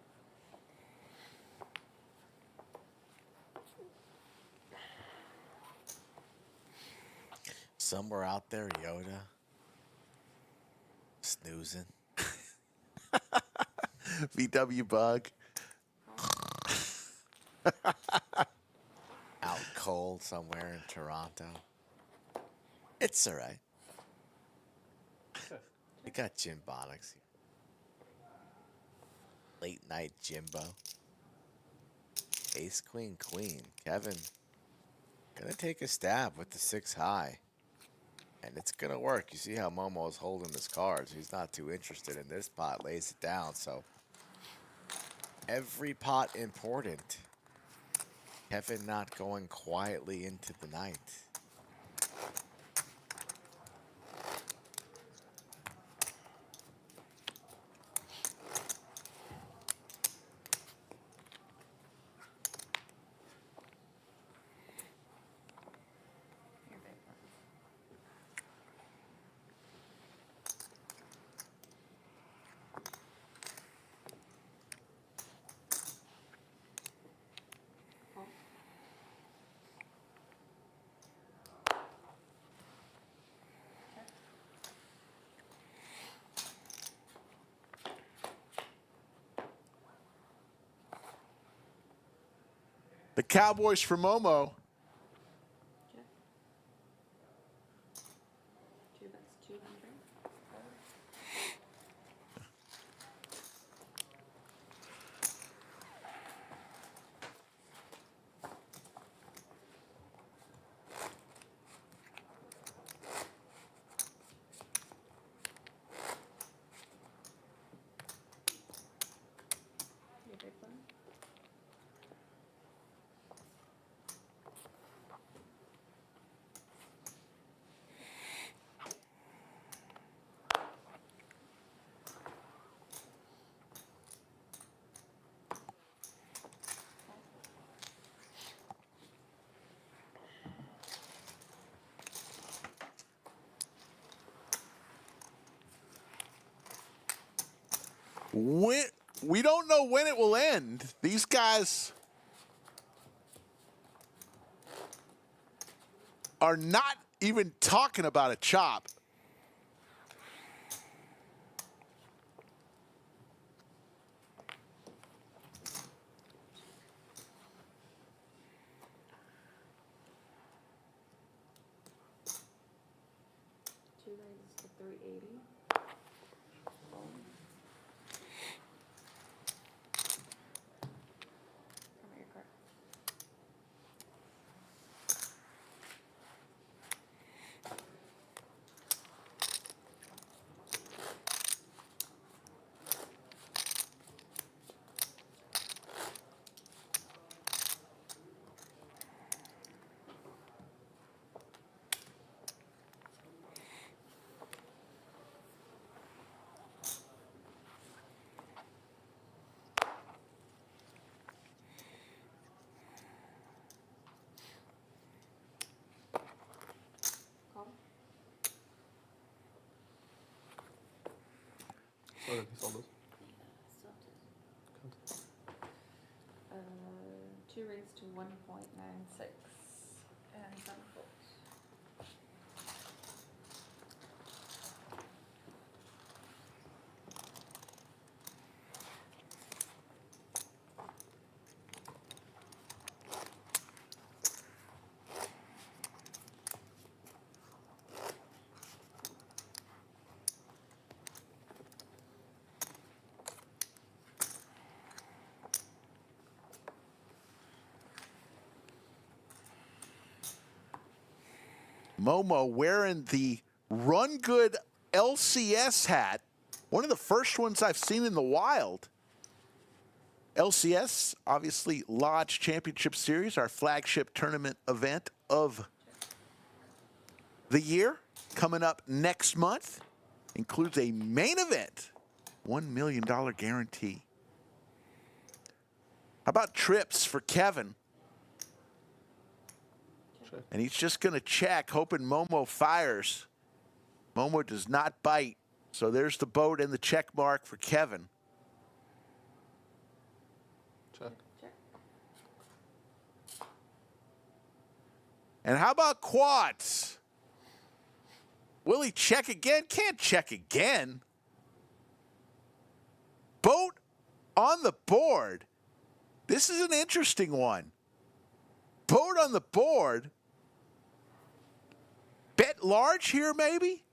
Somewhere out there, Yoda, snoozing. VW bug. Out cold somewhere in Toronto. It's all right. We got Jim Bonics here. Late night Jimbo. Ace, queen, queen. Kevin gonna take a stab with the 6 high. And it's gonna work. You see how Momo's holding his cards. He's not too interested in this pot. Lays it down. So every pot important. Kevin not going quietly into the night. The Cowboys for Momo. Two bets, 200. Your big one. We don't know when it will end. These guys are not even talking about a chop. 380. From your card. So that is all those. Two raised to 1.96 and some folds. Momo wearing the Run Good LCS hat. One of the first ones I've seen in the wild. LCS, obviously Lodge Championship Series, our flagship tournament event of the year, coming up next month. Includes a main event, $1 million guarantee. How about trips for Kevin? And he's just going to check, hoping Momo fires. Momo does not bite. So there's the boat and the check mark for Kevin. Check. And how about quads? Will he check again? Can't check again. Boat on the board. This is an interesting one. Boat on the board. Bet large here, maybe?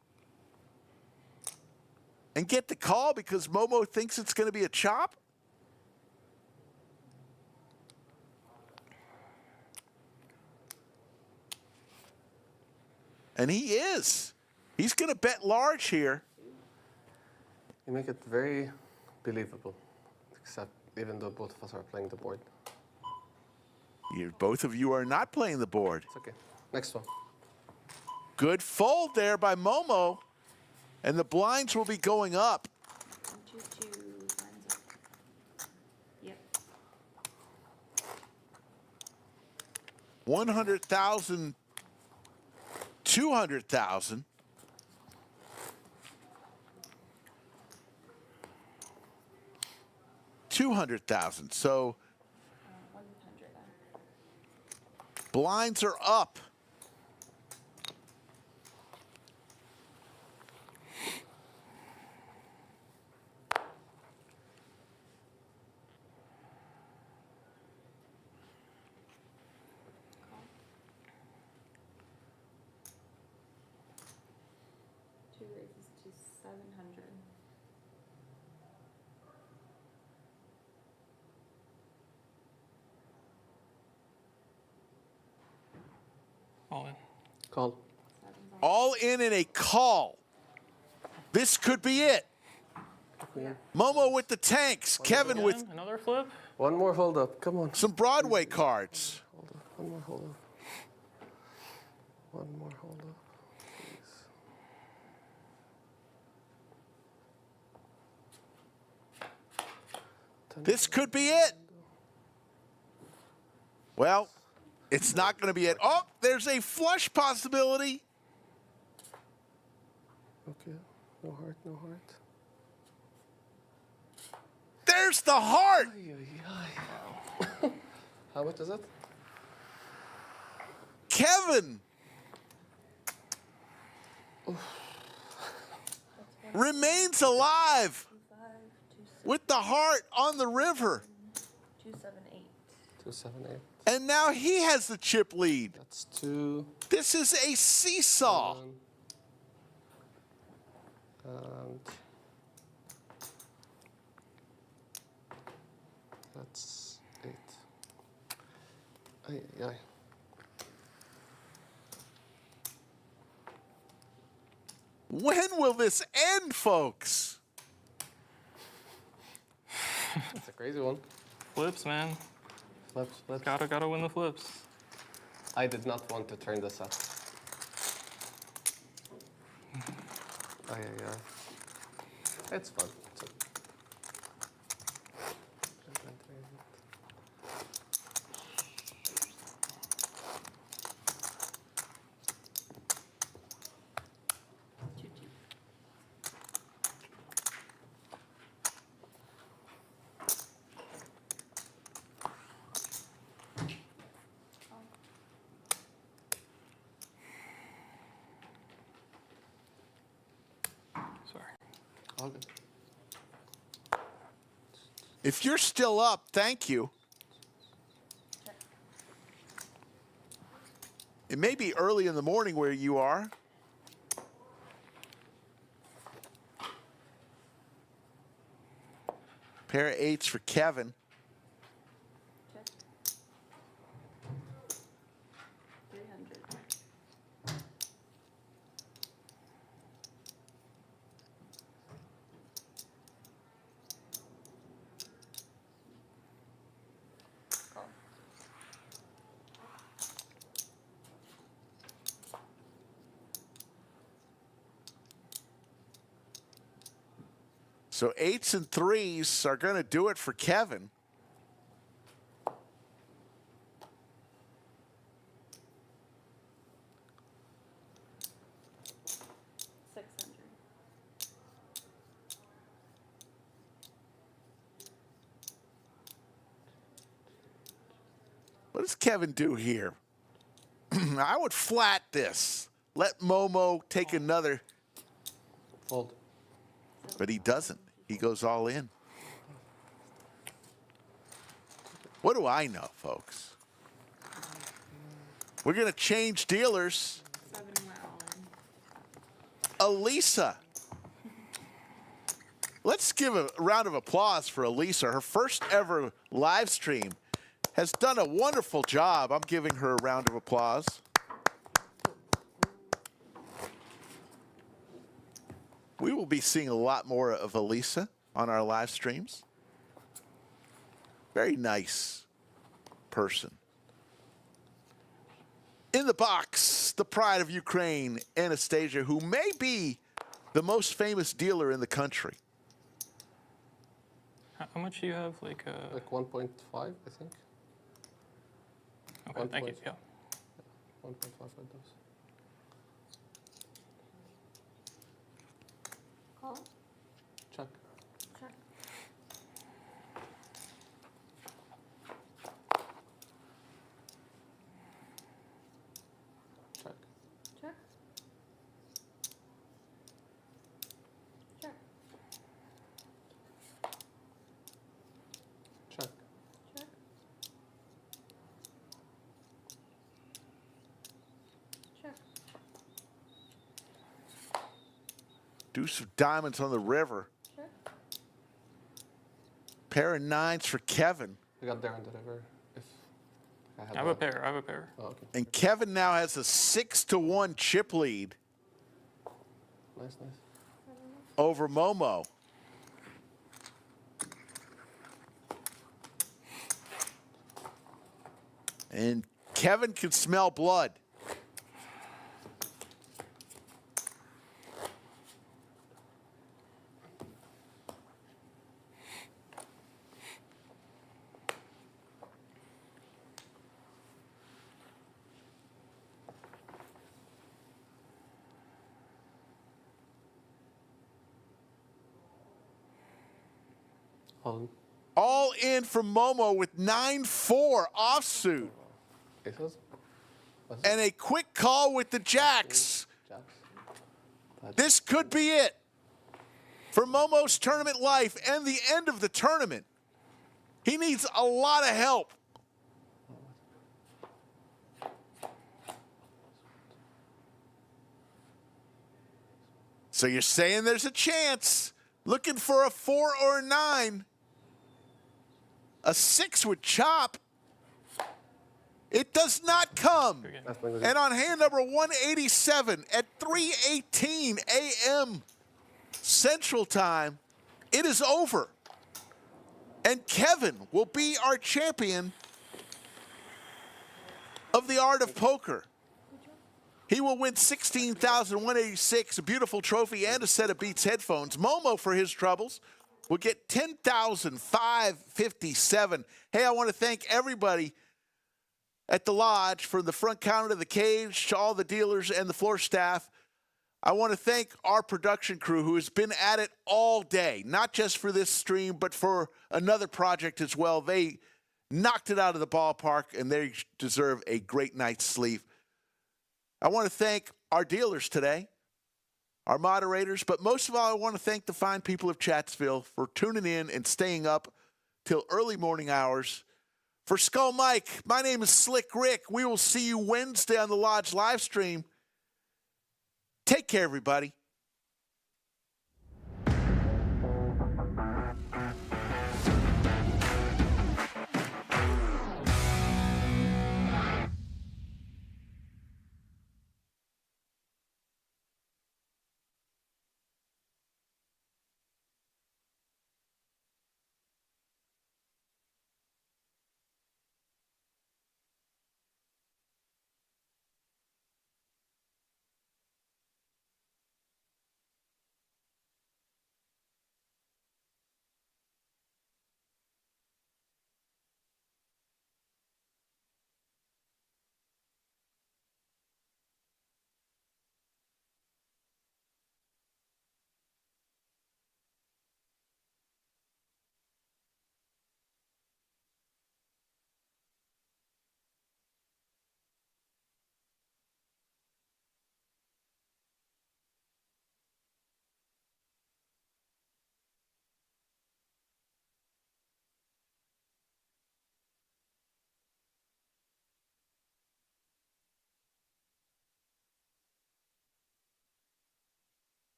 And get the call because Momo thinks it's going to be a chop? And he is. He's going to bet large here. You make it very believable, except even though both of us are playing the board. Both of you are not playing the board. It's okay. Next one. Good fold there by Momo. And the blinds will be going up. 2-2 lines up. Yep. 100,000, 200,000. $200,000. So 100 then. blinds are up. Two raises to 700. All in. Call. All in a call. This could be it. Yeah. Momo with the tanks. Kevin with Another flip? One more hold up. Come on. some Broadway cards. Hold up. One more hold up. One more hold up. Please. This could be it. Well, it's not going to be it. Oh, there's a flush possibility. Okay. No heart, no heart. There's the heart. How much is it? Kevin remains alive with the heart on the river. 278. 278. And now he has the chip lead. That's 2. This is a seesaw. And that's 8. Ay, ay. When will this end, folks? That's a crazy one. Flips, man. Flips, flips. Gotta win the flips. I did not want to turn this up. Ay, ay, ay. It's fun. It's okay. Sorry. All good. If you're still up, thank you. It may be early in the morning where you are. Pair of 8s for Kevin. So 8s and 3s are going to do it for Kevin. What does Kevin do here? I would flat this. Let Momo take another. Fold. But he doesn't. He goes all in. What do I know, folks? We're going to change dealers. Elisa. Let's give a round of applause for Elisa. Her first ever live stream has done a wonderful job. I'm giving her a round of applause. We will be seeing a lot more of Elisa on our live streams. Very nice person. In the box, the pride of Ukraine, Anastasia, who may be the most famous dealer in the country. How much do you have? Like 1.5, I think. Okay, thank you. Yeah. 1.5 windows. Call. Check. Check. Check. Check. Check. Check. Check. Check. Deuce of diamonds on the river. Check. Pair of 9s for Kevin. We got there on the river. If I I have a pair. I have a pair. Oh, okay. And Kevin now has a 6-1 chip lead Nice, nice. over Momo. And Kevin can smell blood. All in from Momo with 9-4 offsuit. And a quick call with the jacks. This could be it for Momo's tournament life and the end of the tournament. He needs a lot of help. So you're saying there's a chance. Looking for a 4 or a 9. A 6 would chop. It does not come. And on hand number 187 at 3:18 a.m. Central Time, it is over. And Kevin will be our champion of the art of poker. He will win $16,186, a beautiful trophy, and a set of Beats headphones. Momo, for his troubles, will get $10,557. Hey, I want to thank everybody at the lodge, from the front counter to the cage to all the dealers and the floor staff. I want to thank our production crew who has been at it all day, not just for this stream, but for another project as well. They knocked it out of the ballpark, and they deserve a great night's sleep. I want to thank our dealers today, our moderators, but most of all, I want to thank the fine people of Chatsville for tuning in and staying up till early morning hours. For Skull Mike, my name is Slick Rick. We will see you Wednesday on the Lodge live stream. Take care, everybody.